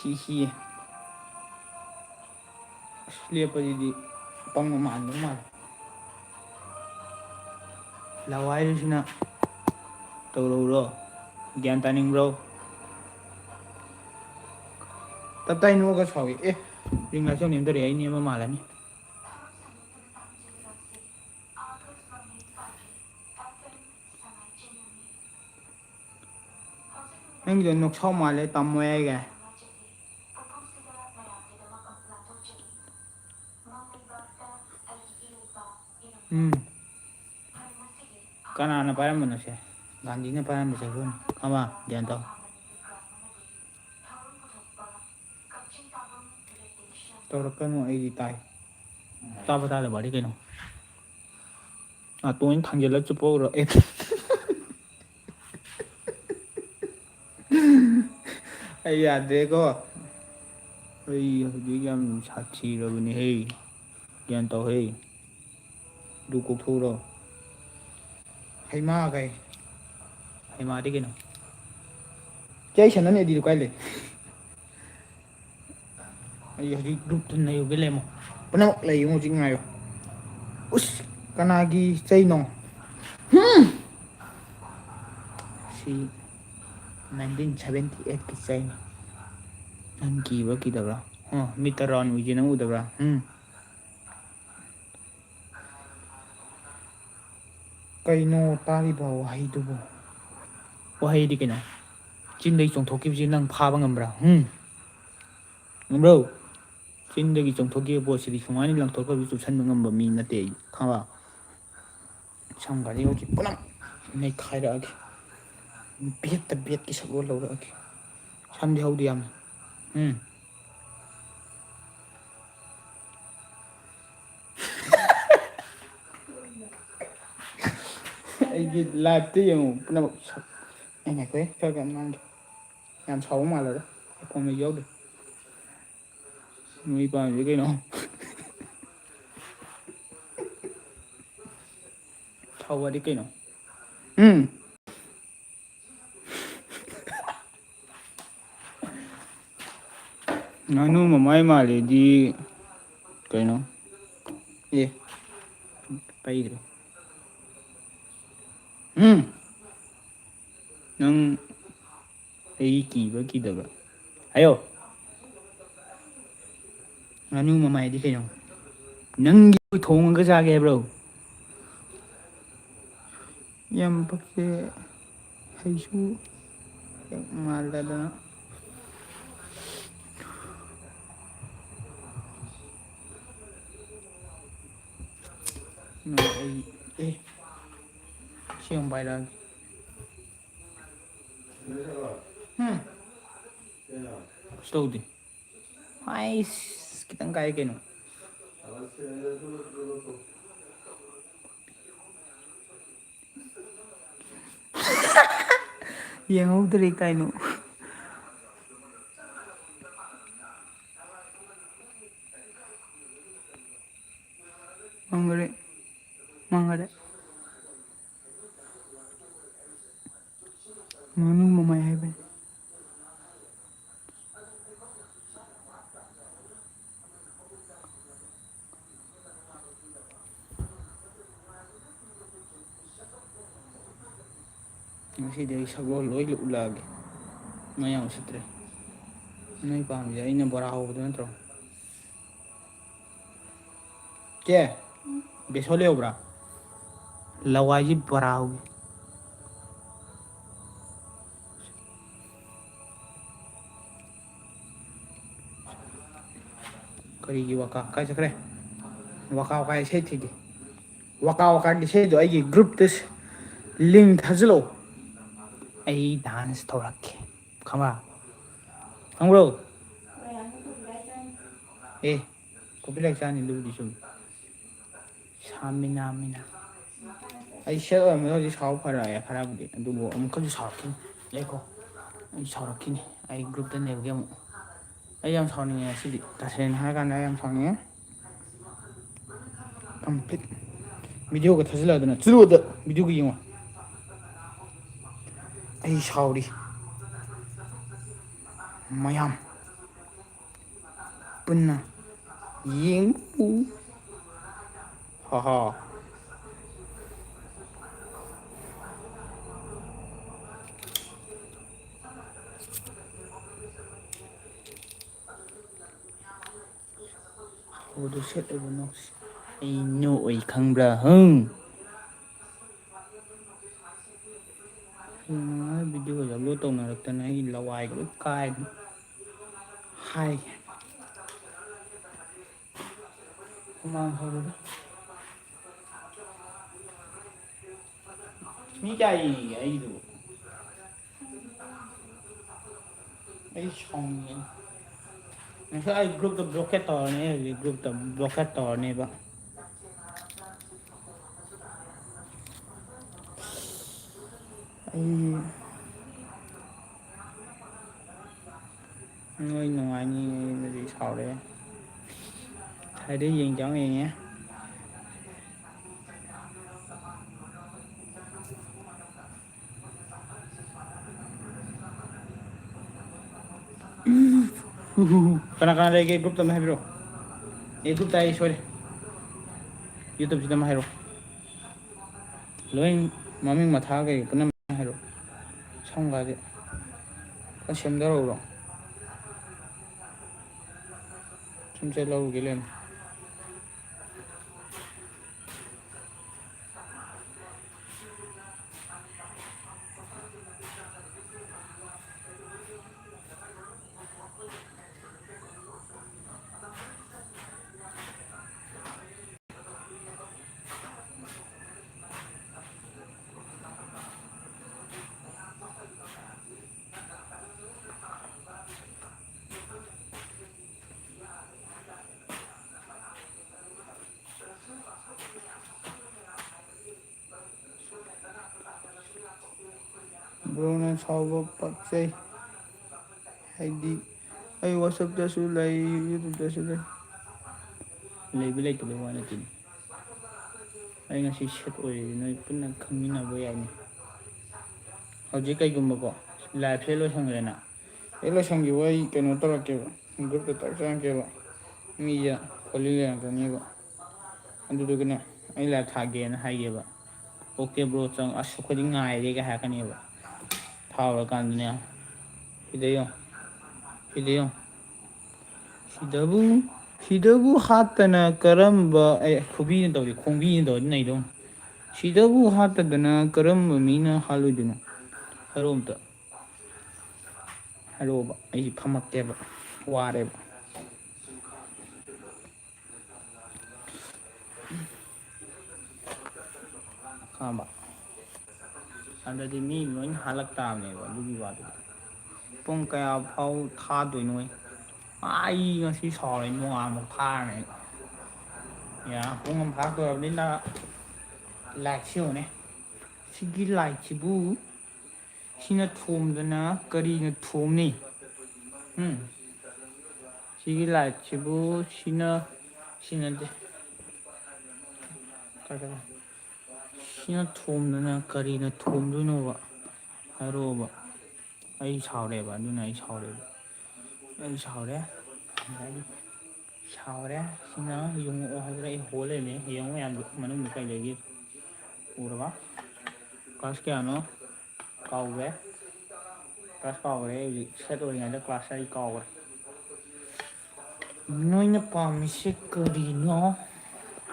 ꯍꯤ ꯂꯦꯞꯄꯁꯤꯗꯤ ꯑꯄꯪꯕ ꯃꯥꯟꯗꯧ ꯃꯥꯜꯂꯦ ꯂꯋꯥꯏꯗꯨꯁꯤꯅ ꯇꯧꯔꯛꯎꯔꯣ ꯒ꯭ꯌꯥꯟ ꯇꯥꯅꯤꯡꯕ꯭ꯔꯣ ꯇꯞꯇꯥꯏ ꯅꯣꯛꯑꯒ ꯁꯥꯎꯏ ꯑꯦ ꯔꯤꯡ ꯂꯥꯏꯠꯁꯨ ꯅꯦꯝꯗꯔꯛꯑꯦ ꯑꯩ ꯅꯦꯝꯕ ꯃꯥꯜꯂꯅꯤ ꯅꯪꯒꯤꯗꯣ ꯅꯣꯛꯁꯥꯎ ꯃꯥꯜꯂꯦ ꯇꯝꯃꯣ ꯌꯥꯏꯒꯦ ꯎꯝ ꯀꯅꯥꯅ ꯄꯥꯏꯔꯝꯕꯅꯣꯁꯦ ꯒꯥꯟꯙꯤꯅ ꯄꯥꯏꯔꯝꯕ ꯆꯩꯁꯨꯅꯤ ꯑꯃ ꯒ꯭ꯌꯥꯟ ꯇꯧ ꯇꯧꯔꯛꯀꯅꯨ ꯑꯩꯗꯤ ꯇꯥꯏ ꯇꯥꯕ ꯇꯥꯗꯕꯗꯤ ꯀꯩꯅꯣ ꯅꯥꯇꯣꯟ ꯊꯥꯡꯖꯤꯜꯂ ꯆꯨꯞꯄ ꯎꯔꯣ ꯑꯦ ꯑꯩ ꯌꯥꯗ꯭ꯔꯦꯀꯣ ꯑꯩ ꯍꯧꯖꯤꯛ ꯌꯥꯝ ꯁꯥꯊꯤꯔꯕꯅꯦꯍꯦ ꯒ꯭ꯌꯥꯟ ꯇꯧꯍꯦ ꯑꯗꯨ ꯀꯣꯛꯊꯣꯛꯎꯔꯣ ꯍꯩꯃꯥ ꯀꯩ ꯍꯩꯃꯥꯗꯤ ꯀꯩꯅꯣ ꯆꯦ ꯑꯩ ꯁꯦꯟꯗꯟ ꯑꯦꯗꯤꯗꯣ ꯀꯥꯏ ꯂꯩ ꯑꯩ ꯍꯧꯖꯤꯛ ꯒ꯭ꯔꯨꯞꯇ ꯅꯩꯔꯨꯒꯦ ꯂꯩꯔꯝꯃꯣ ꯄꯨꯝꯅꯃꯛ ꯂꯩꯌꯦꯉꯣ ꯍꯧꯖꯤꯛ ꯉꯥꯏꯌꯣ ꯎꯁ ꯀꯅꯥꯒꯤ ꯆꯩꯅꯣ ꯁꯤ 1978ꯀꯤ ꯆꯩꯅꯤ ꯅꯪ ꯀꯤꯕ꯭ꯔꯥ ꯀꯤꯗꯕ꯭ꯔꯥ ꯃꯤꯠꯇ ꯔꯥꯎꯟ ꯑꯣꯏꯁꯦ ꯅꯪ ꯎꯗꯕ꯭ꯔꯥ ꯀꯩꯅꯣ ꯇꯥꯔꯤꯕ ꯋꯥꯍꯩꯗꯨꯕꯨ ꯋꯥꯍꯩꯗꯤ ꯀꯩꯅꯣ ꯆꯤꯟꯗꯒꯤ ꯆꯣꯡꯊꯣꯛꯈꯤꯕꯁꯤ ꯅꯪ ꯐꯥꯕ ꯉꯝꯕ꯭ꯔꯥ ꯉꯝꯕ꯭ꯔꯣ ꯆꯤꯟꯗꯒꯤ ꯆꯣꯡꯊꯣꯛꯈꯤꯕ ꯄꯣꯠꯁꯤꯗꯤ ꯁꯨꯃꯥꯏꯅ ꯂꯪꯊꯣꯛꯈ꯭ꯔꯁꯨ ꯆꯨꯞꯁꯟꯕ ꯉꯝꯕ ꯃꯤ ꯅꯠꯇꯦ ꯑꯩ ꯈꯪꯉꯕ ꯁꯝꯒꯥꯔꯤ ꯍꯧꯖꯤꯛ ꯄꯨꯂꯞ ꯅꯩꯈꯥꯏꯔꯛꯑꯒꯦ ꯕꯦꯠꯇ ꯕꯦꯠꯀꯤ ꯁꯛꯂꯣꯟ ꯂꯧꯔꯛꯑꯒꯦ ꯁꯝꯗꯤ ꯍꯧꯗꯦ ꯌꯥꯝꯅ ꯑꯩꯒꯤ ꯂꯥꯏꯐꯇ ꯌꯦꯡꯉꯨ ꯄꯨꯝꯅꯃꯛ ꯑꯩ ꯉꯥꯏꯈꯣꯍꯦ ꯈꯔ ꯀꯟꯅ ꯉꯥꯡꯒꯦ ꯌꯥꯝ ꯁꯥꯎꯕ ꯃꯥꯜꯂꯒ ꯃꯈꯣꯟꯒ ꯌꯥꯎꯗꯦ ꯅꯣꯏ ꯄꯥꯝꯃꯤꯁꯦ ꯀꯩꯅꯣ ꯁꯥꯎꯕꯗꯤ ꯀꯩꯅꯣ ꯉꯥꯅꯨ ꯃꯃꯥꯏ ꯃꯥꯜꯂꯦꯗꯤ ꯀꯩꯅꯣ ꯑꯦ ꯄꯩꯗ꯭ꯔꯦ ꯅꯪ ꯑꯩ ꯀꯤꯕ꯭ꯔꯥ ꯀꯤꯗꯕ꯭ꯔꯥ ꯍꯥꯏꯌꯣ ꯉꯥꯅꯨ ꯃꯃꯥꯏꯗꯤ ꯀꯩꯅꯣ ꯅꯪꯒꯤ ꯊꯣꯡꯉꯒ ꯆꯥꯒꯦ ꯍꯥꯏꯕ꯭ꯔꯣ ꯌꯥꯝ ꯄꯛꯆꯦ ꯍꯩꯁꯨ ꯍꯦꯛ ꯃꯥꯜꯂꯗꯅ ꯑꯩ ꯑꯦ ꯁꯤ ꯑꯃꯨꯛ ꯄꯥꯏꯔꯛꯑꯒꯦ ꯀꯩꯁꯨ ꯇꯧꯗꯦ ꯑꯩꯁ ꯈꯤꯇꯪ ꯀꯥꯏ ꯀꯩꯅꯣ ꯌꯦꯡꯍꯧꯗ꯭ꯔꯦ ꯀꯥꯏꯅꯣ ꯃꯪꯒꯔꯦ ꯃꯪꯒꯔꯦ ꯉꯥꯅꯨ ꯃꯃꯥꯏ ꯍꯥꯏꯕꯅꯤ ꯉꯁꯤꯗꯤ ꯑꯩ ꯁꯒꯣꯜ ꯂꯣꯏ ꯎꯠꯂꯛꯑꯒꯦ ꯃꯌꯥꯝ ꯎꯁꯤꯠꯇ꯭ꯔꯦ ꯅꯣꯏ ꯄꯥꯝꯃꯤꯁꯦ ꯑꯩꯅ ꯕꯣꯔꯥ ꯍꯧꯕꯗꯣ ꯅꯠꯇ꯭ꯔꯣ ꯆꯦ ꯕꯦꯁꯣꯟ ꯂꯩꯍꯧꯕ꯭ꯔꯥ ꯂꯋꯥꯏꯁꯤ ꯕꯣꯔꯥ ꯍꯧꯒꯦ ꯀꯔꯤꯒꯤ ꯋꯥꯀꯥ ꯀꯥꯏ ꯆꯠꯈ꯭ꯔꯦ ꯋꯥꯀꯥ ꯋꯥꯀꯥ ꯏꯁꯩ ꯊꯤꯒꯦ ꯋꯥꯀꯥ ꯋꯥꯀꯥꯒꯤ ꯏꯁꯩꯗꯣ ꯑꯩꯒꯤ ꯒ꯭ꯔꯨꯞꯇ ꯂꯤꯡ ꯊꯥꯖꯤꯜꯂꯛꯑꯣ ꯑꯩ ꯗꯥꯟꯁ ꯇꯧꯔꯛꯀꯦ ꯈꯪꯕ꯭ꯔꯥ ꯈꯪꯕ꯭ꯔꯣ ꯑꯦ ꯀꯣꯄꯤꯔꯥꯏꯠ ꯆꯥꯅꯤ ꯑꯗꯨꯕꯨꯗꯤ ꯆꯨꯝꯃꯤ ꯁꯥꯃꯤꯅꯥ ꯃꯤꯅ ꯑꯩ ꯁꯦꯠ ꯑꯣꯏꯔꯝꯕꯗ ꯍꯧꯖꯤꯛ ꯁꯥꯎ ꯐꯔꯛꯑꯦ ꯈꯔꯕꯨꯗꯤ ꯑꯗꯨꯕꯨ ꯑꯃꯨꯛꯀꯁꯨ ꯁꯥꯎꯔꯛꯈꯤꯅꯤ ꯂꯩꯈꯣ ꯑꯩ ꯁꯥꯎꯔꯛꯈꯤꯅꯤ ꯑꯩ ꯒ꯭ꯔꯨꯞꯇ ꯅꯩꯔꯨꯒꯦ ꯑꯃꯨꯛ ꯑꯩ ꯌꯥꯝ ꯁꯥꯎꯅꯤꯡꯉꯦ ꯉꯁꯤꯗꯤ ꯇꯁꯦꯡꯅ ꯍꯥꯏꯔ ꯀꯥꯟꯗ ꯑꯩ ꯌꯥꯝ ꯁꯥꯎꯅꯤꯡꯉꯦ ꯀꯝꯄ꯭ꯂꯤꯠ ꯚꯤꯗꯤꯑꯣꯒ ꯊꯥꯖꯤꯜꯂꯛꯑꯗꯅ ꯆꯨꯗ ꯚꯤꯗꯤꯑꯣꯒ ꯌꯦꯡꯉꯣ ꯑꯩ ꯁꯥꯎꯔꯤ ꯃꯌꯥꯝ ꯄꯨꯟꯅ ꯌꯦꯡꯕꯨ ꯍꯥ ꯑꯣꯗꯣ ꯁꯦꯠꯂꯕꯅꯣ ꯑꯩ ꯅꯣꯛꯑꯣꯏ ꯈꯪꯕ꯭ꯔꯥ ꯍꯪ ꯚꯤꯗꯤꯑꯣꯒ ꯑꯞꯂꯣꯗ ꯇꯧꯅꯔꯛꯇꯅ ꯑꯩ ꯂꯋꯥꯏꯒ ꯂꯣꯏ ꯀꯥꯏꯗꯅ ꯍꯥꯏ ꯍꯨꯃꯥꯡ ꯁꯧꯔꯤꯗ ꯃꯤ ꯀꯌꯥ ꯌꯦꯡꯉꯤꯒꯦ ꯑꯩꯒꯤꯗꯨꯕꯨ ꯑꯩ ꯁꯥꯎꯅꯤꯡꯉꯦ ꯉꯁꯥꯏ ꯑꯩ ꯒ꯭ꯔꯨꯞꯇ ꯕ꯭ꯂꯣꯀꯦꯠ ꯇꯧꯔꯅꯤ ꯍꯧꯖꯤꯛ ꯒ꯭ꯔꯨꯞꯇ ꯕ꯭ꯂꯣꯀꯦꯠ ꯇꯧꯔꯅꯦꯕ ꯑꯩ ꯅꯣꯏ ꯅꯨꯡꯉꯥꯏꯅꯤꯗꯗꯤ ꯁꯥꯎꯔꯦ ꯍꯥꯏꯗꯤ ꯌꯦꯡꯖꯥꯎ ꯌꯦꯡꯉꯦ ꯀꯅꯥ ꯀꯅꯥ ꯂꯩꯒꯦ ꯒ꯭ꯔꯨꯞꯇ ꯑꯃ ꯍꯥꯏꯕꯤꯔꯛꯑꯣ ꯑꯦ ꯒ꯭ꯔꯨꯞꯇ ꯑꯩ ꯁꯣꯏꯔꯦ ꯌꯨꯇꯨꯞꯁꯤꯗ ꯑꯃ ꯍꯥꯏꯔꯛꯑꯣ ꯂꯣꯏ ꯃꯃꯤꯡ ꯃꯊꯥ ꯀꯩ ꯄꯨꯝꯅꯃꯛ ꯍꯥꯏꯔꯛꯑꯣ ꯁꯝꯒꯥꯁꯦ ꯈꯔ ꯁꯦꯝꯗꯔꯛꯎꯔꯣ ꯁꯨꯝ ꯆꯠꯍꯧꯔꯨꯒꯦ ꯂꯩꯅꯤ ꯕ꯭ꯔꯣꯅ ꯁꯥꯎꯕ ꯄꯛꯆꯩ ꯍꯥꯏꯗꯤ ꯑꯩ ꯋꯥꯆꯞꯇꯁꯨ ꯂꯩ ꯌꯨꯇꯨꯕꯇꯁꯨ ꯂꯩ ꯂꯩꯕ ꯂꯩꯇꯕꯩ ꯋꯥ ꯅꯠꯇꯦꯅꯦ ꯑꯩ ꯉꯁꯤ ꯁꯦꯠ ꯑꯣꯏꯔꯤꯁꯤ ꯅꯣꯏ ꯄꯨꯟꯅ ꯈꯪꯃꯤꯟꯅꯕ ꯌꯥꯏꯅꯤ ꯍꯧꯖꯤꯛ ꯀꯩꯒꯨꯝꯕꯀꯣ ꯂꯥꯏꯐꯁꯦ ꯂꯣꯏꯁꯟꯈ꯭ꯔꯦꯅ ꯍꯦꯛ ꯂꯣꯏꯁꯟꯈꯤꯕ ꯑꯩ ꯀꯩꯅꯣ ꯇꯧꯔꯛꯀꯦꯕ ꯒ꯭ꯔꯨꯞꯇ ꯇꯛ ꯆꯪꯉꯛꯀꯦꯕ ꯃꯤꯁꯦ ꯈꯣꯜꯂꯤ ꯂꯩꯔꯛꯀꯅꯦꯕ ꯑꯗꯨꯗꯨꯒꯅꯦ ꯑꯩ ꯂꯥꯏꯚ ꯊꯥꯒꯦꯅ ꯍꯥꯏꯒꯦꯕ ꯑꯣꯀꯦ ꯕ꯭ꯔꯣ ꯆꯪ ꯑꯁ ꯑꯩꯈꯣꯏꯗꯤ ꯉꯥꯏꯔꯦꯒ ꯍꯥꯏꯔꯛꯀꯅꯦꯕ ꯊꯥꯎꯔꯀꯥꯟꯗꯅꯦ ꯁꯤꯗ ꯌꯦꯡꯉꯣ ꯁꯤꯗ ꯌꯦꯡꯉꯣ ꯁꯤꯗꯕꯨ ꯍꯥꯠꯇꯅ ꯀꯔꯝꯕ ꯑꯦ ꯈꯨꯕꯤꯅ ꯇꯧꯗꯦ ꯈꯣꯡꯕꯤꯅ ꯇꯧꯔꯗꯤ ꯅꯩꯗꯧ ꯁꯤꯗꯕꯨ ꯍꯥꯠꯇꯗꯅ ꯀꯔꯝꯕ ꯃꯤꯅ ꯍꯥꯠꯂꯣꯏꯗꯣꯏꯅꯣ ꯍꯥꯏꯔꯣ ꯑꯝꯇ ꯍꯥꯏꯔꯛꯑꯣꯕ ꯑꯩ ꯐꯝꯃꯛꯀꯦꯕ ꯋꯥꯔꯦꯕ ꯈꯪꯉꯕ ꯑꯗꯨꯗꯤ ꯃꯤ ꯂꯣꯏ ꯍꯥꯜꯂꯛ ꯇꯥꯕꯅꯦꯕ ꯑꯗꯨꯒꯤ ꯋꯥꯗꯨꯗꯤ ꯄꯨꯡ ꯀꯌꯥ ꯐꯥꯎ ꯊꯥꯗꯣꯏꯅꯣ ꯑꯩ ꯉꯁꯤ ꯁꯥꯎꯔꯦ ꯅꯣꯡꯉꯥꯟꯕ ꯐꯥꯔꯅꯤ ꯌꯥ ꯄꯨꯡ ꯑꯃ ꯐꯥꯔꯛꯇꯣꯔꯕꯅꯤꯅ ꯂꯥꯏꯠꯁꯦ ꯌꯦꯡꯉꯨꯅꯦ ꯁꯤꯒꯤ ꯂꯥꯏꯠꯁꯤꯕꯨ ꯁꯤꯅ ꯊꯣꯝꯗꯅ ꯀꯔꯤꯅ ꯊꯣꯝꯅꯤ ꯁꯤꯒꯤ ꯂꯥꯏꯠꯁꯤꯕꯨ ꯁꯤꯅꯗꯦ ꯁꯤꯅ ꯊꯣꯝꯗꯅ ꯀꯔꯤꯅ ꯊꯣꯝꯗꯣꯏꯅꯣꯕ ꯍꯥꯏꯔꯛꯑꯣꯕ ꯑꯩ ꯁꯥꯎꯔꯦꯕ ꯑꯗꯨꯅ ꯑꯩ ꯁꯥꯎꯔꯦꯕ ꯑꯩ ꯁꯥꯎꯔꯦ ꯁꯥꯎꯔꯦ ꯁꯤꯅ ꯌꯨꯡꯉꯛꯑꯣ ꯍꯥꯏꯗ꯭ꯔ ꯑꯩ ꯍꯣ ꯂꯩꯔꯝꯃꯦ ꯌꯦꯡꯉꯨ ꯃꯌꯥꯝꯗꯣ ꯃꯅꯨꯡꯗ ꯀꯩ ꯂꯩꯒꯦ ꯎꯔꯕ ꯀ꯭ꯂꯥꯁ ꯀꯌꯥꯅꯣ ꯀꯥꯎꯈ꯭ꯔꯦ ꯀ꯭ꯂꯥꯁ ꯀꯥꯎꯈ꯭ꯔꯦ ꯍꯧꯖꯤꯛ ꯁꯦꯠ ꯑꯣꯏꯔꯤꯉꯩꯗ ꯀ꯭ꯂꯥꯁ ꯑꯩ ꯀꯥꯎꯈ꯭ꯔꯦ ꯅꯣꯏꯅ ꯄꯥꯝꯃꯤꯁꯦ ꯀꯔꯤꯅꯣ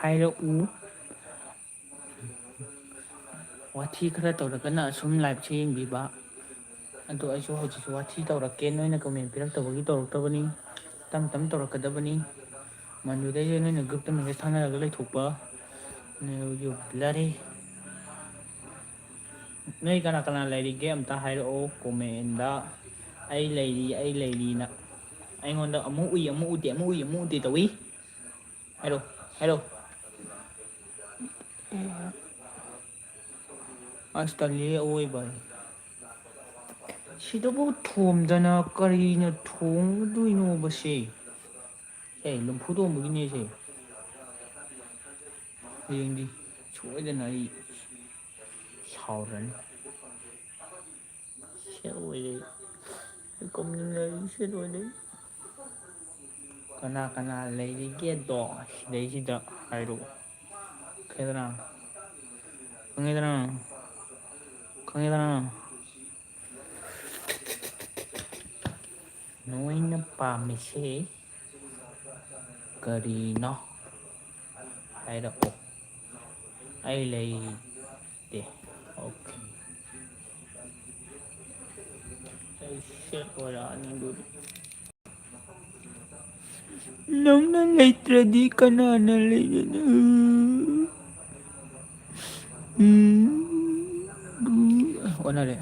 ꯍꯥꯏꯔꯛꯎ ꯋꯥꯊꯤ ꯈꯔ ꯇꯧꯔꯒꯅ ꯑꯁꯨꯝ ꯂꯥꯏꯚꯁꯦ ꯌꯦꯡꯕꯤꯕ ꯑꯗꯣ ꯑꯩꯁꯨ ꯍꯧꯖꯤꯛꯁꯨ ꯋꯥꯊꯤ ꯇꯧꯔꯛꯀꯦ ꯅꯣꯏꯅ ꯀꯃꯦꯟ ꯄꯤꯔꯛꯇꯕꯒꯤ ꯇꯧꯔꯛꯇꯕꯅꯤ ꯇꯝ ꯇꯝ ꯇꯧꯔꯛꯀꯗꯕꯅꯤ ꯃꯗꯨꯗꯩꯗ ꯅꯣꯏꯅ ꯒ꯭ꯔꯨꯞꯇ ꯃꯦꯁꯦꯖ ꯊꯥꯅꯔꯒ ꯂꯩꯊꯣꯛꯄ ꯌꯨ ꯕ꯭ꯂꯔꯤ ꯅꯣꯏ ꯀꯅꯥ ꯀꯅꯥ ꯂꯩꯔꯤꯒꯦ ꯑꯝꯇ ꯍꯥꯏꯔꯛꯑꯣ ꯀꯣꯃꯦꯟꯗ ꯑꯩ ꯂꯩꯔꯤ ꯑꯩ ꯂꯩꯔꯤꯅ ꯑꯩꯉꯣꯟꯗ ꯑꯃꯨꯛ ꯎꯏ ꯑꯃꯨꯛ ꯎꯗꯦ ꯑꯃꯨꯛ ꯎꯏ ꯑꯃꯨꯛ ꯎꯗꯦ ꯇꯧꯏ ꯍꯥꯏꯔꯣ ꯍꯥꯏꯔꯣ ꯑꯁ ꯇꯜꯂꯤꯍꯦ ꯑꯋꯣꯏꯕ ꯁꯤꯗꯕꯨ ꯊꯣꯝꯗꯅ ꯀꯔꯤꯅ ꯊꯣꯝꯒꯗꯣꯏꯅꯣꯕꯁꯦ ꯂꯝꯐꯨ ꯇꯣꯡꯕꯒꯤꯅꯦꯁꯦ ꯍꯌꯦꯡꯗꯤ ꯁꯣꯏꯗꯅ ꯑꯩ ꯁꯥꯎꯔꯅꯤ ꯁꯦꯠ ꯑꯣꯏꯔꯦ ꯀꯞꯅꯤꯡꯉꯦ ꯑꯩ ꯁꯦꯠ ꯑꯣꯏꯔꯦ ꯀꯅꯥ ꯀꯅꯥ ꯂꯩꯔꯤꯒꯦꯗꯣ ꯁꯤꯗꯩꯁꯤꯗ ꯍꯥꯏꯔꯛꯑꯣ ꯈꯪꯉꯦꯗꯅ ꯈꯪꯉꯦꯗꯅ ꯈꯪꯉꯦꯗꯅ ꯅꯣꯏꯅ ꯄꯥꯝꯃꯤꯁꯦ ꯀꯔꯤꯅꯣ ꯍꯥꯏꯔꯛꯑꯣ ꯑꯩ ꯂꯩꯇꯦ ꯑꯣꯀꯦ ꯑꯩ ꯁꯦꯠ ꯑꯣꯏꯔꯛꯑꯅꯤ ꯑꯗꯨꯗꯤ ꯅꯪꯅ ꯂꯩꯇ꯭ꯔꯗꯤ ꯀꯅꯥꯅ ꯂꯩꯒꯅꯤ ꯑꯣꯟꯅꯔꯦ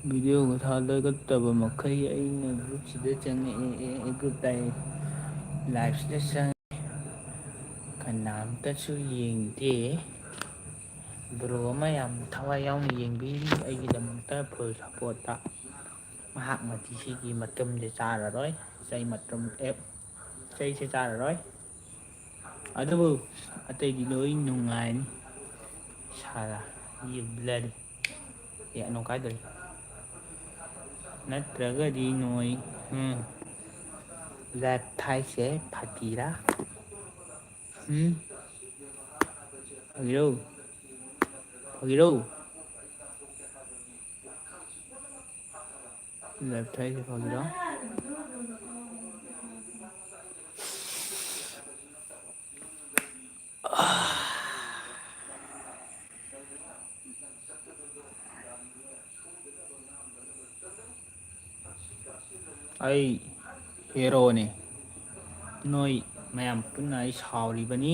ꯚꯤꯗꯤꯑꯣꯒ ꯊꯥꯒꯠꯇꯕ ꯃꯈꯩ ꯑꯩꯅ ꯒ꯭ꯔꯨꯞꯁꯤꯗ ꯆꯪꯉꯛꯑꯦ ꯒ꯭ꯔꯨꯞꯇ ꯂꯥꯏꯐꯁꯤꯗ ꯆꯪꯉꯦ ꯀꯅꯥꯝꯇꯁꯨ ꯌꯦꯡꯗꯦ ꯕ꯭ꯔꯣ ꯑꯃ ꯌꯥꯝ ꯊꯋꯥꯏ ꯌꯥꯎꯅ ꯌꯦꯡꯕꯤꯔꯤ ꯑꯩꯒꯤꯗꯃꯛꯇ ꯐꯨꯜ ꯁꯞꯄꯣꯔꯠꯇ ꯃꯍꯥꯛꯅꯗꯤ ꯁꯤꯒꯤ ꯃꯇꯝꯁꯦ ꯆꯥꯔꯔꯣꯏ ꯆꯩ ꯃꯇꯨꯝ ꯆꯩꯁꯦ ꯆꯥꯔꯔꯣꯏ ꯑꯗꯨꯕꯨ ꯑꯇꯩꯗꯤ ꯂꯣꯏ ꯅꯨꯡꯉꯥꯏꯅꯤ ꯁꯥꯔ ꯕ꯭ꯂꯔꯤ ꯅꯣꯡꯈꯥꯏꯗꯔꯤ ꯅꯠꯇ꯭ꯔꯒꯗꯤ ꯅꯣꯏ ꯂꯦꯞ ꯊꯥꯏꯁꯦ ꯐꯥꯀꯤꯔꯥ ꯐꯥꯒꯤꯔꯣ ꯐꯥꯒꯤꯔꯣ ꯂꯦꯞ ꯊꯥꯏꯁꯦ ꯐꯥꯒꯤꯔꯣ ꯑꯩ ꯍꯦꯔꯣꯅꯤ ꯅꯣꯏ ꯃꯌꯥꯝ ꯄꯨꯟꯅ ꯑꯩ ꯁꯥꯎꯔꯤꯕꯅꯤ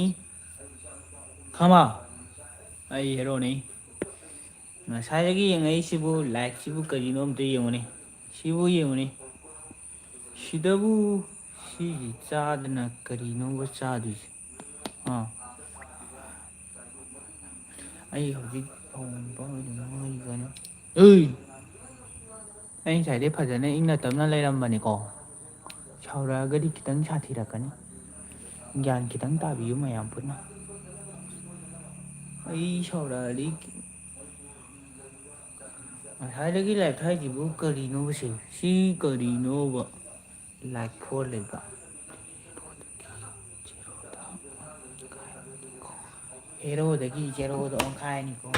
ꯈꯪꯕ ꯑꯩ ꯍꯦꯔꯣꯅꯤ ꯉꯁꯥꯏꯗꯒꯤ ꯌꯦꯡꯉꯛꯏꯁꯤꯕꯨ ꯂꯥꯏꯛꯁꯤꯕꯨ ꯀꯔꯤꯅꯣ ꯑꯝꯇ ꯌꯦꯡꯉꯨꯅꯤ ꯁꯤꯕꯨ ꯌꯦꯡꯉꯨꯅꯤ ꯁꯤꯗꯕꯨ ꯁꯤꯒꯤ ꯆꯥꯗꯅ ꯀꯔꯤꯅꯣꯕ ꯆꯥꯗꯣꯏꯁꯦ ꯑꯩ ꯍꯧꯖꯤꯛ ꯑꯩ ꯉꯁꯥꯏꯗꯩ ꯐꯖꯅ ꯏꯪꯅ ꯇꯞꯅ ꯂꯩꯔꯝꯕꯅꯤꯀꯣ ꯁꯥꯎꯔꯛꯑꯒꯗꯤ ꯈꯤꯇꯪ ꯁꯥꯊꯤꯔꯛꯀꯅꯤ ꯒ꯭ꯌꯥꯟ ꯈꯤꯇꯪ ꯇꯥꯕꯤꯌꯨ ꯃꯌꯥꯝ ꯄꯨꯟꯅ ꯑꯩ ꯁꯥꯎꯔꯛꯑꯗꯤ ꯉꯁꯥꯏꯗꯒꯤ ꯂꯥꯏꯞ ꯊꯥꯏꯁꯤꯕꯨ ꯀꯔꯤꯅꯣꯕ ꯁꯤ ꯀꯔꯤꯅꯣꯕ ꯂꯥꯏꯛ 4 ꯂꯩꯕ ꯍꯦꯔꯣꯗꯒꯤ ꯖꯦꯔꯣꯗ ꯑꯣꯟꯈꯥꯏꯔꯅꯤꯀꯣ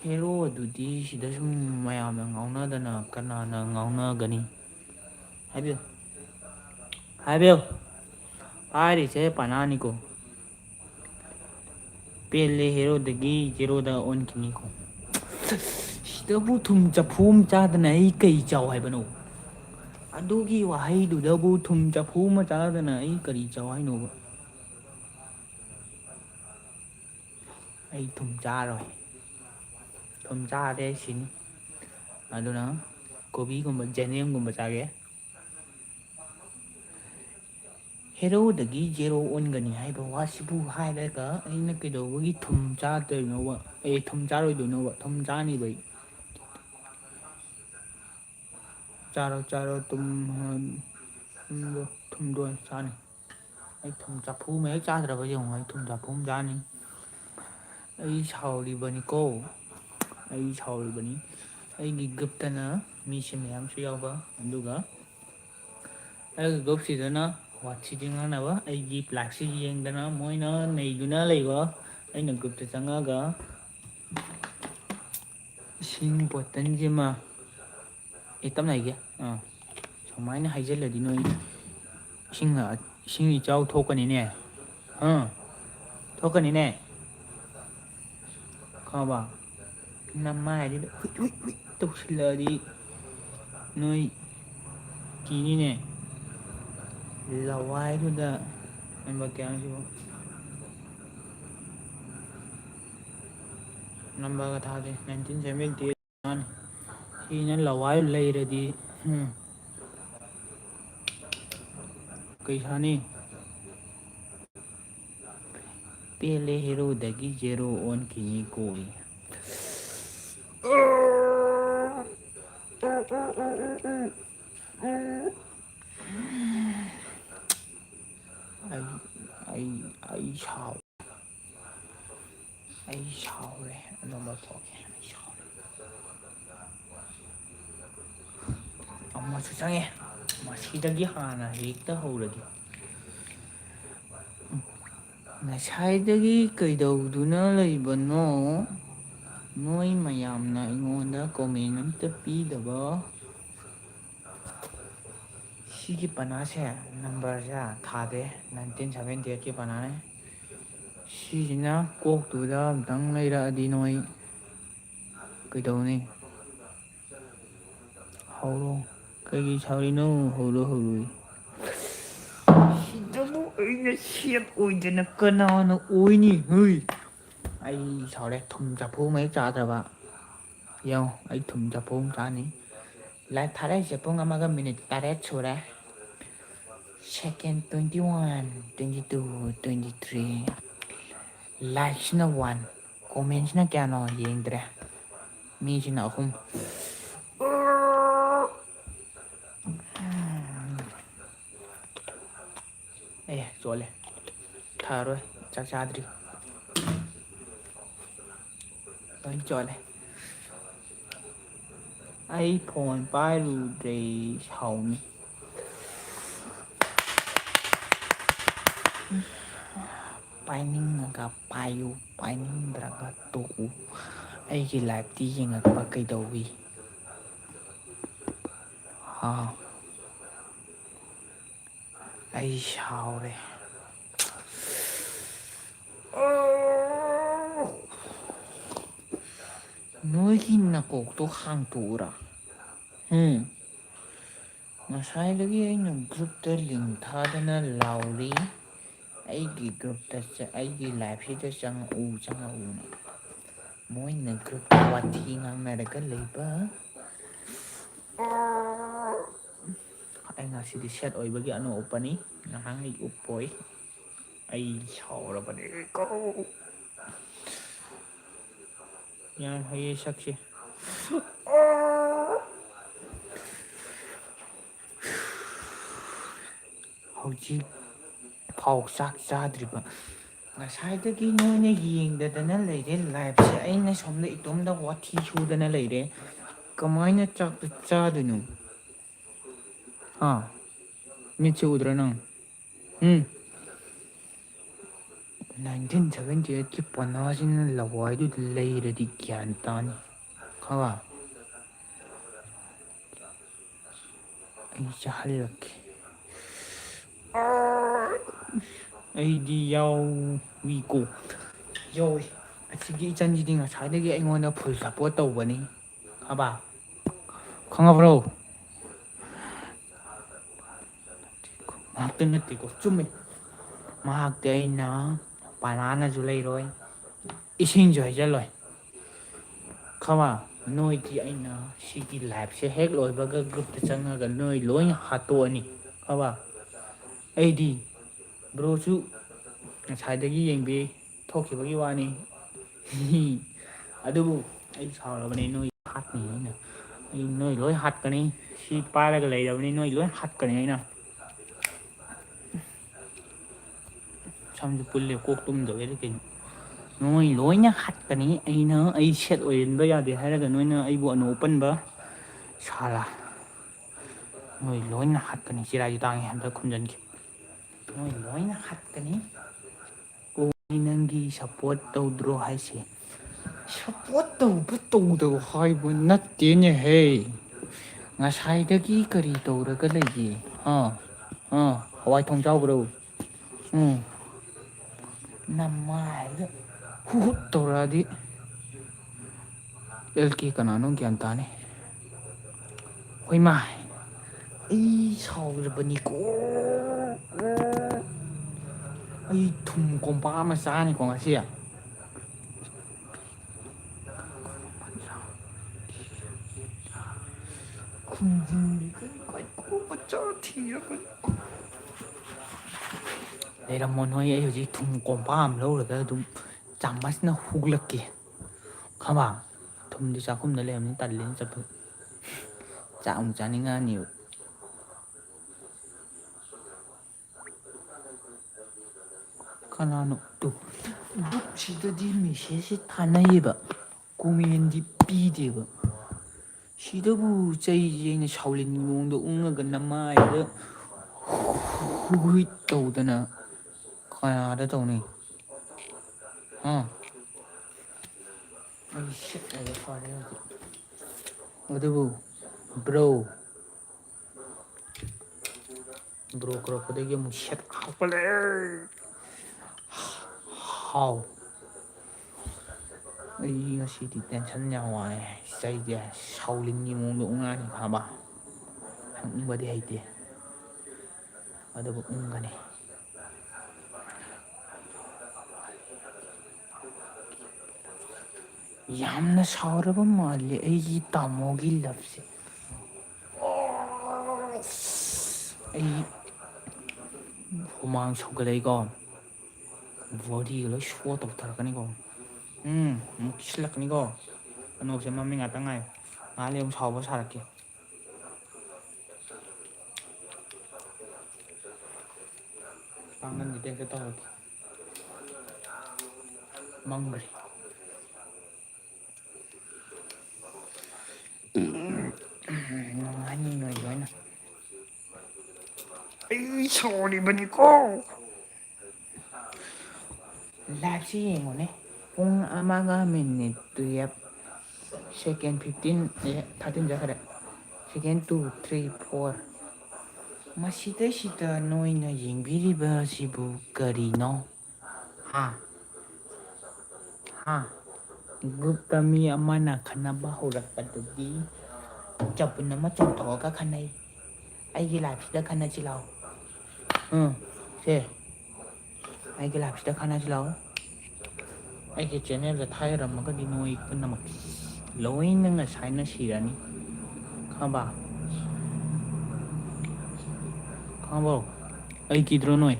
ꯍꯦꯔꯣ ꯑꯗꯨꯗꯤ ꯁꯤꯗ ꯁꯨꯝ ꯃꯌꯥꯝꯅ ꯉꯥꯎꯅꯗꯅ ꯀꯅꯥꯅ ꯉꯥꯎꯅꯒꯅꯤ ꯍꯥꯏꯕꯤꯌꯨ ꯍꯥꯏꯕꯤꯌꯨ ꯍꯥꯏꯔꯤꯁꯦ ꯄꯅꯥꯅꯤꯀꯣ ꯄꯦꯜꯂꯦ ꯍꯦꯔꯣꯗꯒꯤ ꯖꯦꯔꯣꯗ ꯑꯣꯟꯈꯤꯅꯤꯀꯣ ꯁꯤꯗꯕꯨ ꯊꯨꯝ ꯆꯐꯨ ꯑꯃ ꯆꯥꯗꯅ ꯑꯩ ꯀꯩ ꯆꯥꯎ ꯍꯥꯏꯕꯅꯣ ꯑꯗꯨꯒꯤ ꯋꯥꯍꯩꯗꯨꯗꯕꯨ ꯊꯨꯝ ꯆꯐꯨ ꯑꯃ ꯆꯥꯗꯅ ꯑꯩ ꯀꯔꯤ ꯆꯥꯎ ꯍꯥꯏꯅꯣꯕ ꯑꯩ ꯊꯨꯝ ꯆꯥꯔꯣꯏ ꯊꯨꯝ ꯆꯥꯔꯗꯤ ꯑꯩ ꯁꯤꯅꯤ ꯑꯗꯨꯅ ꯀꯣꯕꯤꯒꯨꯝꯕ ꯖꯦꯅꯦꯝꯒꯨꯝꯕ ꯆꯥꯒꯦ ꯍꯦꯔꯣꯗꯒꯤ ꯖꯦꯔꯣ ꯑꯣꯟꯒꯅꯤ ꯍꯥꯏꯕ ꯋꯥꯁꯤꯕꯨ ꯍꯥꯏꯔꯒ ꯑꯩꯅ ꯀꯩꯗꯧꯕꯒꯤ ꯊꯨꯝ ꯆꯥꯗꯣꯏꯅꯣꯕ ꯑꯩ ꯊꯨꯝ ꯆꯥꯔꯣꯏꯗꯣꯏꯅꯣꯕ ꯊꯨꯝ ꯆꯥꯅꯤꯕ ꯑꯩ ꯆꯥꯔꯣ ꯆꯥꯔꯣ ꯊꯨꯝꯗꯣ ꯑꯣꯏꯅ ꯆꯥꯅꯤ ꯑꯩ ꯊꯨꯝ ꯆꯐꯨ ꯑꯃ ꯍꯦꯛ ꯆꯥꯗ꯭ꯔꯕ ꯌꯦꯡꯉꯣ ꯑꯩ ꯊꯨꯝ ꯆꯐꯨ ꯑꯃ ꯆꯥꯅꯤ ꯑꯩ ꯁꯥꯎꯔꯤꯕꯅꯤꯀꯣ ꯑꯩ ꯁꯥꯎꯔꯤꯕꯅꯤ ꯑꯩꯒꯤ ꯒ꯭ꯔꯨꯞꯇꯅ ꯃꯤꯁꯦ ꯃꯌꯥꯝꯁꯨ ꯌꯥꯎꯕ ꯑꯗꯨꯒ ꯑꯩꯒꯤ ꯒ꯭ꯔꯨꯞꯁꯤꯗꯅ ꯋꯥꯊꯤꯗꯤ ꯉꯥꯡꯅꯕ ꯑꯩꯒꯤ ꯂꯥꯏꯐꯁꯤ ꯌꯦꯡꯗꯅ ꯃꯣꯏꯅ ꯅꯩꯗꯨꯅ ꯂꯩꯕ ꯑꯩꯅ ꯒ꯭ꯔꯨꯞꯇ ꯆꯪꯉꯒ ꯏꯁꯤꯡ ꯕꯣꯇꯜꯁꯤꯃ ꯇꯞꯅ ꯍꯥꯏꯒꯦ ꯁꯨꯃꯥꯏꯅ ꯍꯩꯖꯤꯜꯂꯗꯤ ꯅꯣꯏ ꯏꯁꯤꯡ ꯏꯆꯥꯎ ꯊꯣꯛꯀꯅꯤꯅꯦ ꯊꯣꯛꯀꯅꯤꯅꯦ ꯈꯪꯉꯕ ꯅꯃꯥꯏꯗꯨꯗ ꯍꯨꯏꯠ ꯍꯨꯏꯠ ꯍꯨꯏꯠ ꯇꯧꯁꯤꯜꯂꯛꯑꯗꯤ ꯅꯣꯏ ꯀꯤꯅꯤꯅꯦ ꯂꯋꯥꯏꯗꯨꯗ ꯅꯝꯕꯔ ꯀꯌꯥꯅꯣ ꯁꯤꯕꯨ ꯅꯝꯕꯔꯒ ꯊꯥꯗꯦ 1978 ꯁꯤꯅ ꯂꯋꯥꯏ ꯂꯩꯔꯗꯤ ꯀꯩ ꯁꯥꯅꯤ ꯄꯦꯂꯦ ꯍꯦꯔꯣꯗꯒꯤ ꯖꯦꯔꯣ ꯑꯣꯟꯈꯤꯅꯤꯀꯣ ꯑꯩ ꯁꯥꯎ ꯑꯩ ꯁꯥꯎꯔꯦ ꯑꯗꯨꯝ ꯂꯧꯊꯣꯛꯀꯦ ꯑꯩ ꯁꯥꯎꯔꯦ ꯑꯃꯁꯨ ꯆꯪꯉꯦ ꯃꯁꯤꯗꯒꯤ ꯍꯥꯟꯅ ꯍꯦꯛꯇ ꯍꯧꯔꯒꯦ ꯉꯁꯥꯏꯗꯒꯤ ꯀꯩꯗꯧꯗꯨꯅ ꯂꯩꯕꯅꯣ ꯅꯣꯏ ꯃꯌꯥꯝꯅ ꯑꯩꯉꯣꯟꯗ ꯀꯣꯃꯦꯟ ꯑꯝꯇ ꯄꯤꯗꯕ ꯁꯤꯒꯤ ꯄꯅꯥꯁꯦ ꯅꯝꯕꯔꯁꯦ ꯊꯥꯗꯦ 1978ꯀꯤ ꯄꯅꯥꯅꯦ ꯁꯤꯁꯤꯅ ꯀꯣꯛꯇꯨꯗ ꯑꯝꯇꯪ ꯂꯩꯔꯛꯑꯗꯤ ꯅꯣꯏ ꯀꯩꯗꯧꯅꯤ ꯍꯧꯔꯣ ꯀꯩꯒꯤ ꯁꯥꯎꯔꯤꯅꯣ ꯍꯧꯔꯣ ꯍꯧꯔꯣ ꯁꯤꯗꯕꯨ ꯑꯩꯅ ꯁꯦꯞ ꯑꯣꯏꯗꯅ ꯀꯅꯥꯅ ꯑꯣꯏꯅꯤ ꯍꯨꯏ ꯑꯩ ꯁꯥꯎꯔꯦ ꯊꯨꯝ ꯆꯐꯨ ꯃꯍꯤꯛ ꯆꯥꯗ꯭ꯔꯕ ꯌꯦꯡꯉꯣ ꯑꯩ ꯊꯨꯝ ꯆꯐꯨ ꯑꯃ ꯆꯥꯅꯤ ꯂꯥꯏꯚ ꯊꯥꯔꯛꯏꯁꯦ ꯄꯨꯡ ꯑꯃꯒ ꯃꯤꯅꯤꯠ 8 ꯁꯨꯔꯦ ꯁꯦꯀꯦꯟ 21 22 23 ꯂꯥꯏꯛꯁꯤꯅ 1 ꯀꯣꯃꯦꯟꯁꯤꯅ ꯀꯌꯥꯅꯣ ꯌꯦꯡꯗ꯭ꯔꯦ ꯃꯤꯁꯤꯅ 3 ꯑꯦ ꯆꯣꯠꯂꯦ ꯊꯛꯑꯔꯣꯏ ꯆꯥꯛ ꯆꯥꯗ꯭ꯔꯤ ꯂꯣꯏ ꯆꯣꯠꯂꯦ ꯑꯩ ꯐꯣꯟ ꯄꯥꯏꯔꯨꯗ꯭ꯔꯦ ꯁꯥꯎꯅꯤ ꯄꯥꯏꯅꯤꯡꯉꯒ ꯄꯥꯏꯌꯨ ꯄꯥꯏꯅꯤꯡꯗ꯭ꯔꯒ ꯇꯣꯛꯎ ꯑꯩꯒꯤ ꯂꯥꯏꯐꯇꯤ ꯌꯦꯡꯉꯛꯄ ꯀꯩꯗꯧꯋꯤ ꯍꯥ ꯑꯩ ꯁꯥꯎꯔꯦ ꯅꯣꯏꯒꯤ ꯅꯀꯣꯛꯇꯣ ꯍꯥꯡꯇꯣꯛꯎꯔꯥ ꯉꯁꯥꯏꯗꯒꯤ ꯑꯩꯅ ꯒ꯭ꯔꯨꯞꯇ ꯂꯤꯡ ꯊꯥꯗꯅ ꯂꯥꯎꯔꯤ ꯑꯩꯒꯤ ꯒ꯭ꯔꯨꯞꯇ ꯑꯩꯒꯤ ꯂꯥꯏꯐꯁꯤꯗ ꯆꯪꯉꯛꯎꯅ ꯃꯣꯏꯅ ꯒ꯭ꯔꯨꯞꯇ ꯋꯥꯊꯤ ꯉꯥꯡꯅꯔꯒ ꯂꯩꯕ ꯑꯩ ꯉꯁꯤꯗꯤ ꯁꯦꯠ ꯑꯣꯏꯕꯒꯤ ꯑꯅꯧ ꯎꯞꯄꯅꯤ ꯅꯍꯥꯟꯒꯩ ꯎꯞꯄꯣꯏ ꯑꯩ ꯁꯥꯎꯔꯕꯅꯦꯀꯣ ꯌꯥꯝ ꯍꯩꯌꯦ ꯁꯛꯁꯦ ꯍꯧꯖꯤꯛ ꯐꯥꯎ ꯆꯥꯛ ꯆꯥꯗ꯭ꯔꯤꯕ ꯉꯁꯥꯏꯗꯒꯤ ꯅꯣꯏꯅ ꯌꯦꯡꯗꯗꯅ ꯂꯩꯔꯦ ꯂꯥꯏꯐꯁꯦ ꯑꯩꯅ ꯁꯣꯝꯗ ꯏꯇꯣꯝꯗ ꯋꯥꯊꯤ ꯁꯨꯗꯅ ꯂꯩꯔꯦ ꯀꯃꯥꯏꯅ ꯆꯥꯛꯇꯣ ꯆꯥꯗꯣꯏꯅꯣ ꯍꯥ ꯃꯤꯠꯁꯦ ꯎꯗ꯭ꯔꯥ ꯅꯪ 1978ꯀꯤ ꯄꯅꯥꯁꯤꯅ ꯂꯋꯥꯏꯗꯨꯗ ꯂꯩꯔꯗꯤ ꯒ꯭ꯌꯥꯟ ꯇꯥꯅꯤ ꯈꯪꯉꯕ ꯑꯩ ꯆꯥꯍꯜꯂꯛꯀꯦ ꯑꯩꯗꯤ ꯌꯥꯎꯏꯀꯣ ꯌꯥꯎꯏ ꯑꯁꯤꯒꯤ ꯏꯆꯟꯁꯤꯗꯤ ꯉꯁꯥꯏꯗꯒꯤ ꯑꯩꯉꯣꯟꯗ ꯐꯨꯜ ꯁꯞꯄꯣꯔꯠ ꯇꯧꯕꯅꯤ ꯈꯪꯉꯕ ꯈꯪꯉꯕ꯭ꯔꯣ ꯉꯥꯛꯇ ꯅꯠꯇꯦꯀꯣ ꯆꯨꯝꯃꯦ ꯃꯍꯥꯛꯇꯤ ꯑꯩꯅ ꯄꯅꯥꯅꯁꯨ ꯂꯩꯔꯣꯏ ꯏꯁꯤꯡꯁꯨ ꯍꯩꯖꯤꯜꯂꯣꯏ ꯈꯪꯉꯕ ꯅꯣꯏꯗꯤ ꯑꯩꯅ ꯁꯤꯒꯤ ꯂꯥꯏꯐꯁꯦ ꯍꯦꯛ ꯂꯣꯏꯕꯒ ꯒ꯭ꯔꯨꯞꯇ ꯆꯪꯉꯒ ꯅꯣꯏ ꯂꯣꯏ ꯍꯥꯠꯇꯣꯛꯑꯅꯤ ꯈꯪꯉꯕ ꯑꯩꯗꯤ ꯕ꯭ꯔꯣꯁꯨ ꯉꯁꯥꯏꯗꯒꯤ ꯌꯦꯡꯕꯤ ꯊꯣꯛꯈꯤꯕꯒꯤ ꯋꯥꯅꯤ ꯑꯗꯨꯕꯨ ꯑꯩ ꯁꯥꯎꯔꯕꯅꯤ ꯅꯣꯏ ꯍꯥꯠꯅꯤ ꯑꯩ ꯅꯣꯏ ꯂꯣꯏ ꯍꯥꯠꯀꯅꯤ ꯁꯤ ꯄꯥꯏꯔꯒ ꯂꯩꯔꯕꯅꯤ ꯅꯣꯏ ꯂꯣꯏ ꯍꯥꯠꯀꯅꯤ ꯑꯩꯅ ꯁꯝꯁꯨ ꯄꯨꯜꯂꯦ ꯀꯣꯛ ꯇꯨꯝꯗꯕꯩꯔ ꯀꯩꯅꯣ ꯅꯣꯏ ꯂꯣꯏꯅ ꯍꯥꯠꯀꯅꯤ ꯑꯩ ꯁꯦꯠ ꯑꯣꯏꯍꯟꯕ ꯌꯥꯗꯦ ꯍꯥꯏꯔꯒ ꯅꯣꯏꯅ ꯑꯩꯕꯨ ꯑꯅꯧ ꯑꯄꯟꯕ ꯁꯥꯔꯥ ꯅꯣꯏ ꯂꯣꯏꯅ ꯍꯥꯠꯀꯅꯤ ꯆꯤꯔꯥꯏꯁꯨ ꯇꯥꯡꯉꯤ ꯑꯝꯇ ꯈꯨꯝꯖꯤꯟꯒꯦ ꯅꯣꯏ ꯂꯣꯏꯅ ꯍꯥꯠꯀꯅꯤ ꯑꯣ ꯅꯪꯒꯤ ꯁꯞꯄꯣꯔꯠ ꯇꯧꯗ꯭ꯔꯣ ꯍꯥꯏꯁꯦ ꯁꯞꯄꯣꯔꯠ ꯇꯧꯕ ꯇꯧꯗꯕ ꯍꯥꯏꯕ ꯅꯠꯇꯦꯅꯦꯍꯦ ꯉꯁꯥꯏꯗꯒꯤ ꯀꯔꯤ ꯇꯧꯔꯒ ꯂꯩꯒꯦ ꯍꯋꯥꯏ ꯊꯣꯡ ꯆꯥꯎꯕ꯭ꯔꯣ ꯅꯃꯥꯏꯗꯨꯗ ꯍꯨ ꯍꯨꯠ ꯇꯧꯔꯛꯑꯗꯤ ꯑꯦꯜ ꯀꯦ ꯀꯅꯥꯅꯣ ꯒ꯭ꯌꯥꯟ ꯇꯥꯅꯤ ꯍꯣꯏꯃꯥ ꯑꯩ ꯁꯥꯎꯔꯕꯅꯤꯀꯣ ꯑꯩ ꯊꯨꯝ ꯀꯣꯝꯄꯥꯛ ꯑꯃ ꯆꯥꯅꯤꯀꯣ ꯉꯁꯤ ꯂꯩꯔꯝꯃꯣ ꯅꯣꯏ ꯑꯩ ꯍꯧꯖꯤꯛ ꯊꯨꯝ ꯀꯣꯝꯄꯥꯛ ꯑꯃ ꯂꯧꯔꯒ ꯑꯗꯨꯝ ꯆꯥꯃꯁꯅ ꯍꯨꯛꯂꯛꯀꯦ ꯈꯪꯉꯕ ꯊꯨꯝꯗꯤ ꯆꯥꯛꯈꯨꯝꯗ ꯂꯩꯔꯝꯅꯤꯅ ꯇꯜꯂꯦꯅꯦ ꯆꯠꯄ ꯆꯥꯛ ꯑꯃꯨꯛ ꯆꯥꯅꯤꯡꯉꯛꯑꯅꯤꯕ ꯀꯅꯥꯅꯣ ꯇꯨ ꯒ꯭ꯔꯨꯞꯁꯤꯗꯗꯤ ꯃꯦꯁꯦꯖꯁꯦ ꯊꯥꯅꯩꯌꯦꯕ ꯀꯣꯃꯦꯟꯗꯤ ꯄꯤꯗꯦꯕ ꯁꯤꯗꯕꯨ ꯆꯩꯁꯦ ꯑꯩꯅ ꯁꯥꯎꯂꯤꯟꯒꯤ ꯃꯑꯣꯡꯗ ꯎꯪꯉꯒ ꯅꯃꯥꯏꯗ ꯍꯨꯏꯠ ꯇꯧꯗꯅ ꯀꯌꯥꯗ ꯇꯧꯅꯤ ꯍꯥ ꯑꯩ ꯁꯤꯠꯂꯒ ꯐꯔꯦ ꯍꯧꯖꯤꯛ ꯑꯗꯨꯕꯨ ꯕ꯭ꯔꯣ ꯕ꯭ꯔꯣ ꯀꯧꯔꯛꯄꯗꯒꯤ ꯑꯃꯨꯛ ꯁꯦꯠ ꯍꯥꯞꯄꯠꯂꯛꯑꯦ ꯍꯥꯎ ꯑꯩ ꯉꯁꯤꯗꯤ ꯇꯦꯟꯁꯟ ꯌꯥꯝ ꯋꯥꯉꯦ ꯆꯩꯁꯦ ꯁꯥꯎꯂꯤꯟꯒꯤ ꯃꯑꯣꯡꯗ ꯎꯉꯥꯡꯅꯤ ꯈꯪꯕ ꯍꯪꯕꯗꯤ ꯍꯩꯇꯦ ꯑꯗꯨꯕꯨ ꯎꯪꯒꯅꯤ ꯌꯥꯝꯅ ꯁꯥꯎꯔꯕ ꯃꯥꯜꯂꯦ ꯑꯩꯒꯤ ꯇꯥꯃꯣꯒꯤ ꯂꯞꯁꯦ ꯑꯩ ꯍꯨꯃꯥꯡ ꯁꯧꯒꯠꯂꯛꯏꯀꯣ ꯕꯣꯗꯤꯒ ꯂꯣꯏ ꯁꯣ ꯇꯧꯊꯔꯛꯀꯅꯤꯀꯣ ꯑꯃꯨꯛ ꯁꯤꯜꯂꯛꯀꯅꯤꯀꯣ ꯑꯅꯣꯞꯁꯦ ꯃꯃꯤꯡ ꯉꯥꯛꯇ ꯉꯥꯏ ꯉꯥꯏꯍꯥꯛ ꯂꯩ ꯑꯃꯨꯛ ꯁꯥꯎꯕ ꯁꯥꯔꯛꯀꯦ ꯄꯥꯡꯒꯟꯒꯤ ꯇꯥꯏꯞꯇ ꯇꯧꯔꯛꯀꯦ ꯃꯪꯒꯔꯤ ꯅꯨꯡꯉꯥꯏꯅꯤ ꯅꯣꯏ ꯂꯣꯏꯅ ꯑꯩ ꯁꯥꯎꯔꯤꯕꯅꯤꯀꯣ ꯂꯥꯏꯐꯁꯤ ꯌꯦꯡꯉꯨꯅꯦ ꯄꯨꯡ ꯑꯃꯒ ꯃꯤꯅꯤꯠ 12 ꯁꯦꯀꯦꯟ 15 13 ꯆꯠꯈ꯭ꯔꯦ ꯁꯦꯀꯦꯟ 2 3 4 ꯃꯁꯤꯗꯩꯁꯤꯗ ꯅꯣꯏꯅ ꯌꯦꯡꯕꯤꯔꯤꯕ ꯑꯁꯤꯕꯨ ꯀꯔꯤꯅꯣ ꯍꯥ ꯒ꯭ꯔꯨꯞꯇ ꯃꯤ ꯑꯃꯅ ꯈꯟꯅꯕ ꯍꯧꯔꯛꯄꯗꯒꯤ ꯆꯕꯨꯟ ꯑꯃ ꯆꯣꯡꯊꯣꯛꯑꯒ ꯈꯟꯅꯩ ꯑꯩꯒꯤ ꯂꯥꯏꯐꯁꯤꯗ ꯈꯟꯅꯁꯤ ꯂꯥꯛꯑꯣ ꯁꯦ ꯑꯩꯒꯤ ꯂꯥꯏꯐꯁꯤꯗ ꯈꯟꯅꯁꯤ ꯂꯥꯛꯑꯣ ꯑꯩꯒꯤ ꯆꯦꯅꯦꯜꯗ ꯊꯥꯏꯔꯝꯃꯒꯗꯤ ꯅꯣꯏ ꯄꯨꯝꯅꯃꯛ ꯂꯣꯏꯅ ꯉꯁꯥꯏꯅ ꯁꯤꯔꯅꯤ ꯈꯪꯕ ꯈꯪꯉꯕꯣ ꯑꯩ ꯀꯤꯗ꯭ꯔꯣ ꯅꯣꯏ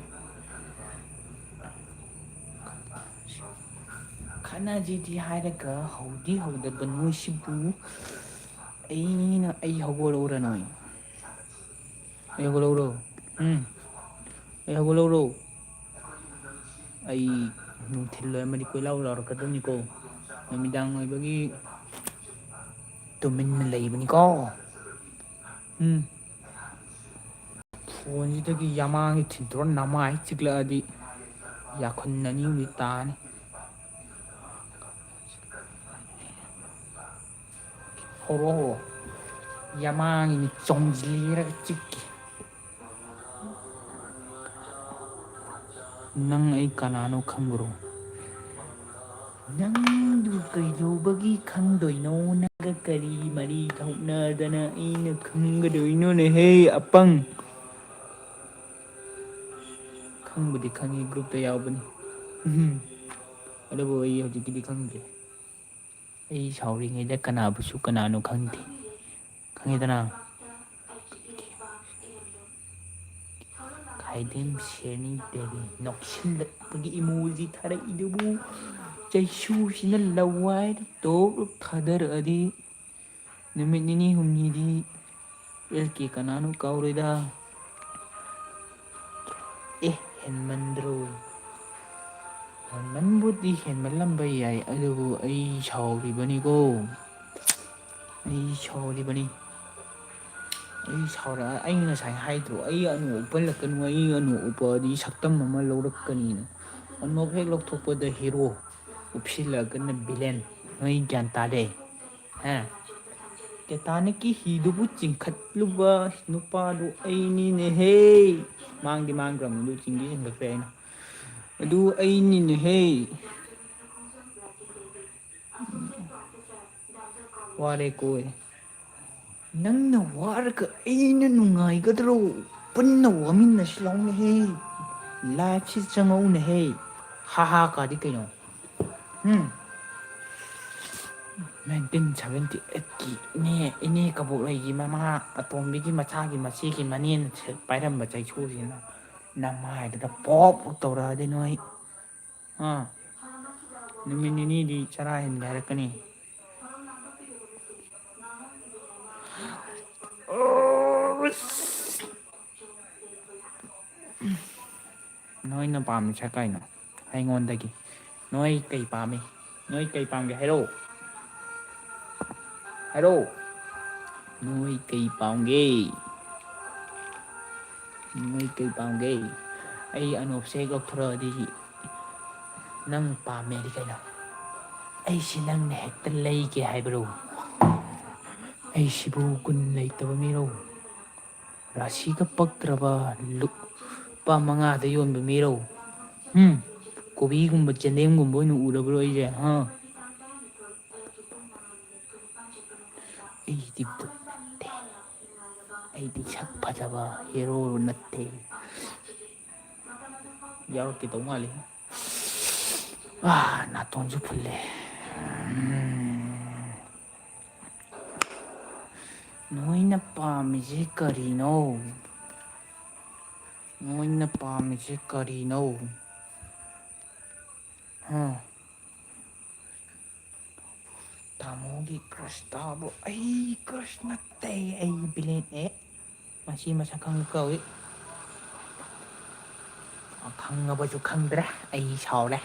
ꯈꯠꯅꯁꯤꯗꯤ ꯍꯥꯏꯔꯒ ꯍꯧꯗꯤ ꯍꯧꯗꯕ ꯅꯣꯏꯁꯤꯕꯨ ꯑꯩ ꯍꯧꯒꯠꯂꯛꯎꯔ ꯅꯣꯏ ꯑꯩ ꯍꯧꯒꯠꯂꯛꯎꯔꯣ ꯑꯩ ꯍꯧꯒꯠꯂꯛꯎꯔꯣ ꯑꯩ ꯅꯨꯡꯊꯤꯜ ꯑꯣꯏꯔꯝꯃꯗꯤ ꯀꯣꯏꯂꯥꯎ ꯂꯥꯎꯔꯛꯀꯗꯕꯅꯤꯀꯣ ꯅꯨꯃꯤꯗꯥꯡ ꯑꯣꯏꯕꯒꯤ ꯇꯨꯃꯤꯟꯅ ꯂꯩꯕꯅꯤꯀꯣ ꯐꯣꯟꯁꯤꯗꯒꯤ ꯌꯥꯃꯥꯡꯒꯤ ꯊꯤꯟꯇꯣꯔ ꯅꯃꯥꯏ ꯆꯤꯛꯂꯛꯑꯗꯤ ꯌꯥꯈꯨꯟ ꯑꯅꯤꯍꯨꯝꯗꯤ ꯇꯥꯅꯤ ꯍꯧꯔꯛꯑꯣ ꯌꯥꯃꯥꯡꯉꯤꯅꯤ ꯆꯣꯡꯁꯤꯜꯂꯤꯔꯒ ꯆꯤꯛꯀꯦ ꯅꯪ ꯑꯩ ꯀꯅꯥꯅꯣ ꯈꯪꯕ꯭ꯔꯣ ꯅꯪꯗꯨ ꯀꯩꯗꯧꯕꯒꯤ ꯈꯪꯗꯣꯏꯅꯣ ꯅꯪꯒ ꯀꯔꯤ ꯃꯔꯤ ꯊꯣꯛꯅꯗꯅ ꯑꯩꯅ ꯈꯪꯒꯗꯣꯏꯅꯣꯅꯦꯍꯦ ꯑꯄꯪ ꯈꯪꯕꯨꯗꯤ ꯈꯪꯉꯤ ꯒ꯭ꯔꯨꯞꯇ ꯌꯥꯎꯕꯅꯤ ꯑꯗꯨꯕꯨ ꯑꯩ ꯍꯧꯖꯤꯛꯀꯤꯗꯤ ꯈꯪꯗ꯭ꯔꯦ ꯑꯩ ꯁꯥꯎꯔꯤꯉꯩꯗ ꯀꯅꯥꯕꯨꯁꯨ ꯀꯅꯥꯅꯣ ꯈꯪꯗꯦ ꯈꯪꯉꯦꯗꯅ ꯈꯥꯏꯗꯦꯝ ꯁꯦꯅꯤ ꯗꯦꯕꯤ ꯅꯣꯛꯁꯤꯜꯂꯛꯄꯒꯤ ꯏꯃꯣꯖꯤ ꯊꯥꯔꯛꯏꯗꯨꯕꯨ ꯆꯩꯁꯨꯁꯤꯅ ꯂꯋꯥꯏꯗ ꯇꯣꯛ ꯊꯥꯗꯔꯛꯑꯗꯤ ꯅꯨꯃꯤꯠ ꯅꯤꯅꯤ ꯍꯨꯝꯅꯤꯗꯤ ꯑꯦꯜꯀꯦ ꯀꯅꯥꯅꯣ ꯀꯥꯎꯔꯣꯏꯗ ꯍꯦꯟꯃꯟꯗ꯭ꯔꯣ ꯍꯦꯟꯃꯟꯕꯨꯗꯤ ꯍꯦꯟꯃꯜꯂꯝꯕ ꯌꯥꯏ ꯑꯗꯨꯕꯨ ꯑꯩ ꯁꯥꯎꯔꯤꯕꯅꯤꯀꯣ ꯑꯩ ꯁꯥꯎꯔꯤꯕꯅꯤ ꯑꯩ ꯁꯥꯎꯔꯛꯑ ꯑꯩ ꯉꯁꯥꯏ ꯍꯥꯏꯗ꯭ꯔꯣ ꯑꯩ ꯑꯅꯨ ꯎꯞꯄꯜꯂꯛꯀꯅꯨ ꯑꯩ ꯑꯅꯨ ꯎꯞꯄꯗꯤ ꯁꯛꯇꯝ ꯑꯃ ꯂꯧꯔꯛꯀꯅꯤꯅ ꯑꯅꯣꯞ ꯍꯦꯛ ꯂꯧꯊꯣꯛꯄꯗ ꯍꯦꯔꯣ ꯎꯞꯁꯤꯜꯂꯛꯑꯒꯅ ꯚꯤꯂꯦꯟ ꯅꯣꯏ ꯒ꯭ꯌꯥꯟ ꯇꯥꯗꯦ ꯇꯦꯇꯥꯅꯤꯛꯀꯤ ꯍꯤꯗꯨꯕꯨ ꯆꯤꯡꯈꯠꯂꯨꯕ ꯅꯨꯄꯥꯗꯨ ꯑꯩꯅꯤꯅꯦꯍꯦ ꯃꯥꯡꯗꯤ ꯃꯥꯡꯈ꯭ꯔꯕꯅꯤ ꯑꯗꯨ ꯆꯤꯡꯗꯤ ꯆꯤꯡꯈꯠꯈ꯭ꯔꯦ ꯑꯩꯅ ꯑꯗꯨ ꯑꯩꯅꯤꯅꯦꯍꯦ ꯋꯥꯔꯦꯀꯣ ꯅꯪꯅ ꯋꯥꯔꯒ ꯑꯩꯅ ꯅꯨꯡꯉꯥꯏꯒꯗ꯭ꯔꯣ ꯄꯨꯟꯅ ꯋꯥꯃꯤꯟꯅꯁꯤ ꯂꯥꯎꯅꯍꯦ ꯂꯥꯏꯐꯁꯤ ꯆꯪꯉꯧꯅꯍꯦ ꯍꯥ ꯍꯥ ꯀꯥꯗꯤ ꯀꯩꯅꯣ 1978ꯀꯤ ꯏꯅꯦ ꯀꯕꯣꯛꯂꯩꯒꯤ ꯃꯃꯥ ꯑꯇꯣꯝꯕꯤꯒꯤ ꯃꯆꯥꯒꯤ ꯃꯆꯦꯒꯤ ꯃꯅꯦꯅ ꯄꯥꯏꯔꯝꯕ ꯆꯩꯁꯨꯁꯤꯅ ꯅꯃꯥꯏꯗꯨꯗ ꯄꯣꯞ ꯇꯧꯔꯛꯑꯗꯤ ꯅꯣꯏ ꯅꯨꯃꯤꯠ ꯅꯤꯅꯤꯗꯤ ꯆꯔꯥ ꯍꯦꯟꯒꯦ ꯍꯥꯏꯔꯛꯀꯅꯤ ꯅꯣꯏꯅ ꯄꯥꯝꯃꯤꯁꯦ ꯀꯩꯅꯣ ꯑꯩꯉꯣꯟꯗꯒꯤ ꯅꯣꯏ ꯀꯩ ꯄꯥꯝꯃꯤ ꯅꯣꯏ ꯀꯩ ꯄꯥꯝꯒꯦ ꯍꯥꯏꯔꯛꯑꯣ ꯍꯥꯏꯔꯣ ꯅꯣꯏ ꯀꯩ ꯄꯥꯝꯒꯦ ꯅꯣꯏ ꯀꯩ ꯄꯥꯝꯒꯦ ꯑꯩ ꯑꯅꯣꯞꯁꯦ ꯍꯦꯛ ꯂꯧꯊꯣꯔꯛꯑꯗꯤ ꯅꯪ ꯄꯥꯝꯃꯦꯗꯤ ꯀꯩꯅꯣ ꯑꯩꯁꯤ ꯅꯪꯅ ꯍꯦꯛꯇ ꯂꯩꯒꯦ ꯍꯥꯏꯕ꯭ꯔꯣ ꯑꯩꯁꯤꯕꯨ ꯒꯨꯟ ꯂꯩꯇꯕ ꯃꯤꯔꯣ ꯔꯥꯁꯤꯒ ꯄꯛꯇ꯭ꯔꯕ ꯂꯨꯄꯥ 5ꯗ ꯌꯣꯟꯕ ꯃꯤꯔꯣ ꯀꯣꯕꯤꯒꯨꯝꯕ ꯆꯦꯟꯗꯦꯝꯒꯨꯝꯕ ꯑꯣꯏꯅ ꯎꯔꯕ꯭ꯔꯣ ꯑꯩꯁꯦ ꯑꯩꯗꯤ ꯕꯨꯠ ꯅꯠꯇꯦ ꯑꯩꯗꯤ ꯁꯛ ꯐꯖꯕ ꯍꯦꯔꯣ ꯅꯠꯇꯦ ꯌꯥꯎꯔꯛꯀꯦ ꯇꯧ ꯃꯥꯜꯂꯤ ꯅꯥꯇꯣꯟꯁꯨ ꯐꯨꯜꯂꯦ ꯅꯣꯏꯅ ꯄꯥꯝꯃꯤꯁꯦ ꯀꯔꯤꯅꯣ ꯅꯣꯏꯅ ꯄꯥꯝꯃꯤꯁꯦ ꯀꯔꯤꯅꯣ ꯇꯥꯃꯣꯒꯤ ꯀ꯭ꯔꯁ ꯇꯥꯕꯨ ꯑꯩ ꯀ꯭ꯔꯁ ꯅꯠꯇꯦ ꯑꯩ ꯕꯤꯂꯦꯟꯅꯦ ꯃꯁꯤ ꯃꯁꯛ ꯈꯪꯕ ꯀꯧꯏ ꯈꯪꯉꯕꯁꯨ ꯈꯪꯗ꯭ꯔꯦ ꯑꯩ ꯁꯥꯎꯔꯦ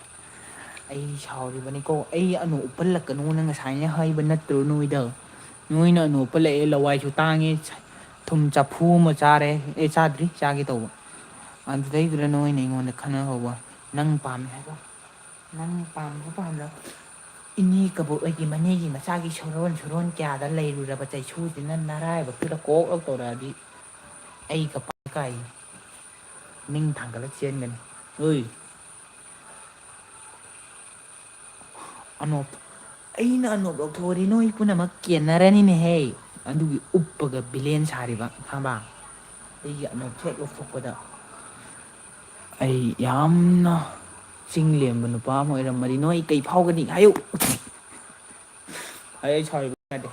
ꯑꯩ ꯁꯥꯎꯔꯤꯕꯅꯤꯀꯣ ꯑꯩ ꯑꯅꯣꯞ ꯎꯞꯍꯜꯂꯛꯀꯅꯣꯅ ꯉꯁꯥꯏꯅ ꯍꯥꯏꯕ ꯅꯠꯇ꯭ꯔꯣ ꯅꯣꯏꯗ ꯅꯣꯏꯅ ꯑꯅꯣꯞ ꯎꯞꯍꯜꯂꯛꯑꯦ ꯂꯋꯥꯏꯁꯨ ꯇꯥꯡꯉꯦ ꯊꯨꯝ ꯆꯐꯨ ꯑꯃ ꯆꯥꯔꯦ ꯆꯥꯗ꯭ꯔꯤ ꯆꯥꯒꯦ ꯇꯧꯕ ꯑꯗꯨꯗꯩꯗꯨꯗ ꯅꯣꯏꯅ ꯑꯩꯉꯣꯟꯗ ꯈꯟꯅꯍꯧꯕ ꯅꯪ ꯄꯥꯝꯃꯦ ꯍꯥꯏꯕ ꯅꯪ ꯄꯥꯝꯕ ꯄꯥꯝꯗꯕ ꯏꯅꯦ ꯀꯕꯣꯛ ꯑꯩꯒꯤ ꯃꯅꯦꯒꯤ ꯃꯆꯥꯒꯤ ꯁꯨꯔꯣꯟ ꯀꯌꯥꯗ ꯂꯩꯔꯨꯔꯕ ꯆꯩꯁꯨꯁꯤꯅ ꯅꯔꯥꯏꯕꯛꯇꯨꯗ ꯀꯣꯛ ꯂꯧ ꯇꯧꯔꯛꯑꯗꯤ ꯑꯩ ꯀꯄꯥꯜ ꯀꯥꯏ ꯅꯤꯡ ꯊꯥꯡꯒꯠꯂ ꯆꯦꯟꯒꯅꯤ ꯍꯣꯏ ꯑꯅꯣꯞ ꯑꯩꯅ ꯑꯅꯣꯞ ꯂꯧꯊꯣꯛꯑꯗꯤ ꯅꯣꯏ ꯄꯨꯝꯅꯃꯛ ꯀꯦꯟꯅꯔꯅꯤꯅꯦꯍꯦ ꯑꯗꯨꯒꯤ ꯎꯞꯄꯒ ꯚꯤꯂꯦꯟ ꯁꯥꯔꯤꯕ ꯈꯪꯕ ꯑꯩꯒꯤ ꯑꯅꯣꯞꯁꯦ ꯍꯦꯛ ꯂꯧꯊꯣꯛꯄꯗ ꯑꯩ ꯌꯥꯝꯅ ꯆꯤꯡ ꯂꯦꯝꯕ ꯅꯨꯄꯥ ꯑꯃ ꯑꯣꯏꯔꯝꯃꯗꯤ ꯅꯣꯏ ꯀꯩ ꯐꯥꯎꯒꯅꯤ ꯍꯥꯏꯌꯨ ꯑꯩ ꯁꯥꯎꯔꯤꯕ ꯌꯥꯗꯦ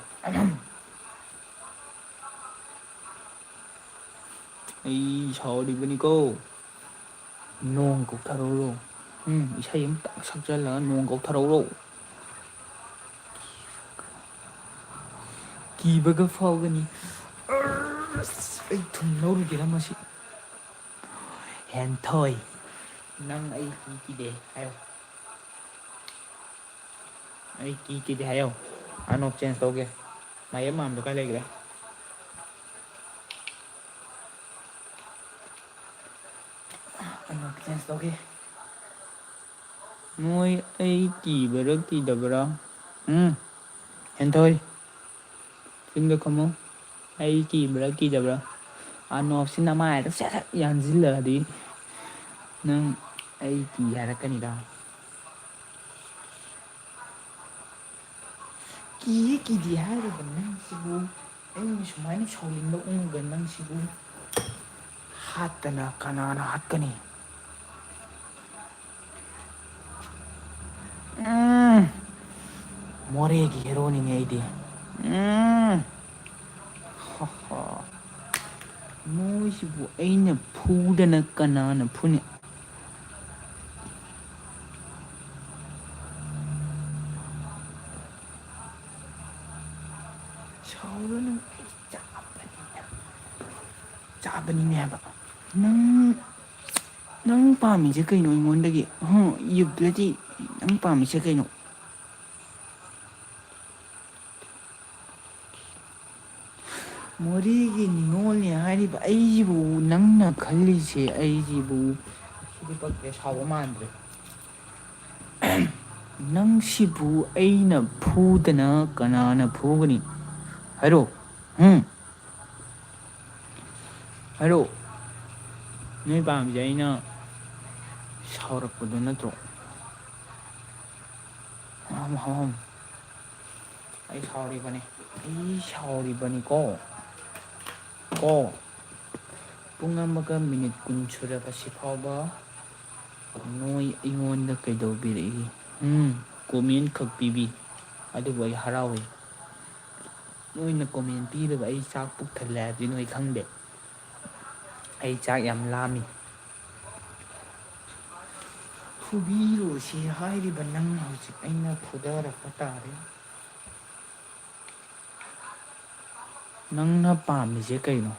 ꯑꯩ ꯁꯥꯎꯔꯤꯕꯅꯤꯀꯣ ꯅꯣꯡ ꯀꯧꯊꯔꯛꯎꯔꯣ ꯏꯁꯩ ꯑꯃꯇꯪ ꯁꯛꯆꯜꯂꯒ ꯅꯣꯡ ꯀꯧꯊꯔꯛꯎꯔꯣ ꯀꯤꯕꯒ ꯐꯥꯎꯒꯅꯤ ꯑꯩ ꯊꯨꯝ ꯂꯧꯔꯨꯒꯦꯔ ꯃꯁꯤ ꯍꯦꯟꯊꯣꯏ ꯅꯪ ꯑꯩ ꯀꯤꯗꯦ ꯍꯥꯏꯌꯣ ꯑꯩ ꯀꯤꯗꯦ ꯍꯥꯏꯌꯣ ꯑꯅꯣꯞ ꯆꯦꯟꯖ ꯇꯧꯒꯦ ꯃꯥꯌꯦꯞ ꯃꯥꯟꯕꯗꯣ ꯀꯥꯏ ꯂꯩꯈ꯭ꯔꯦ ꯑꯅꯣꯞ ꯆꯦꯟꯖ ꯇꯧꯒꯦ ꯅꯣꯏ ꯑꯩ ꯀꯤꯕꯔꯥ ꯀꯤꯗꯕ꯭ꯔꯥ ꯍꯦꯟꯊꯣꯏ ꯆꯤꯟꯗ ꯈꯨꯝꯃꯨ ꯑꯩ ꯀꯤꯕ꯭ꯔꯥ ꯀꯤꯗꯕ꯭ꯔꯥ ꯑꯅꯣꯞꯁꯤ ꯅꯃꯥꯏꯗ ꯁꯠ ꯁꯠ ꯌꯥꯟꯁꯤꯜꯂꯛꯑꯗꯤ ꯅꯪ ꯑꯩ ꯀꯤ ꯍꯥꯏꯔꯛꯀꯅꯤꯗ ꯀꯤꯌꯦ ꯀꯤꯗꯦ ꯍꯥꯏꯔꯤꯕ ꯅꯪꯁꯤꯕꯨ ꯑꯩꯅ ꯁꯨꯃꯥꯏꯅ ꯁꯥꯎꯅꯤꯡꯕ ꯎꯔꯒ ꯅꯪꯁꯤꯕꯨ ꯍꯥꯠꯇꯅ ꯀꯅꯥꯅ ꯍꯥꯠꯀꯅꯤ ꯃꯣꯔꯦꯒꯤ ꯍꯦꯔꯣꯅꯤꯅꯦ ꯑꯩꯗꯤ ꯅꯣꯏꯁꯤꯕꯨ ꯑꯩꯅ ꯐꯨꯗꯅ ꯀꯅꯥꯅ ꯐꯨꯅꯤ ꯁꯥꯎꯔꯅꯨ ꯑꯩ ꯆꯥꯕꯅꯤꯅꯦ ꯍꯥꯏꯕ ꯅꯪ ꯄꯥꯝꯃꯤꯁꯦ ꯀꯩꯅꯣ ꯑꯩꯉꯣꯟꯗꯒꯤ ꯌꯨꯝꯗꯗꯤ ꯅꯪ ꯄꯥꯝꯃꯤꯁꯦ ꯀꯩꯅꯣ ꯃꯣꯔꯦꯒꯤ ꯅꯤꯉꯣꯜꯅꯤ ꯍꯥꯏꯔꯤꯕ ꯑꯩꯁꯤꯕꯨ ꯅꯪꯅ ꯈꯜꯂꯤꯁꯦ ꯑꯩꯁꯤꯕꯨ ꯁꯤꯗꯤ ꯄꯛꯇ꯭ꯔꯦ ꯁꯥꯎꯕ ꯃꯥꯟꯗ꯭ꯔꯦ ꯅꯪꯁꯤꯕꯨ ꯑꯩꯅ ꯐꯨꯗꯅ ꯀꯅꯥꯅ ꯐꯨꯒꯅꯤ ꯍꯥꯏꯔꯣ ꯍꯥꯏꯔꯣ ꯅꯣꯏ ꯄꯥꯝꯃꯤꯁꯦ ꯑꯩꯅ ꯁꯥꯎꯔꯛꯄꯗꯣ ꯅꯠꯇ꯭ꯔꯣ ꯑꯩ ꯁꯥꯎꯔꯤꯕꯅꯤ ꯑꯩ ꯁꯥꯎꯔꯤꯕꯅꯤꯀꯣ ꯄꯨꯡ ꯑꯃꯒ ꯃꯤꯅꯤꯠ 20 ꯁꯨꯔꯕꯁꯤ ꯐꯥꯎꯕ ꯅꯣꯏ ꯑꯩꯉꯣꯟꯗ ꯀꯩꯗꯧꯕꯤꯔꯛꯏ ꯀꯣꯃꯦꯟ ꯈꯛ ꯄꯤꯕꯤ ꯑꯗꯨꯕꯨ ꯑꯩ ꯍꯔꯥꯎꯏ ꯅꯣꯏꯅ ꯀꯣꯃꯦꯟ ꯄꯤꯔꯒ ꯑꯩ ꯆꯥꯛ ꯄꯨꯛ ꯊꯜꯂꯦ ꯍꯥꯏꯕꯗꯤ ꯅꯣꯏ ꯈꯪꯗꯦ ꯑꯩ ꯆꯥꯛ ꯌꯥꯝ ꯂꯥꯝꯃꯤ ꯐꯨꯕꯤꯔꯣꯁꯤ ꯍꯥꯏꯔꯤꯕ ꯅꯪ ꯍꯧꯖꯤꯛ ꯑꯩꯅ ꯐꯨꯙꯔꯛꯄ ꯇꯥꯔꯦ ꯅꯪꯅ ꯄꯥꯝꯃꯤꯁꯦ ꯀꯩꯅꯣ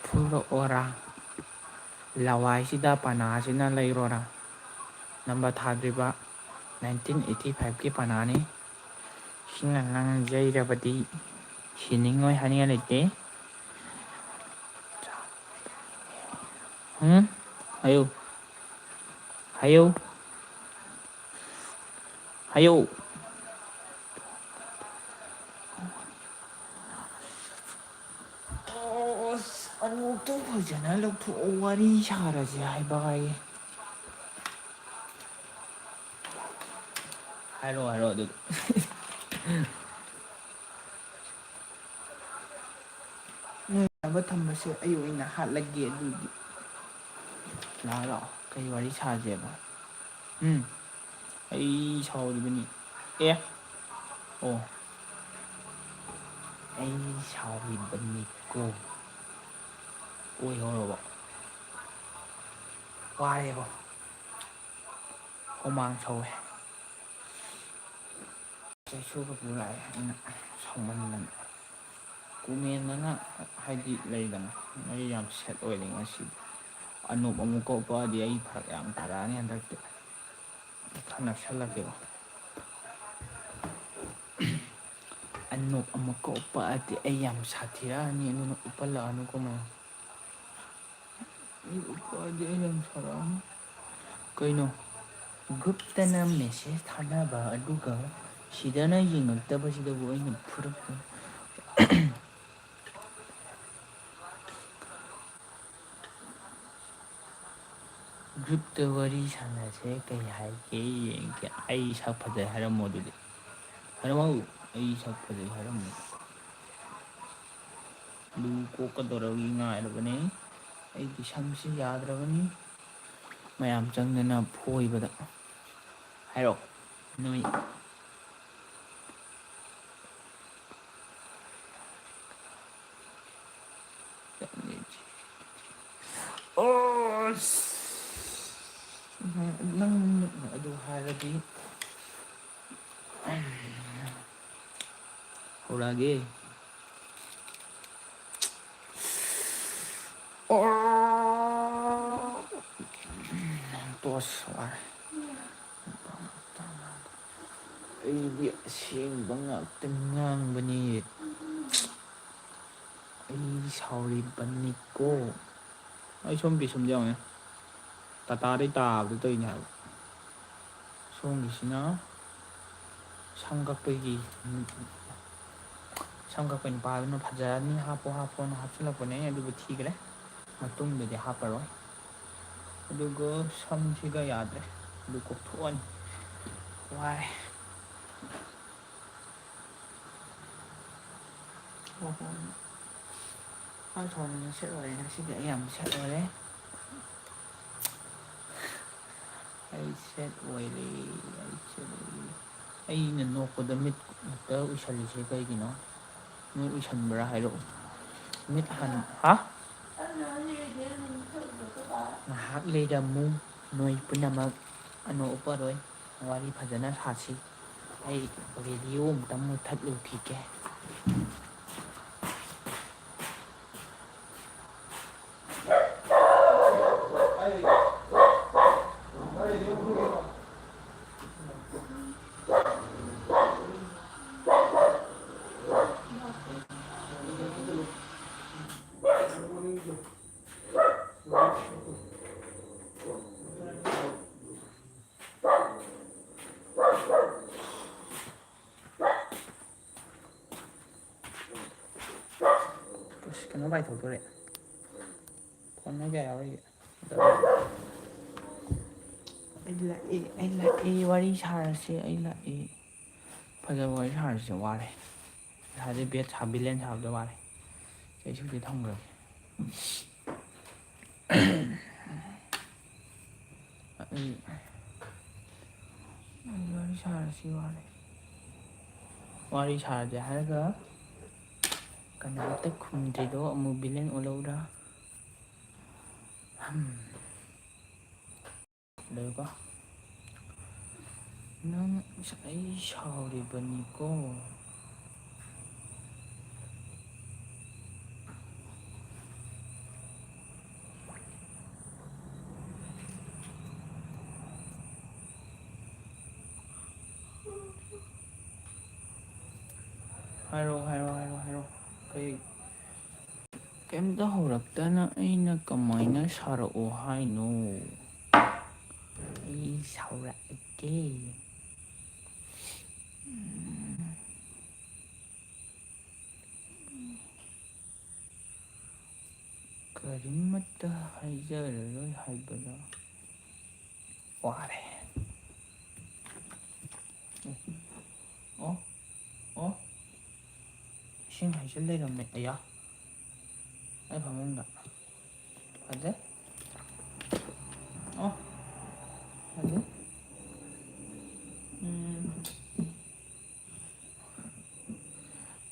ꯐꯨꯔꯛꯑꯣꯔꯥ ꯂꯋꯥꯏꯁꯤꯗ ꯄꯅꯥꯁꯤꯅ ꯂꯩꯔꯣꯔꯥ ꯅꯝꯕꯔ ꯊꯥꯗ꯭ꯔꯤꯕ 1985ꯀꯤ ꯄꯅꯥꯅꯤ ꯁꯤꯅ ꯅꯪ ꯌꯩꯔꯕꯗꯤ ꯁꯤꯅꯤꯡꯉꯣꯏ ꯍꯥꯏꯅꯤꯡꯉꯥꯏ ꯂꯩꯇꯦ ꯍꯥꯏꯌꯨ ꯍꯥꯏꯌꯨ ꯍꯥꯏꯌꯨ ꯑꯅꯣꯛꯇꯣ ꯐꯖꯅ ꯂꯧꯊꯣꯛꯑꯣ ꯋꯥꯔꯤ ꯁꯥꯔꯁꯦ ꯍꯥꯏꯕ ꯍꯥꯏꯌꯦ ꯍꯥꯏꯔꯣ ꯑꯗꯨꯗꯤ ꯅꯣꯏꯅꯕ ꯊꯝꯕꯁꯦ ꯑꯩ ꯑꯣꯏꯅ ꯍꯥꯠꯂꯒꯦ ꯑꯗꯨꯗꯤ ꯂꯥꯛꯑꯣ ꯀꯩ ꯋꯥꯔꯤ ꯁꯥꯁꯦꯕ ꯑꯩ ꯁꯥꯎꯔꯤꯕꯅꯤ ꯑꯦ ꯑꯣ ꯑꯩ ꯁꯥꯎꯔꯤꯕꯅꯤꯀꯣ ꯑꯣꯏꯍꯧꯔꯕ ꯋꯥꯔꯦꯕ ꯍꯨꯃꯥꯡ ꯁꯧꯋꯦ ꯆꯩꯁꯨꯒ ꯂꯥꯛꯑꯦ ꯑꯩꯅ ꯁꯥꯎꯃꯟꯗꯅ ꯀꯨꯃꯦꯟꯗꯅ ꯍꯥꯏꯗꯤ ꯂꯩꯗꯅ ꯑꯩ ꯌꯥꯝ ꯁꯦꯠ ꯑꯣꯏꯔꯦ ꯉꯁꯤꯗꯤ ꯑꯅꯣꯞ ꯑꯃꯨꯛ ꯀꯣꯞꯄꯛꯑꯗꯤ ꯑꯩ ꯐꯔꯛ ꯌꯥꯝ ꯇꯥꯔꯛꯑꯅꯤ ꯍꯟꯗꯛꯇꯤ ꯈꯔ ꯅꯛꯁꯜꯂꯛꯀꯦꯕ ꯑꯅꯣꯞ ꯑꯃꯨꯛꯀ ꯎꯞꯄꯛꯑꯗꯤ ꯑꯩ ꯌꯥꯝ ꯁꯥꯊꯤꯔꯛꯑꯅꯤ ꯑꯗꯨꯅ ꯎꯞꯄꯜꯂꯛꯑꯅꯨꯀꯣ ꯃꯌꯥꯝ ꯎꯞꯄꯛꯑꯗꯤ ꯑꯩ ꯌꯥꯝ ꯁꯥꯔꯛꯑꯅꯤ ꯀꯩꯅꯣ ꯒ꯭ꯔꯨꯞꯇꯅ ꯃꯦꯁꯦꯖ ꯊꯥꯅꯕ ꯑꯗꯨꯒ ꯁꯤꯗꯅ ꯌꯦꯡꯉꯛꯇꯕꯁꯤꯗꯕꯨ ꯑꯩꯅ ꯐꯨꯔꯛꯀ ꯒ꯭ꯔꯨꯞꯇ ꯋꯥꯔꯤ ꯁꯥꯟꯅꯁꯦ ꯀꯩ ꯍꯥꯏꯒꯦ ꯌꯦꯡꯒꯦ ꯑꯩ ꯁꯛ ꯐꯖꯩ ꯍꯥꯏꯔꯝꯃꯣ ꯑꯗꯨꯗꯤ ꯍꯥꯏꯔꯝꯃꯣ ꯑꯩ ꯁꯛ ꯐꯖꯩ ꯍꯥꯏꯔꯝꯃꯣ ꯂꯨ ꯀꯣꯛꯀꯗꯧꯔꯕꯒꯤ ꯉꯥꯏꯔꯕꯅꯦ ꯑꯩꯒꯤ ꯁꯝꯁꯤ ꯌꯥꯗ꯭ꯔꯕꯅꯤ ꯃꯌꯥꯝ ꯆꯪꯗꯅ ꯐꯣꯏꯕꯗ ꯍꯥꯏꯔꯛꯑꯣ ꯅꯣꯏ ꯅꯪ ꯑꯗꯨ ꯍꯥꯏꯔꯗꯤ ꯍꯧꯔꯛꯑꯒꯦ ꯇꯣꯁ ꯋꯥꯔꯦ ꯑꯩꯗꯤ ꯑꯁꯦꯡꯕ ꯉꯥꯛꯇ ꯉꯥꯡꯕꯅꯤ ꯑꯩ ꯁꯥꯎꯔꯤꯕꯅꯤꯀꯣ ꯑꯩ ꯁꯣꯝ ꯄꯤꯁꯨꯝꯁꯦ ꯌꯦꯡꯉꯨꯅꯦ ꯇꯥꯇꯥꯗꯩ ꯇꯥꯕꯗ ꯇꯧꯔꯤꯅꯦ ꯍꯥꯏꯕ ꯁꯣꯝꯒꯤꯁꯤꯅ ꯁꯝ ꯀꯛꯄꯒꯤ ꯁꯝ ꯀꯛꯄꯩ ꯅꯨꯄꯥꯗꯨꯅ ꯐꯖꯔꯅꯤ ꯍꯥꯞꯄꯣꯅ ꯍꯥꯞꯆꯤꯜꯂꯛꯄꯅꯦ ꯑꯗꯨꯕꯨ ꯊꯤꯈ꯭ꯔꯦ ꯃꯇꯨꯡꯗꯗꯤ ꯍꯥꯞꯄꯔꯣꯏ ꯑꯗꯨꯒ ꯁꯝꯁꯤꯒ ꯌꯥꯗ꯭ꯔꯦ ꯑꯗꯨ ꯀꯣꯛꯊꯣꯛꯑꯅꯤ ꯋꯥꯔꯦ ꯁꯦꯠ ꯑꯣꯏꯔꯦ ꯉꯁꯤꯗꯤ ꯑꯩ ꯌꯥꯝ ꯁꯦꯠ ꯑꯣꯏꯔꯦ ꯑꯩ ꯁꯦꯠ ꯑꯣꯏꯔꯦ ꯑꯩꯅ ꯅꯣꯛꯄꯗ ꯃꯤꯠ ꯈꯛꯇ ꯎꯏꯁꯜꯂꯤꯁꯦ ꯀꯩꯒꯤꯅꯣ ꯅꯣꯏ ꯎꯏꯁꯟꯕ꯭ꯔꯥ ꯍꯥꯏꯔꯛꯎ ꯃꯤꯠ ꯉꯥꯏꯍꯥꯛ ꯂꯩꯔꯝꯃꯨ ꯅꯣꯏ ꯄꯨꯝꯅꯃꯛ ꯑꯅꯣꯞ ꯎꯞꯄꯔꯣꯏ ꯋꯥꯔꯤ ꯐꯖꯅ ꯁꯥꯁꯤ ꯑꯩ ꯔꯦꯗꯤꯑꯣ ꯑꯃꯨꯛꯇꯪ ꯃꯨꯠꯊꯠꯂꯨꯈꯤꯒꯦ ꯀꯩꯅꯣ ꯄꯥꯏꯊꯣꯛꯇꯣꯔꯦ ꯐꯣꯟꯅ ꯀꯌꯥ ꯌꯥꯎꯔꯤꯒꯦ ꯑꯩ ꯂꯥꯛꯑꯦ ꯋꯥꯔꯤ ꯁꯥꯔꯁꯦ ꯑꯩ ꯂꯥꯛꯑꯦ ꯐꯖꯕ ꯋꯥꯔꯤ ꯁꯥꯔꯁꯦ ꯋꯥꯔꯦ ꯉꯁꯥꯏꯗꯩ ꯕꯤꯂꯦꯟ ꯁꯥꯕꯗ ꯋꯥꯔꯦ ꯆꯩꯁꯨꯗꯤ ꯊꯝꯈ꯭ꯔꯒꯦ ꯑꯩ ꯋꯥꯔꯤ ꯁꯥꯔꯁꯤ ꯋꯥꯔꯤ ꯁꯥꯔꯁꯦ ꯍꯥꯏꯔꯒ ꯀꯅꯥꯝꯇ ꯈꯨꯝꯗ꯭ꯔꯤꯗꯣ ꯑꯃꯨꯛ ꯚꯤꯂꯦꯟ ꯑꯣꯜꯂꯧꯔꯥ ꯂꯩꯌꯨꯀꯣ ꯅꯪ ꯑꯩ ꯁꯥꯎꯔꯤꯕꯅꯤꯀꯣ ꯍꯥꯏꯔꯣ ꯀꯩ ꯀꯩꯝꯇ ꯍꯧꯔꯛꯇꯅ ꯑꯩꯅ ꯀꯃꯥꯏꯅ ꯁꯥꯔꯛꯑꯣ ꯍꯥꯏꯅꯣ ꯑꯩ ꯁꯥꯎꯔꯛꯑꯒꯦ ꯀꯔꯤꯃꯠꯇ ꯍꯥꯏꯖꯔꯔꯣꯏ ꯍꯥꯏꯕꯗ ꯋꯥꯔꯦ ꯑꯣ ꯑꯣ ꯏꯁꯤꯡ ꯍꯩꯖꯤꯜ ꯂꯩꯔꯝꯃꯦ ꯑꯌꯥ ꯑꯩ ꯐꯃꯨꯡꯗ ꯐꯖꯩ ꯑꯣ ꯐꯖꯩ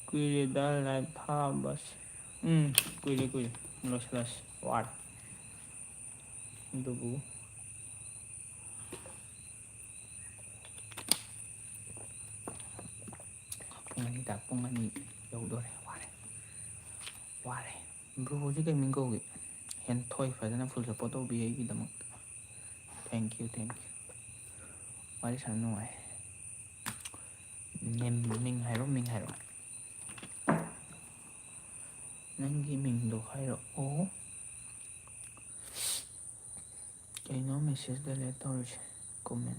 ꯀꯨꯏꯔꯦꯗ ꯂꯥꯏꯚ ꯊꯥꯕꯁꯦ ꯀꯨꯏꯔꯦ ꯂꯣꯏꯁꯤꯜꯂꯁꯤ ꯋꯥꯔꯦ ꯑꯗꯨꯕꯨ ꯄꯨꯡ ꯑꯅꯤ ꯌꯧꯗꯣꯔꯦ ꯋꯥꯔꯦ ꯕ꯭ꯔꯣꯁꯦ ꯀꯩ ꯃꯤꯡ ꯀꯧꯒꯦ ꯍꯦꯟꯊꯣꯏ ꯐꯖꯅ ꯐꯨꯜ ꯁꯞꯄꯣꯔꯠ ꯇꯧꯕꯤ ꯑꯩꯒꯤꯗꯃꯛꯇ ꯊꯦꯡꯀ꯭ꯌꯨ ꯋꯥꯔꯤ ꯁꯥꯟꯅ ꯅꯨꯡꯉꯥꯏ ꯃꯤꯡ ꯍꯥꯏꯔꯣ ꯅꯪꯒꯤ ꯃꯤꯡꯗꯣ ꯍꯥꯏꯔꯛꯑꯣ ꯀꯩꯅꯣ ꯃꯦꯁꯦꯖ ꯗꯤꯂꯦꯠ ꯇꯧꯔꯤꯁꯦ ꯀꯣꯃꯦꯟ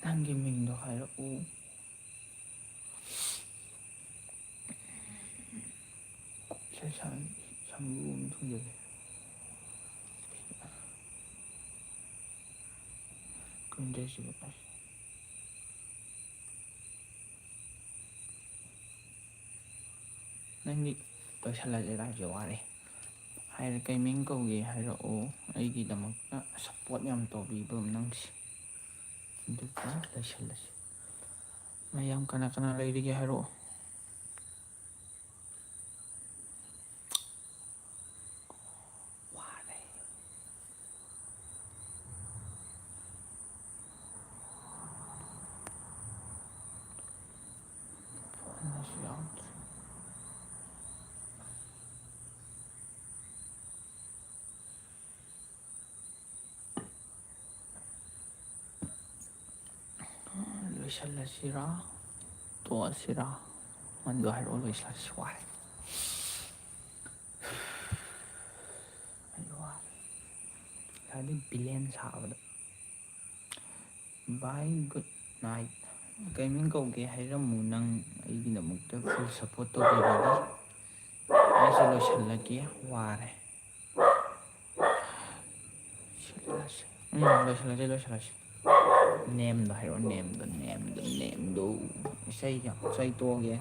ꯅꯪꯒꯤ ꯃꯤꯡꯗꯣ ꯍꯥꯏꯔꯛꯎ ꯁꯪꯒꯨ ꯑꯃ ꯊꯨꯡꯖꯜꯂꯦ ꯀꯨꯏꯗ꯭ꯔꯤꯁꯤꯕꯨ ꯅꯪꯗꯤ ꯂꯣꯏꯁꯤꯜꯂꯁꯤꯔ ꯍꯥꯏꯁꯦ ꯋꯥꯔꯦ ꯍꯥꯏꯔ ꯀꯩ ꯃꯤꯡ ꯀꯧꯒꯦ ꯍꯥꯏꯔꯛꯑꯣ ꯑꯩꯒꯤꯗꯃꯛꯇ ꯁꯞꯄꯣꯔꯠ ꯌꯥꯝ ꯇꯧꯕꯤꯕ ꯅꯪꯁꯦ ꯑꯗꯨꯒ ꯂꯣꯏꯁꯤꯜꯂꯁꯤ ꯃꯌꯥꯝ ꯀꯅꯥ ꯂꯩꯔꯤꯒꯦ ꯍꯥꯏꯔꯛꯑꯣ ꯋꯥꯔꯦ ꯐꯣꯟꯗꯁꯨ ꯌꯥꯎꯗ꯭ꯔꯦ ꯂꯣꯏꯁꯤꯜꯂꯁꯤꯔꯥ ꯇꯣꯛꯑꯁꯤꯔꯥ ꯃꯗꯨ ꯍꯥꯏꯔꯛꯑꯣ ꯂꯣꯏꯁꯤꯜꯂꯁꯤ ꯋꯥꯔꯦ ꯑꯩ ꯋꯥꯔꯦ ꯉꯁꯥꯏꯗꯩ ꯕꯤꯂꯦꯟ ꯁꯥꯕꯗ ꯕꯥꯏ ꯒꯨꯗ ꯅꯥꯏꯠ ꯀꯩꯃꯤꯡ ꯀꯧꯒꯦ ꯍꯥꯏꯔꯝꯃꯨ ꯅꯪ ꯑꯩꯒꯤꯗꯃꯛꯇ ꯐꯨꯜ ꯁꯞꯄꯣꯔꯠ ꯇꯧꯕꯤꯕꯒꯤ ꯑꯩꯁꯨ ꯂꯣꯏꯁꯤꯜꯂꯒꯦ ꯋꯥꯔꯦ ꯂꯣꯏꯁꯤꯜꯂꯁꯤ ꯅꯦꯝꯗꯣ ꯍꯥꯏꯔꯛꯑꯣ ꯅꯦꯝꯗꯣ ꯏꯁꯩ ꯇꯣꯛꯑꯒꯦ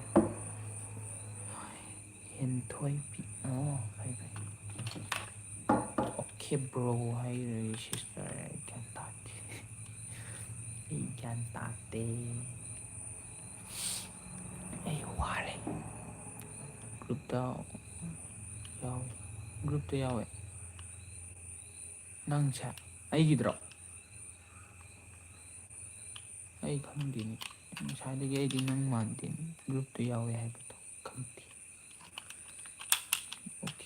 ꯍꯦꯟꯊꯣꯏꯕꯤ ꯑꯣ ꯐꯩ ꯑꯣꯀꯦ ꯕ꯭ꯔꯣ ꯍꯥꯏꯔꯒꯦ ꯁꯤꯁꯇꯔ ꯑꯩ ꯒ꯭ꯌꯥꯟ ꯇꯥꯗꯦ ꯑꯩ ꯋꯥꯔꯦ ꯒ꯭ꯔꯨꯞꯇ ꯌꯥꯎꯋꯦ ꯅꯪꯁꯦ ꯑꯩꯒꯤꯗ꯭ꯔꯣ ꯑꯩ ꯈꯪꯗꯦꯅꯦ ꯉꯁꯥꯏꯗꯒꯤ ꯑꯩꯗꯤ ꯅꯪ ꯃꯥꯟꯗꯦꯅꯦ ꯒ꯭ꯔꯨꯞꯇ ꯌꯥꯎꯋꯦ ꯍꯥꯏꯕꯗꯣ ꯈꯪꯗꯦ ꯑꯣꯀꯦ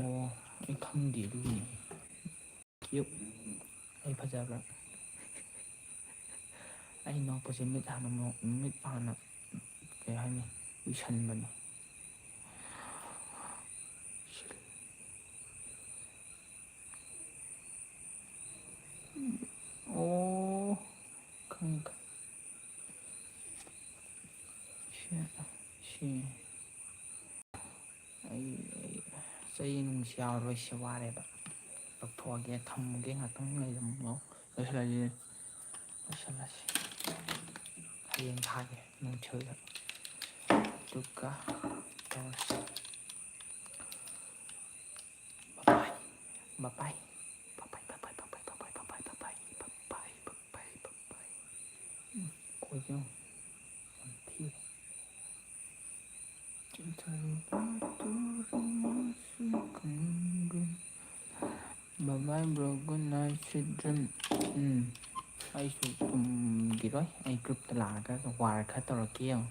ꯑꯣ ꯑꯩ ꯈꯪꯗꯦ ꯑꯗꯨꯒꯤꯅꯤ ꯑꯩ ꯐꯖꯕ꯭ꯔꯥ ꯑꯩ ꯅꯣꯛꯄꯁꯦ ꯃꯤꯠ ꯍꯥꯟꯅ ꯀꯩ ꯍꯥꯏꯅꯤ ꯎꯏꯁꯟꯕꯅꯤ ꯑꯣ ꯈꯪꯉꯦ ꯁꯤ ꯑꯩ ꯆꯩ ꯅꯨꯡꯁꯤ ꯌꯥꯎꯔꯔꯣꯏꯁꯤ ꯋꯥꯔꯦꯕ ꯂꯧꯊꯣꯛꯑꯒꯦ ꯊꯝꯃꯒꯦ ꯉꯥꯛꯇꯪ ꯂꯩꯔꯝꯃꯣ ꯂꯣꯏꯁꯤꯜꯂꯁꯤ ꯍꯌꯦꯡ ꯊꯥꯒꯦ ꯅꯨꯡꯊꯤꯜꯗ ꯑꯗꯨꯒ ꯇꯧꯔꯁꯤ ꯕꯥꯏ ꯈꯣꯏꯁꯦ ꯌꯥꯝ ꯊꯤꯔꯦ bye bro good night sweet dream ꯑꯩꯁꯨ ꯇꯨꯝꯒꯤꯔꯣꯏ ꯑꯩ ꯒ꯭ꯔꯨꯞꯇ ꯂꯥꯛꯑꯒ ꯋꯥꯔ ꯈꯔ ꯇꯧꯔꯛꯀꯦ ꯌꯦꯡꯉꯣ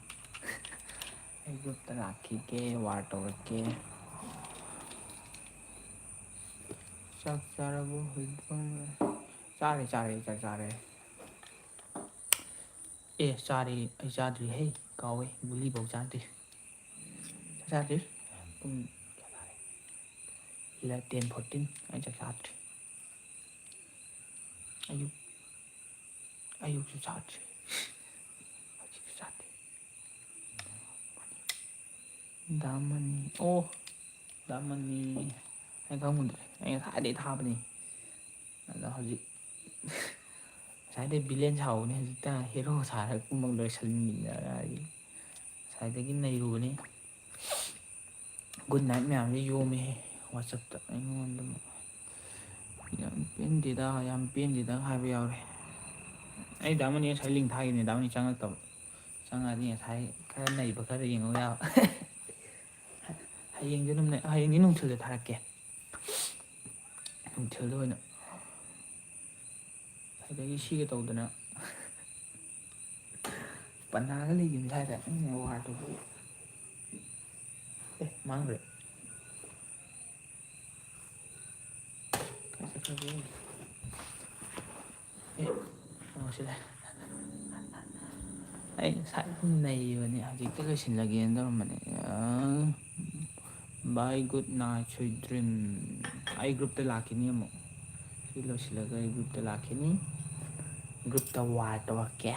ꯑꯩ ꯒ꯭ꯔꯨꯞꯇ ꯂꯥꯛꯈꯤꯒꯦ ꯋꯥꯔ ꯇꯧꯔꯛꯀꯦ ꯆꯥꯛ ꯆꯥꯔꯕꯣ ꯆꯥꯔꯦ ꯆꯥꯔꯦ ꯆꯥꯛ ꯆꯥꯔꯦ ꯑꯦ ꯆꯥꯔꯦ ꯑꯩ ꯆꯥꯗ꯭ꯔꯤ ꯍꯩ ꯀꯥꯎꯋꯦ ꯒꯨꯂꯤꯐꯥꯎ ꯆꯥꯗ꯭ꯔꯤ ꯆꯥꯛ ꯆꯥꯗ꯭ꯔꯤ ꯄꯨꯡ 10:14 ꯑꯩ ꯆꯥꯛ ꯆꯥꯗ꯭ꯔꯤ ꯑꯌꯨꯛꯁꯨ ꯆꯥꯗ꯭ꯔꯤ ꯍꯧꯖꯤꯛꯁꯨ ꯆꯥꯗꯦ ꯗꯥꯃꯅꯤ ꯑꯣ ꯗꯥꯃꯅꯤ ꯑꯩ ꯈꯪꯉꯨꯗ꯭ꯔꯦ ꯑꯩ ꯉꯁꯥꯏꯗꯩ ꯊꯥꯕꯅꯤ ꯑꯗꯣ ꯍꯧꯖꯤꯛ ꯉꯁꯥꯏꯗꯩ ꯚꯤꯂꯦꯟ ꯁꯥꯎꯕꯅꯤ ꯍꯧꯖꯤꯛꯇ ꯍꯦꯔꯣ ꯁꯥꯔꯒ ꯄꯨꯡꯃꯛ ꯂꯣꯏꯁꯤꯟꯃꯤꯟꯅꯔꯛꯑꯗꯤ ꯉꯁꯥꯏꯗꯒꯤ ꯅꯩꯔꯨꯕꯅꯤ ꯒꯨꯗ ꯅꯥꯏꯠ ꯃꯌꯥꯝꯁꯦ ꯌꯣꯝꯃꯦꯍꯦ ꯋꯥꯆꯞꯇ ꯑꯩꯉꯣꯟꯗ ꯌꯥꯝ ꯄꯦꯟꯗꯦꯗ ꯍꯥꯏꯕ ꯌꯥꯎꯔꯦ ꯑꯩ ꯗꯥꯃꯅꯤ ꯉꯁꯥꯏ ꯂꯤꯡ ꯊꯥꯈꯤꯕꯅꯤ ꯗꯥꯃꯅꯤ ꯆꯪꯉꯛꯇꯕ ꯆꯪꯉꯛꯑꯗꯤ ꯉꯁꯥꯏ ꯈꯔ ꯅꯩꯕ ꯈꯔ ꯌꯦꯡꯉꯧ ꯌꯥꯕ ꯍꯌꯦꯡꯗꯤ ꯅꯨꯡꯊꯤꯜꯗ ꯊꯥꯔꯛꯀꯦ ꯅꯨꯡꯊꯤꯜꯗ ꯑꯣꯏꯅ ꯑꯗꯒꯤ ꯁꯤꯒꯦ ꯇꯧꯗꯅ ꯄꯅꯥꯒ ꯂꯩꯈꯤꯕꯅꯤ ꯁ꯭ꯋꯥꯏꯗ ꯋꯥꯔꯗꯨꯕꯨ ꯃꯥꯡꯈ꯭ꯔꯦ ꯀꯥꯏ ꯆꯠꯈ꯭ꯔꯒꯦ ꯁꯤ ꯂꯩ ꯑꯩ ꯉꯁꯥꯏ ꯅꯩꯕꯅꯦ ꯍꯧꯖꯤꯛꯇ ꯂꯣꯏꯁꯤꯜꯂꯒꯦꯅ ꯇꯧꯔꯝꯕꯅꯦ bye good night sweet dream ꯑꯩ ꯒ꯭ꯔꯨꯞꯇ ꯂꯥꯛꯈꯤꯅꯤ ꯑꯃꯨꯛ ꯁꯤ ꯂꯣꯏꯁꯤꯜꯂꯒ ꯑꯩ ꯒ꯭ꯔꯨꯞꯇ ꯂꯥꯛꯈꯤꯅꯤ ꯒ꯭ꯔꯨꯞꯇ ꯋꯥꯔ ꯇꯧꯔꯛꯀꯦ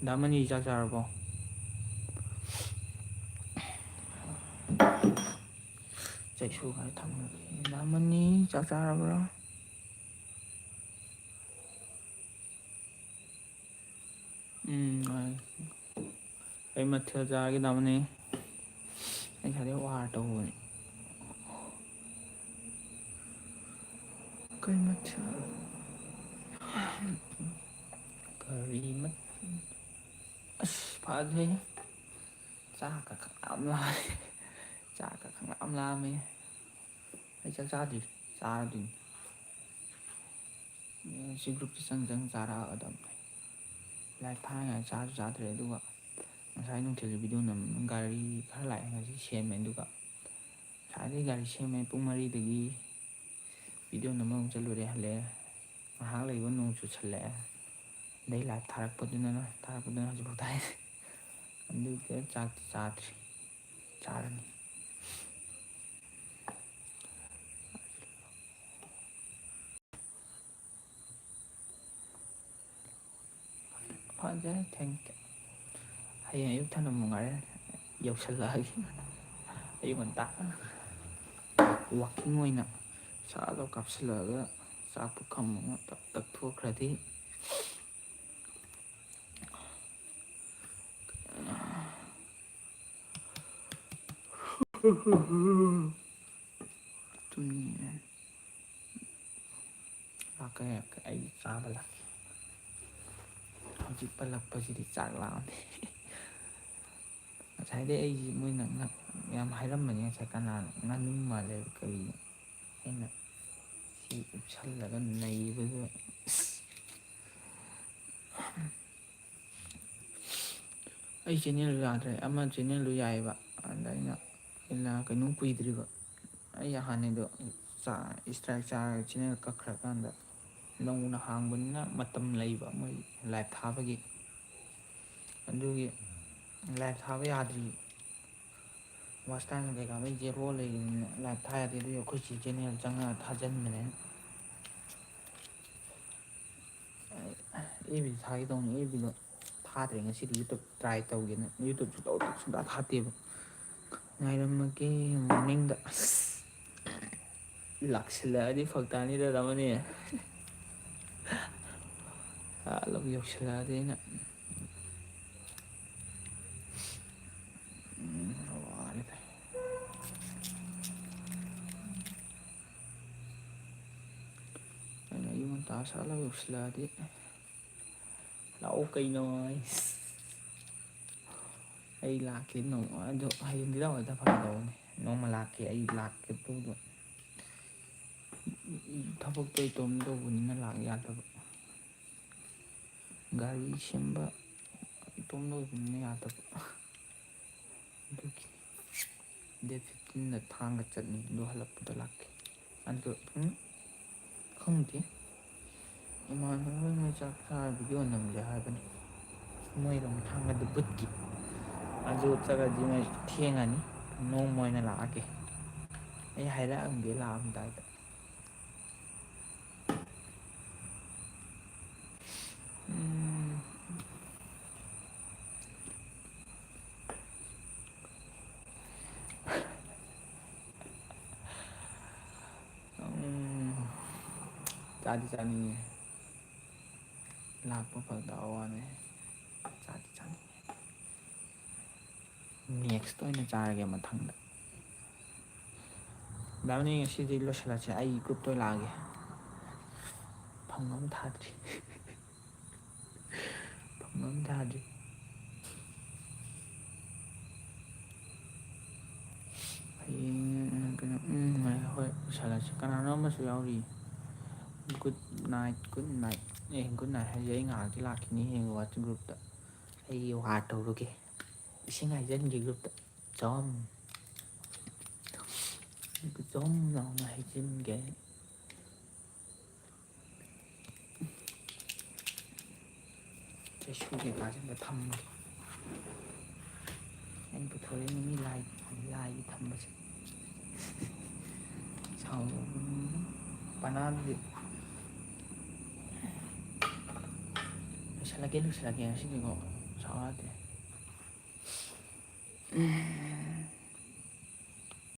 ꯗꯥꯃꯅꯤ ꯆꯥꯛ ꯆꯥꯔꯕꯣ ꯆꯩꯁꯨ ꯈꯔ ꯊꯝꯃꯒꯦ ꯗꯥꯃꯅꯤ ꯆꯥꯛ ꯆꯥꯔꯕ꯭ꯔꯣ ꯀꯩ ꯃꯊꯦꯜ ꯆꯥꯔꯒꯦ ꯗꯥꯃꯅꯤ ꯑꯩ ꯉꯁꯥꯏꯗꯩ ꯋꯥꯔ ꯇꯧꯕꯅꯤ ꯀꯩ ꯃꯊꯦꯜ ꯑꯁ ꯐꯖꯩꯍꯦ ꯆꯥꯛꯀ ꯈꯪꯂꯥꯝ ꯂꯥꯝꯃꯦ ꯆꯥꯛꯀ ꯈꯪꯂꯥꯝ ꯂꯥꯝꯃꯦ ꯑꯩ ꯆꯥꯛ ꯆꯥꯗ꯭ꯔꯤ ꯆꯥꯔꯗꯣꯏꯅꯤ ꯁꯤ ꯒ꯭ꯔꯨꯞꯇ ꯆꯪ ꯆꯥꯔꯛꯑꯗꯕꯅꯤ ꯂꯥꯏꯚ ꯊꯥꯉꯥꯏ ꯆꯥꯁꯨ ꯆꯥꯗ꯭ꯔꯦ ꯑꯗꯨꯒ ꯉꯁꯥꯏ ꯅꯨꯡꯊꯤꯜ ꯚꯤꯗꯤꯑꯣ ꯒꯥꯔꯤ ꯈꯔ ꯂꯥꯛꯑꯦ ꯉꯁꯤ ꯁꯦꯝꯃꯦ ꯑꯗꯨꯒ ꯉꯁꯥꯏꯗꯒꯤ ꯒꯥꯔꯤ ꯁꯦꯝꯃꯦ ꯄꯨꯡ 4ꯗꯒꯤ ꯚꯤꯗꯤꯑꯣ ꯅꯝꯕ ꯑꯃꯨꯛ ꯆꯠꯂꯨꯔꯦ ꯍꯜꯂꯛꯑꯦ ꯉꯥꯏꯍꯥꯛ ꯂꯩꯕ ꯅꯣꯡ ꯆꯨꯁꯜꯂꯛꯑꯦ ꯑꯗꯩ ꯂꯥꯏꯚ ꯊꯥꯔꯛꯄꯗꯨꯅ ꯍꯧꯖꯤꯛꯐꯥꯎ ꯊꯥꯏ ꯑꯗꯨꯒ ꯆꯥꯛꯇꯤ ꯆꯥꯗ꯭ꯔꯤ ꯆꯥꯔꯅꯤ ꯐꯖꯩ ꯊꯦꯡꯛꯌꯨ ꯍꯌꯦꯡ ꯑꯌꯨꯛ ꯊꯅꯝ ꯅꯨꯡꯉꯥꯏꯔꯦ ꯌꯧꯁꯜꯂꯛꯑꯒꯦ ꯑꯌꯨꯛ ꯉꯟꯇꯥ ꯋꯥꯛꯀꯤꯡ ꯑꯣꯏꯅ ꯆꯥꯛꯗꯣ ꯀꯥꯞꯁꯤꯜꯂꯛꯑꯒ ꯆꯥꯛ ꯄꯨꯈꯝ ꯑꯃ ꯇꯛꯊꯣꯛꯈ꯭ꯔꯗꯤ ꯇꯨꯝꯅꯤꯡꯉꯦ ꯂꯥꯛꯀꯦ ꯑꯩ ꯆꯥꯕ ꯂꯥꯛꯀꯦ ꯍꯧꯖꯤꯛ ꯄꯜꯂꯛꯄꯁꯤꯗꯤ ꯆꯥꯛ ꯂꯥꯛꯑꯅꯤ ꯉꯁꯥꯏꯗꯩ ꯑꯩꯁꯤ ꯃꯣꯏꯅ ꯌꯥꯝ ꯍꯥꯏꯔꯝꯕꯅꯤ ꯉꯁꯥꯏ ꯀꯅꯥꯅꯣ ꯉꯥꯅꯨ ꯃꯥꯜꯂꯦ ꯀꯔꯤꯅꯣ ꯑꯩꯅ ꯁꯤ ꯎꯞꯁꯜꯂꯒ ꯅꯩꯕꯗ ꯑꯩ ꯆꯦꯟꯅꯦꯜ ꯌꯥꯗ꯭ꯔꯦ ꯑꯃ ꯆꯦꯟꯅꯦꯜꯗꯨ ꯌꯥꯏꯑꯕ ꯑꯗ ꯑꯩꯅ ꯀꯩꯅꯣ ꯀꯨꯏꯗ꯭ꯔꯤꯕ ꯑꯩ ꯍꯥꯟꯅꯩꯗꯣ ꯏꯁꯇ꯭ꯔꯥꯏꯛ ꯆꯥꯔꯒ ꯆꯦꯟꯅꯦꯜ ꯀꯛꯈ꯭ꯔꯀꯥꯟꯗ ꯅꯧꯅ ꯍꯥꯡꯕꯅꯤꯅ ꯃꯇꯝ ꯂꯩꯕ ꯃꯣꯏ ꯂꯥꯏꯚ ꯊꯥꯕꯒꯤ ꯑꯗꯨꯒꯤ ꯂꯥꯏꯚ ꯊꯥꯕ ꯌꯥꯗ꯭ꯔꯤ ꯋꯥꯁ ꯇꯥꯏꯝ ꯀꯩꯀꯥ ꯂꯣꯏ ꯖꯦꯔꯣ ꯂꯩꯕꯅꯤꯅ ꯂꯥꯏꯚ ꯊꯥ ꯌꯥꯗꯦ ꯑꯗꯨꯒꯤ ꯑꯩꯈꯣꯏ ꯆꯦ ꯆꯦꯟꯅꯦꯜ ꯆꯪꯉꯒ ꯊꯥꯖꯤꯟꯕꯅꯦ ꯑꯦꯐ ꯕꯤꯗ ꯊꯥꯒꯦ ꯇꯧꯅꯤ ꯑꯦꯐ ꯕꯤꯗꯣ ꯊꯥꯗ꯭ꯔꯦ ꯉꯁꯤꯗꯤ ꯌꯨꯇꯨꯞ ꯇ꯭ꯔꯥꯏ ꯇꯧꯒꯦꯅ ꯌꯨꯇꯨꯞ ꯁꯨꯡꯊꯥ ꯊꯥꯗꯦꯕ ꯉꯥꯏꯔꯝꯃꯒꯦ ꯃꯣꯔꯅꯤꯡꯗ ꯂꯥꯛꯁꯤꯜꯂꯛꯑꯗꯤ ꯐꯔꯛ ꯇꯥꯅꯤꯗ ꯇꯥꯃꯅꯤ ꯌꯧꯁꯤꯜꯂꯛꯑꯗꯤ ꯑꯩꯅ ꯋꯥꯔꯦꯗ ꯑꯩꯅ ꯑꯌꯨꯛ ꯉꯟꯇꯥ ꯁꯥꯠꯂ ꯌꯧꯁꯤꯜꯂꯛꯑꯗꯤ ꯂꯥꯛꯑꯣ ꯀꯩꯅꯣ ꯑꯩ ꯂꯥꯛꯀꯦ ꯅꯣꯡꯃ ꯑꯗꯣ ꯍꯌꯦꯡꯗꯤ ꯂꯥꯛꯑꯣꯏꯗ ꯐꯒꯗꯧꯕꯅꯤ ꯅꯣꯡꯃ ꯂꯥꯛꯀꯦ ꯑꯩ ꯂꯥꯛꯀꯦ ꯇꯧꯕ ꯊꯕꯛꯇꯣ ꯏꯇꯣꯝ ꯇꯧꯕꯅꯤꯅ ꯂꯥꯛ ꯌꯥꯗꯕ ꯒꯥꯔꯤ ꯁꯦꯝꯕ ꯏꯇꯣꯝ ꯑꯣꯏꯕꯅꯤꯅ ꯌꯥꯗꯕ ꯑꯗꯨꯒꯤ ꯗꯦꯠ 15ꯗ ꯊꯥꯡꯒ ꯆꯠꯅꯤ ꯑꯗꯨ ꯍꯜꯂꯛꯄꯗ ꯂꯥꯛꯀꯦ ꯑꯗꯨ ꯈꯪꯗꯦ ꯏꯃꯥꯟꯅꯕ ꯃꯣꯏ ꯆꯥꯛ ꯆꯥꯔ ꯚꯤꯗꯤꯑꯣ ꯅꯝꯁꯦ ꯍꯥꯏꯕꯅꯤ ꯃꯣꯏꯔꯣꯝ ꯊꯥꯡꯒꯗꯤ ꯕꯨꯠꯀꯤ ꯑꯗꯨ ꯆꯠꯂꯗꯤ ꯃꯣꯏ ꯊꯦꯡꯉꯅꯤ ꯅꯣꯡꯃ ꯑꯣꯏꯅ ꯂꯥꯛꯑꯒꯦ ꯑꯩ ꯍꯥꯏꯔꯛꯑꯝꯒꯦ ꯂꯥꯛꯑꯝꯗꯥꯏꯗ ꯆꯥꯗꯤ ꯆꯥꯅꯤꯡꯉꯦ ꯂꯥꯛꯄ ꯐꯔꯛꯇꯕ ꯋꯥꯅꯦ ꯆꯥꯗꯤ ꯆꯥꯅꯤꯡꯉꯦ ꯅꯦꯛꯁꯇ ꯑꯣꯏꯅ ꯆꯥꯔꯒꯦ ꯃꯊꯪꯗ ꯕꯥꯔꯣꯅꯤ ꯉꯁꯤꯗꯤ ꯂꯣꯏꯁꯤꯜꯂꯁꯦ ꯑꯩ ꯒ꯭ꯔꯨꯞꯇ ꯂꯥꯛꯑꯒꯦ ꯐꯪ ꯑꯃ ꯊꯥꯗ꯭ꯔꯤ ꯐꯪ ꯑꯃ ꯊꯥꯗ꯭ꯔꯤ ꯍꯌꯦꯡ ꯀꯩꯅꯣ ꯍꯣꯏ ꯂꯣꯏꯁꯤꯜꯂꯁꯤ ꯀꯅꯥꯅꯣ ꯑꯃꯁꯨ ꯌꯥꯎꯔꯤ good night good night good night ꯍꯥꯏꯁꯦ ꯑꯩ ꯉꯥꯏꯍꯥꯛꯇꯤ ꯂꯥꯛꯈꯤꯅꯤ ꯍꯌꯦꯡ ꯋꯥꯆꯞ ꯒ꯭ꯔꯨꯞꯇ ꯑꯩ ꯋꯥꯔ ꯇꯧꯔꯨꯒꯦ ꯏꯁꯤꯡ ꯍꯩꯖꯤꯟꯒꯦ ꯒ꯭ꯔꯨꯞꯇ ꯖꯝ ꯖꯣꯝ ꯂꯥꯎꯅ ꯍꯩꯖꯤꯟꯒꯦ ꯆꯩꯁꯨ ꯀꯩꯀꯥꯁꯦ ꯑꯝꯇ ꯊꯝꯒꯦ ꯑꯩꯅ ꯄꯨꯊꯣꯔꯛꯏꯅꯤ ꯃꯤ ꯂꯥꯏꯒꯤ ꯊꯝꯕꯁꯦ ꯄꯅꯥꯗꯨꯗꯤ ꯂꯣꯏꯁꯤꯜꯂꯒꯦ ꯉꯁꯤꯗꯤꯀꯣ ꯁꯥꯎ ꯌꯥꯗꯦ